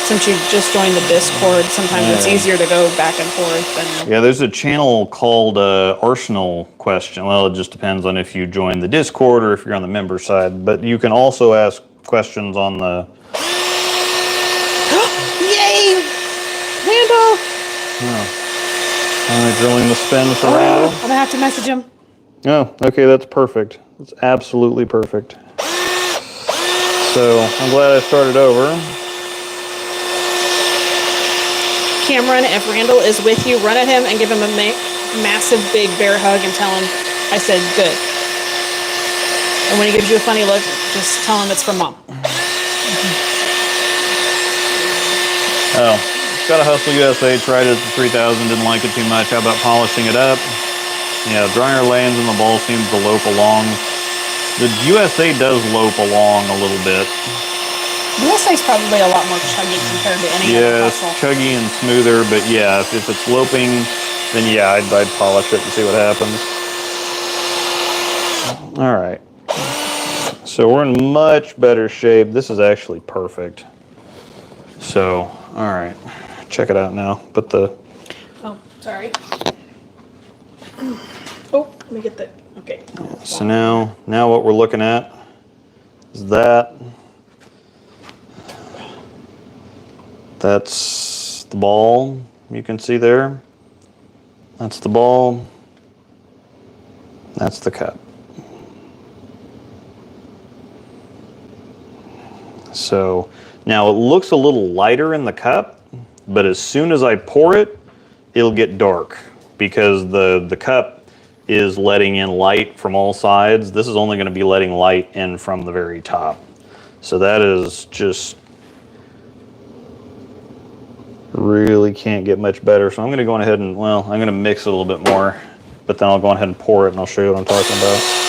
since you just joined the Discord, sometimes it's Yeah. easier to go back and forth. And Yeah, there's a channel called Arsenal Question. Well, it just depends on if you join the Discord or if you're on the member side. But you can also ask questions on the. yay, Randall! Am I drilling the spin for I'm Randall? gonna have to message him. Oh, okay, that's perfect. That's absolutely perfect. So I'm glad I started over. Cameron, if Randall is with you, run at him and give him a massive big bear hug and tell him I said good. And when he gives you a funny look, just tell him it's from Mom. Oh, got a Hustle USA, tried it at the 3000, didn't like it too much. How about polishing it up? Yeah, dryer lands and the ball seems to lope along. The USA does lope along a little bit. USA's probably a lot more chuggy compared to any other Yeah, it's hustle. chuggy and smoother, but yeah, if it's loping, then yeah, I'd polish it and see what happens. All right. So we're in much better shape. This is actually perfect. So, all right. Check it out now. Put the... Oh, sorry. Oh, let me get the, okay. So now what we're looking at is that. That's the ball you can see there. That's the ball. That's the cup. So now it looks a little lighter in the cup, but as soon as I pour it, it'll get dark because the cup is letting in light from all sides. This is only going to be letting light in from the very top. So that is just really can't get much better. So I'm going to go ahead and, well, I'm going to mix it a little bit more, but then I'll go ahead and pour it and I'll show you what I'm talking about.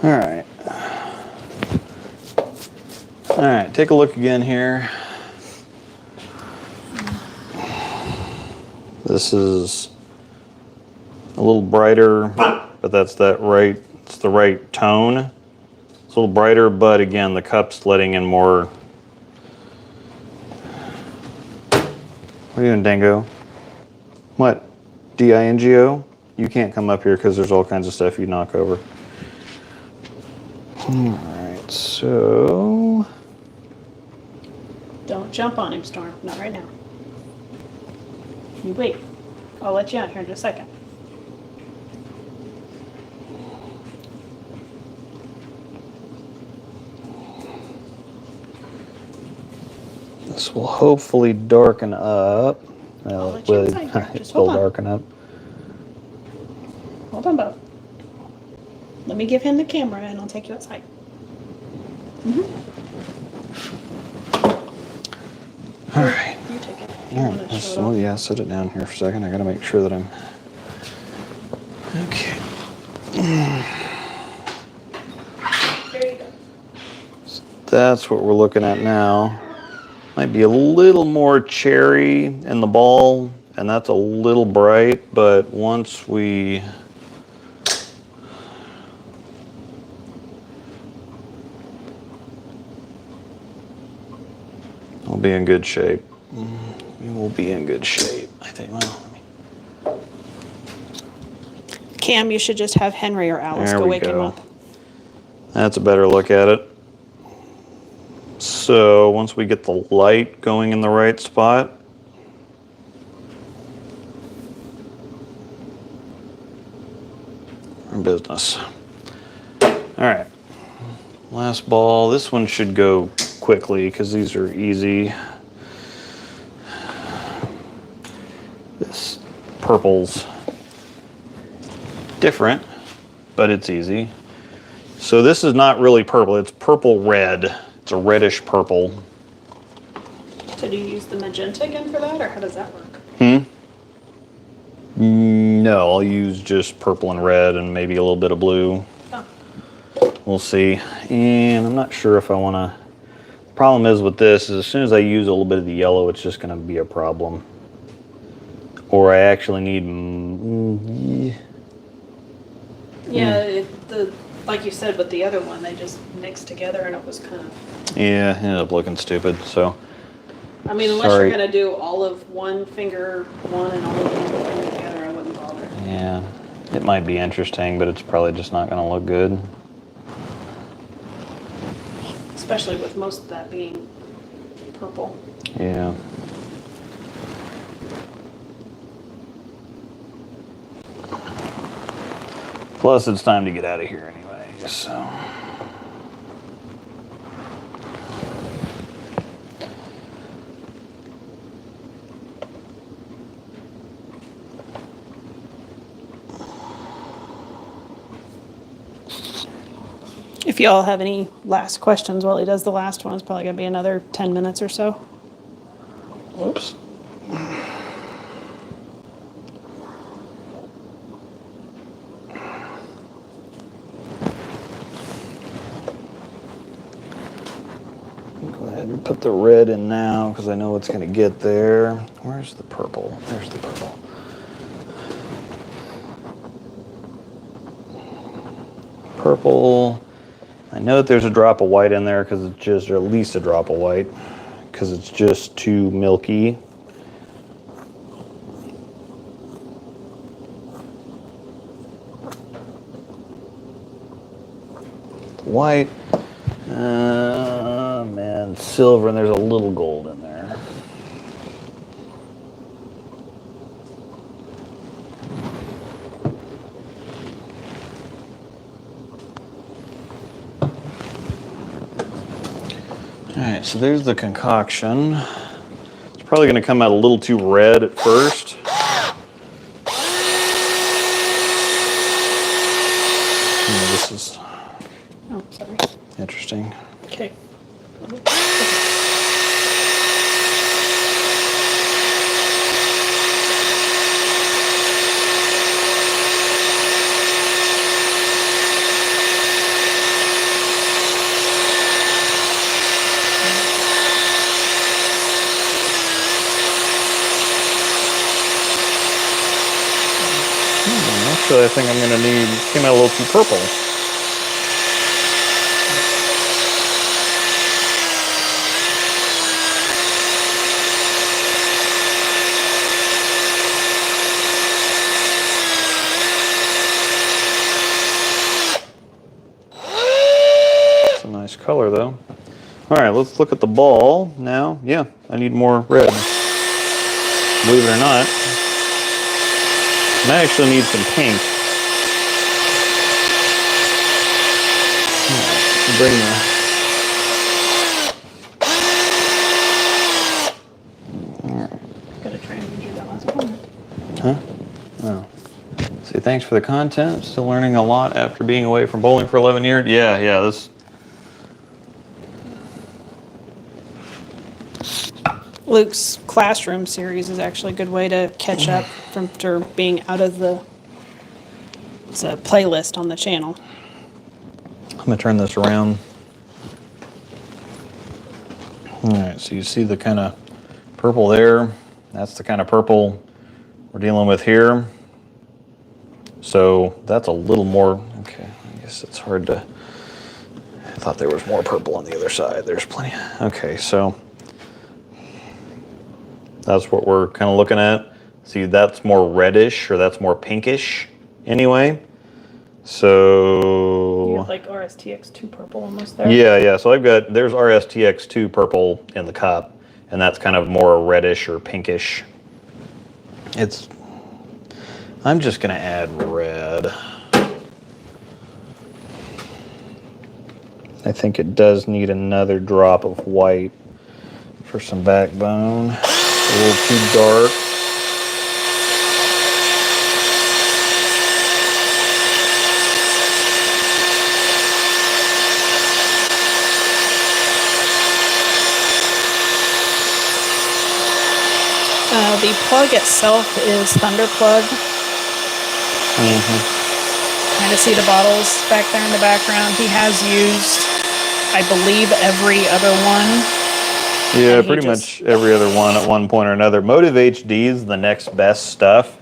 All right. All right, take a look again here. This is a little brighter, but that's it's the right tone. It's a little brighter, but again, the cup's letting in more. What are you doing, Dingo? What? D-I-N-G-O? You can't come up here because there's all kinds of stuff you knock over. All right, so... Don't Don't jump on him, Storm. Not right now. You wait. I'll let you out here in just a second. This will hopefully darken up. Well, let you inside here. it Just will hold on. darken up. Hold on, Bo. Let me give him the camera and I'll take you outside. All right. You take it. All right. So, yeah, set it down here for a second. I got to make sure that I'm... Okay. There you go. That's what we're looking at now. Might be a little more cherry in the ball, and that's a little bright, but once we... We'll be in good shape. We will be in good shape, I think. Well, Cam, you should just have Henry or Alice there go we wake him go. up. That's a better look at it. So once we get the light going in the right spot, our business. All right, last ball. This one should go quickly because these are easy. This purple's different, but it's easy. So this is not really purple, it's purple red. It's a reddish purple. So do you use the magenta again for that, or how does that work? No, I'll use just purple and red and maybe a little bit of blue. Oh. We'll see. And I'm not sure if I want to... The problem is with this is as soon as I use a little bit of the yellow, it's just going to be a problem. Or I actually need... Yeah, like you said with the other one, they just mixed together and it was kind of... Yeah, it ended up looking stupid, so... I mean, unless Sorry. you're going to do all of one finger one and all of one finger together, I wouldn't bother. Yeah, it might be interesting, but it's probably just not going to look good. Especially with most of that being purple. Yeah. Plus, it's time to get out of here anyway, so... If you all have any last questions while he does the last one, it's probably going to be another 10 minutes or so. Whoops. Go ahead and put the red in now because I know it's going to get there. Where's the purple? There's the purple. Purple. I know that there's a drop of white in there because it's just, or at least a drop of white, because it's just too milky. White, man, silver, and there's a little gold in there. All right, so there's the concoction. It's probably going to come out a little too red at first. This is Oh, sorry. interesting. Okay. Actually, I think I'm going to need, came out a little too purple. It's a nice color though. All right, let's look at the ball now. Yeah, I need more red. Believe it or not. And I actually need some pink. Bring Gotta try and redo that last one. Huh? Oh. See, thanks for the content. Still learning a lot after being away from bowling for 11 years. Yeah, this. Luke's classroom series is actually a good way to catch up from after being out of the. It's a playlist on the channel. I'm gonna turn this around. All right, so you see the kind of purple there. That's the kind of purple we're dealing with here. So that's a little more, okay, I guess it's hard to, I thought there was more purple on the other side. There's plenty. Okay, so that's what we're kind of looking at. See, that's more reddish, or that's more pinkish anyway. So You have like RSTX2 purple almost there. yeah. So there's RSTX2 purple in the cup, and that's kind of more reddish or pinkish. I'm just gonna add red. I think it does need another drop of white for some backbone. A little too dark. The plug itself is Thunder Plug. Kind of see the bottles back there in the background. He has used, I believe, every other one. Yeah, And he pretty just- much every other one at one point or another. Motive HD is the next best stuff,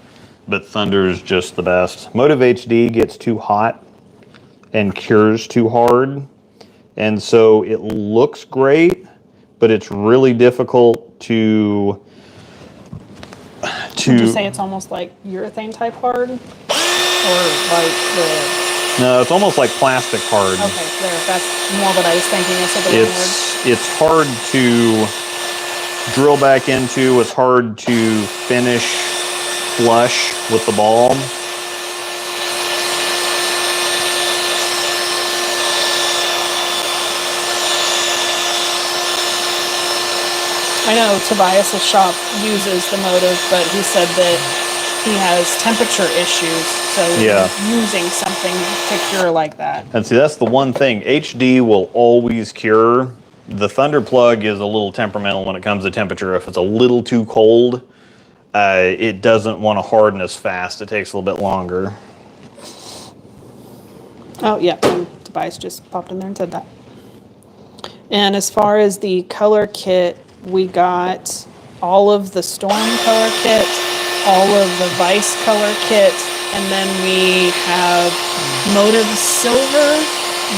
but Thunder is just the best. Motive HD gets too hot and cures too hard, and so it looks great, but it's really difficult to Would you say it's almost like urethane type hard? Or like the... No, it's almost like plastic hard. Okay, there. That's more what I was thinking. I said the wrong word. It's hard to drill back into. It's hard to finish flush with the ball. I know Tobias's shop uses the Motive, but he said that he has temperature issues, so Yeah. using something to cure like that. And see, that's the one thing. HD will always cure. The Thunder Plug is a little temperamental when it comes to temperature. If it's a little too cold, it doesn't want to harden as fast. It takes a little bit longer. Oh, yeah, and Tobias just popped in there and said that. And as far as the color kit, we got all of the Storm color kit, all of the Vice color kit, and then we have Motive Silver,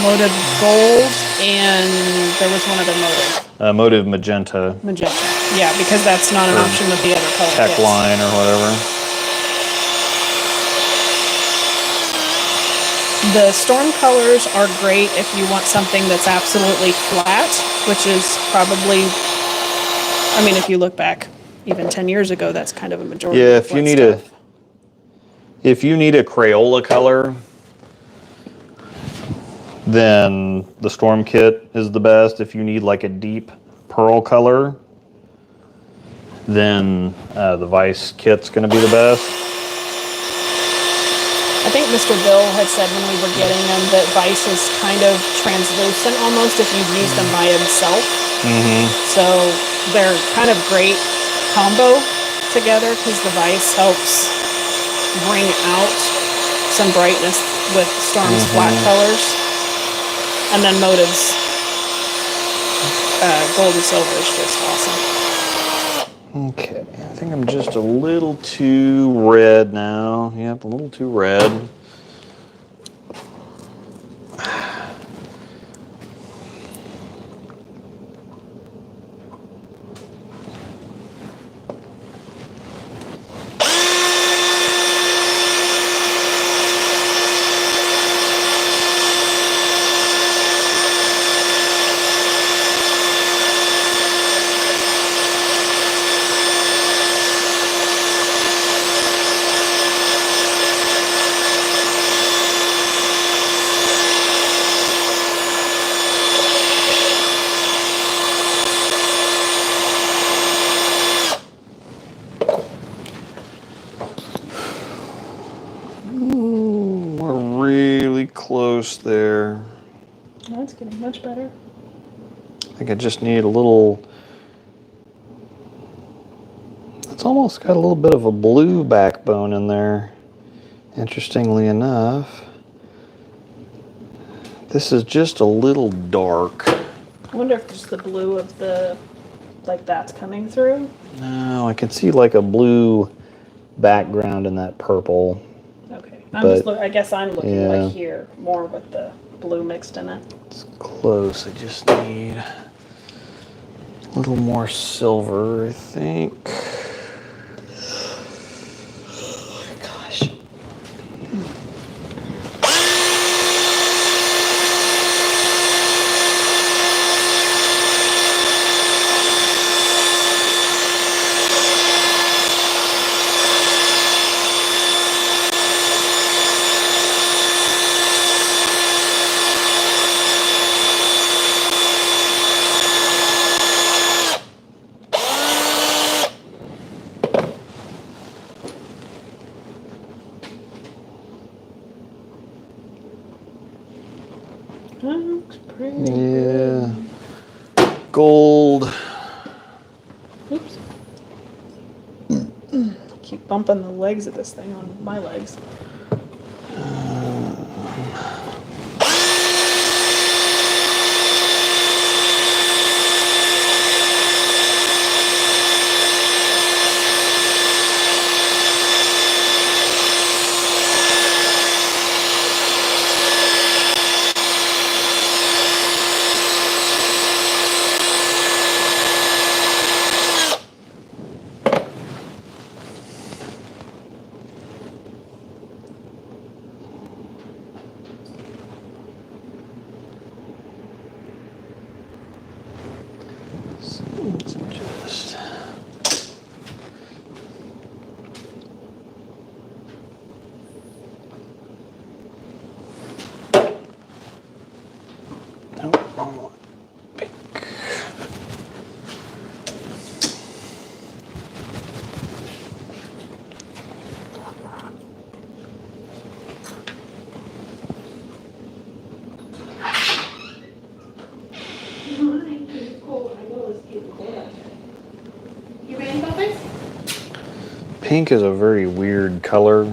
Motive Gold, and there was one other Motive. Motive Magenta, Magenta. Yeah, because that's not an option with the other color Tech kits. Line, or whatever. The Storm colors are great if you want something that's absolutely flat, which is probably, I mean, if you look back even 10 years ago, that's kind of a majority Yeah, of if you flat need stuff. if you need a Crayola color, then the Storm kit is the best. If you need like a deep pearl color, then the Vice kit's going to be the best. I think Mr. Bill had said when we were getting them that Vice is kind of translucent almost if you use them by himself. So they're kind of great combo together because the Vice helps bring out some brightness with Storm's flat colors. And then Motive's gold and silver is just awesome. Okay, I think I'm just a little too red now. Yep, a little too red. close there. That's getting much better. I think I just need a little, it's almost got a little bit of a blue backbone in there, interestingly enough. This is just a little dark. I wonder if just the blue of the, like that's coming through. No, I can see like a blue background in that purple. Okay. I guess I'm looking yeah. like here, more with the blue mixed in it. It's close. I just need a little more silver, I think. Gosh. That looks pretty Yeah. Gold. Oops. Keep bumping the legs of this thing on my legs. Just nope, wrong one. Pink. You ready, Buffers? Pink is a very weird color. I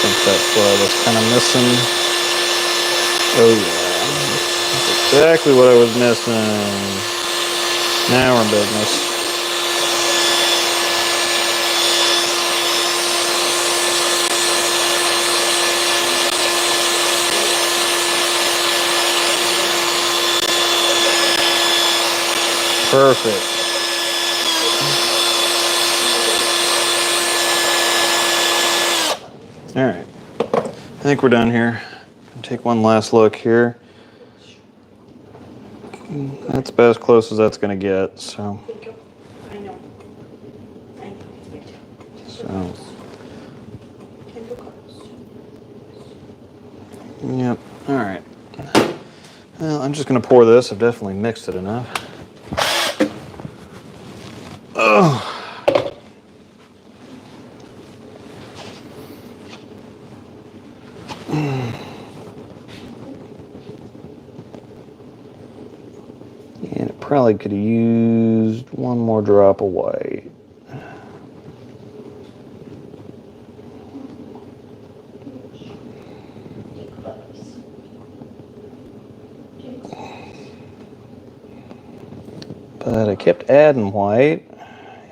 think that's what I was kind of missing. Oh yeah, that's exactly what I was missing. Now we're in business. Perfect. All right, I think we're done here. Take one last look here. That's about as close as that's gonna get, so. I know. I know. So. Yep, all right. Well, I'm just gonna pour this. I've definitely mixed it enough. Oh. And it probably could have used one more drop of white. But I kept adding white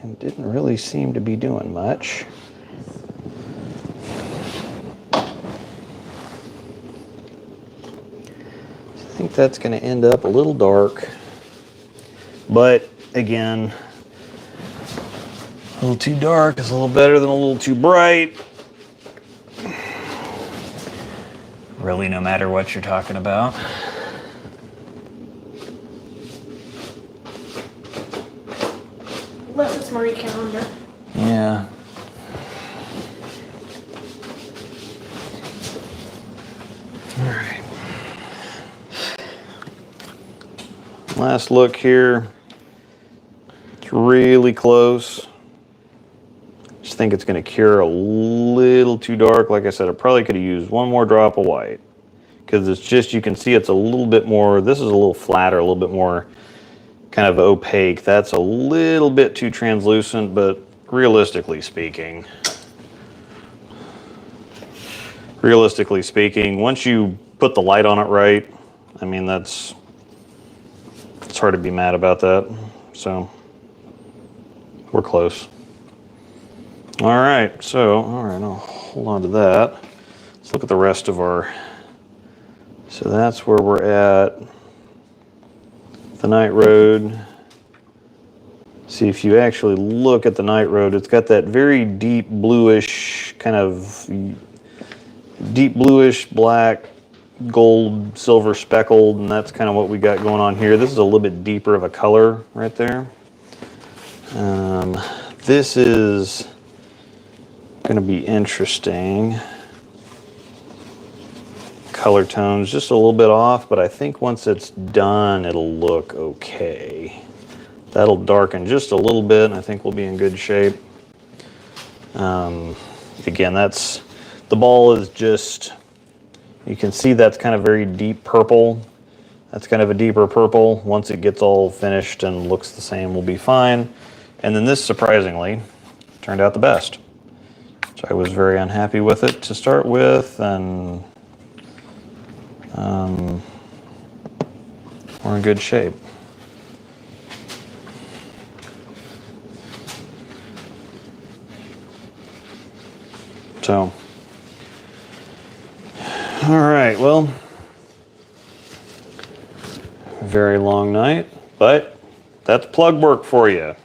and didn't really seem to be doing much. I think that's going to end up a little dark. But again, a little too dark is a little better than a little too bright. Really, no matter what you're talking about. Unless it's Marie Calendar. Yeah. All right. Last look here. It's really close. Just think it's going to cure a little too dark. Like I said, I probably could have used one more drop of white, because it's just, you can see it's a little bit more, this is a little flatter, a little bit more kind of opaque. That's a little bit too translucent, but realistically speaking, once you put the light on it right, I mean, it's hard to be mad about that. So we're close. All right, I'll hold on to that. Let's look at the rest of our, so that's where we're at. The night road. See, if you actually look at the night road, it's got that very deep bluish, kind of deep bluish, black, gold, silver speckled, and that's kind of what we got going on here. This is a little bit deeper of a color right there. This is going to be interesting. Color tones just a little bit off, but I think once it's done, it'll look okay. That'll darken just a little bit, and I think we'll be in good shape. Again, the ball is just, you can see that's kind of very deep purple. That's kind of a deeper purple. Once it gets all finished and looks the same, we'll be fine. And then this, surprisingly, turned out the best. So I was very unhappy with it to start with, and we're in good shape. So, all right, well, very long night, but that's Plugwork for you.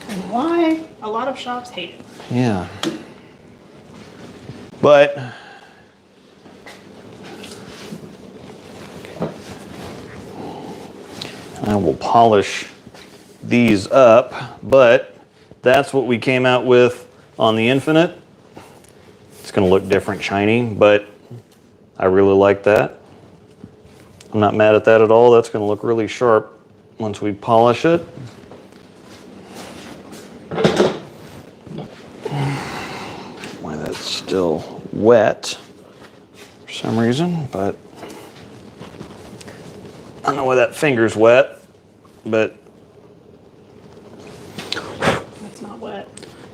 And why a lot of shops hate it. Yeah. But I will polish these up, but that's what we came out with on the Infinite. It's going to look different, shiny, but I really like that. I'm not mad at that at all. That's going to look really sharp once we polish it. Why that's still wet for some reason, but I don't know why that finger's wet, but It's not wet.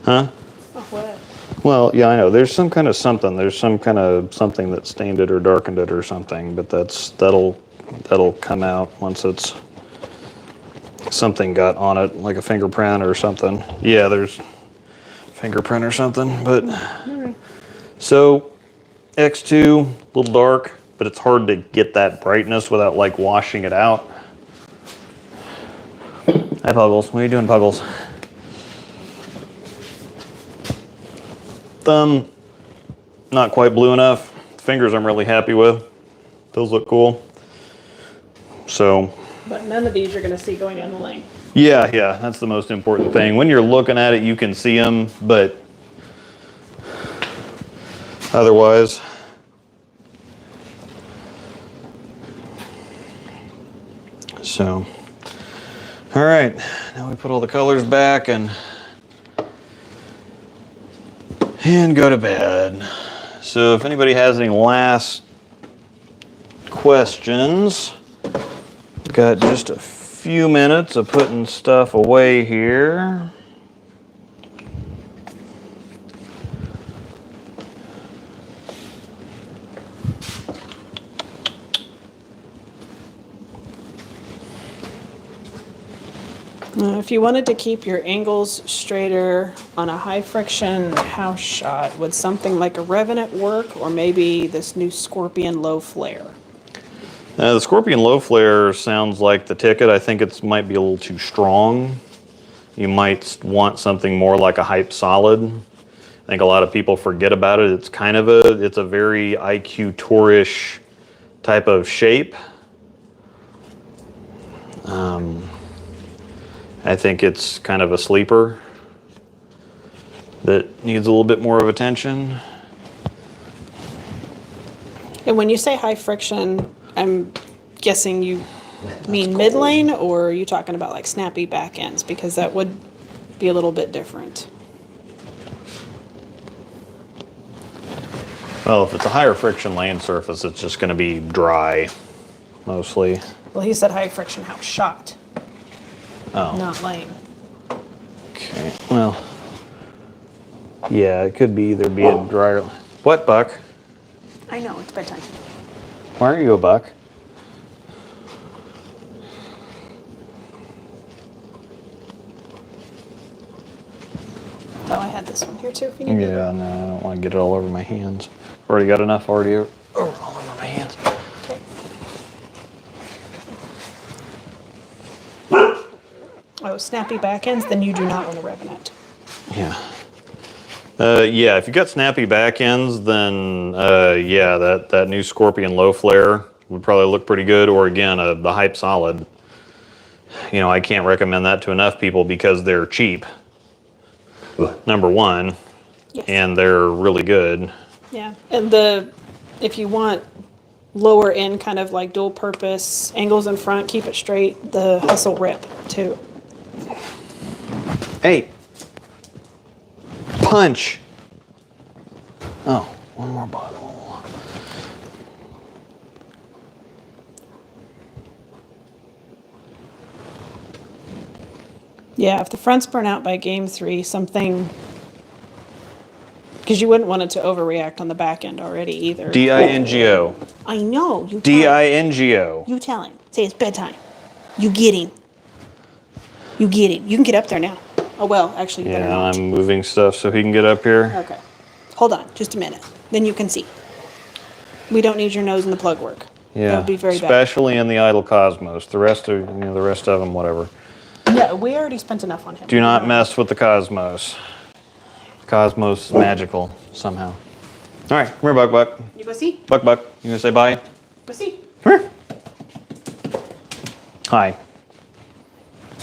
huh? It's not wet. Well, yeah, I know. There's some kind of something. There's some kind of something that stained it or darkened it or something, but that'll come out once it's something got on it, like a fingerprint or something. Yeah, there's fingerprint or something, but so X2, a little dark, but it's hard to get that brightness without like washing it out. Hi Puggles, what are you doing, Puggles? Thumb, not quite blue enough. Fingers I'm really happy with. Those look cool. So. But none of these you're going to see going down the lane. Yeah, that's the most important thing. When you're looking at it, you can see them, but otherwise. So, all right, now we put all the colors back and go to bed. So if anybody has any last questions, got just a few minutes of putting stuff away here. If you wanted to keep your angles straighter on a high friction house shot, would something like a Revenant work, or maybe this new Scorpion low flare? The Scorpion low flare sounds like the ticket. I think it might be a little too strong. You might want something more like a Hype Solid. I think a lot of people forget about it. It's kind of it's a very IQ Tourish type of shape. I think it's kind of a sleeper that needs a little bit more of attention. And when you say high friction, I'm guessing you mean mid lane, or are you talking about like snappy back ends? Because that would be a little bit different. Well, if it's a higher friction land surface, it's just going to be dry, mostly. Well, he said high friction house shot, Oh. not lane. Okay. Well. Yeah, it could be either be a drier. What, Buck? I know, it's bedtime. Where are you, Buck? Oh, I had this one here too, if you need it. Yeah, no, I don't want to get it all over my hands. Already got enough all over my hands. Oh, snappy back ends, then you do not want to Revenant. Yeah. Yeah, if you got snappy back ends, then yeah, that new Scorpion low flare would probably look pretty good. Or again, the Hype Solid. You know, I can't recommend that to enough people because they're cheap. Number one, Yes. and they're really good. Yeah, and if you want lower end kind of like dual purpose angles in front, keep it straight, the Hustle Rip too. Hey, punch. Oh, one more bottle. Yeah, if the front's burnt out by game 3, something, because you wouldn't want it to overreact on the back end already either. DINGO. I know. You tell him. DINGO. You tell him. Say it's bedtime. You get him. You get him. You can get up there now. Oh, well, actually, you better Yeah, not. I'm moving stuff so he can get up here. Okay. Hold on just a minute. Then you can see. We don't need your nose in the plug work. That Yeah, would be very bad. especially in the Idle Cosmos. The rest of them, whatever. Yeah, we already spent enough on him. Do not mess with the Cosmos. Cosmos is magical somehow. All right, come here, Buck. You go see? Buck. You gonna say bye? Go see. Come here. Hi.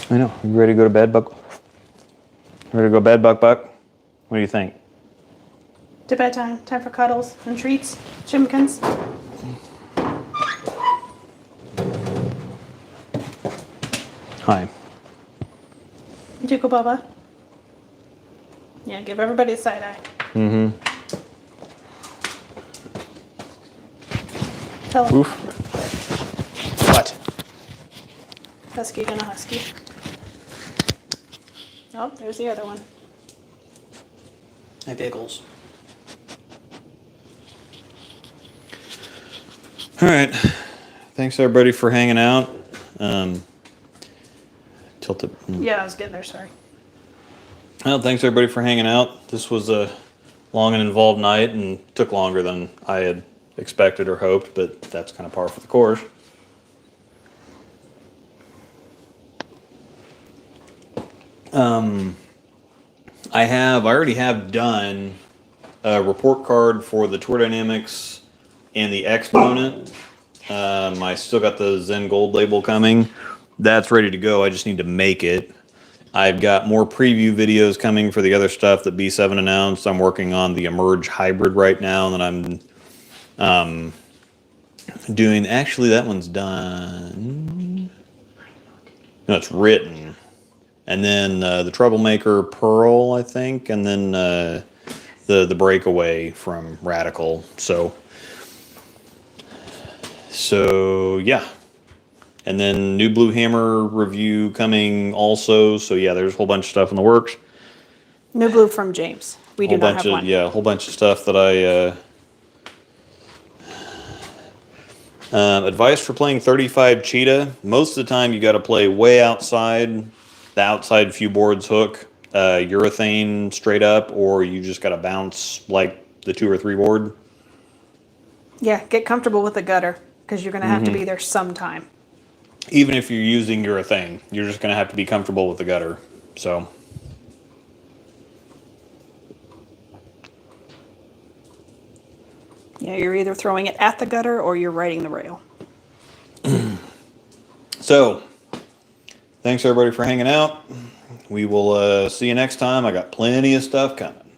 I know. You ready to go to bed, Buck? Ready to go to bed, Buck? What do you think? To bedtime. Time for cuddles and treats. Chimkins. Hi. Jickle Bubba. Yeah, give everybody a side eye. Mm-hmm. Tell them. Oof. What? Husky gonna husky. Oh, there's the other one. Hi, Pickles. All right. Thanks, everybody, for hanging out. Tilted. Yeah, I was getting there, sorry. Well, thanks, everybody, for hanging out. This was a long and involved night and took longer than I had expected or hoped, but that's kind of par for the course. I already have done a report card for the Tour Dynamics and the Exponent. I still got the Zen Gold label coming. That's ready to go. I just need to make it. I've got more preview videos coming for the other stuff that B7 announced. I'm working on the Emerge Hybrid right now, and I'm doing. Actually, that one's done. No, it's written. And then the Troublemaker Pearl, I think, and then the Breakaway from Radical. So yeah. And then New Blue Hammer review coming also. So yeah, there's a whole bunch of stuff in the works. No blue from James. We do not have one. Yeah, a whole bunch of stuff that advice for playing 35 Cheetah. Most of the time you got to play way outside. The outside few boards hook, urethane straight up, or you just got to bounce like the 2 or 3 board. Yeah, get comfortable with the gutter because you're going to have to be there sometime. Even if you're using urethane, you're just going to have to be comfortable with the gutter. So. Yeah, you're either throwing it at the gutter or you're riding the rail. So, thanks everybody for hanging out. We will see you next time. I got plenty of stuff coming.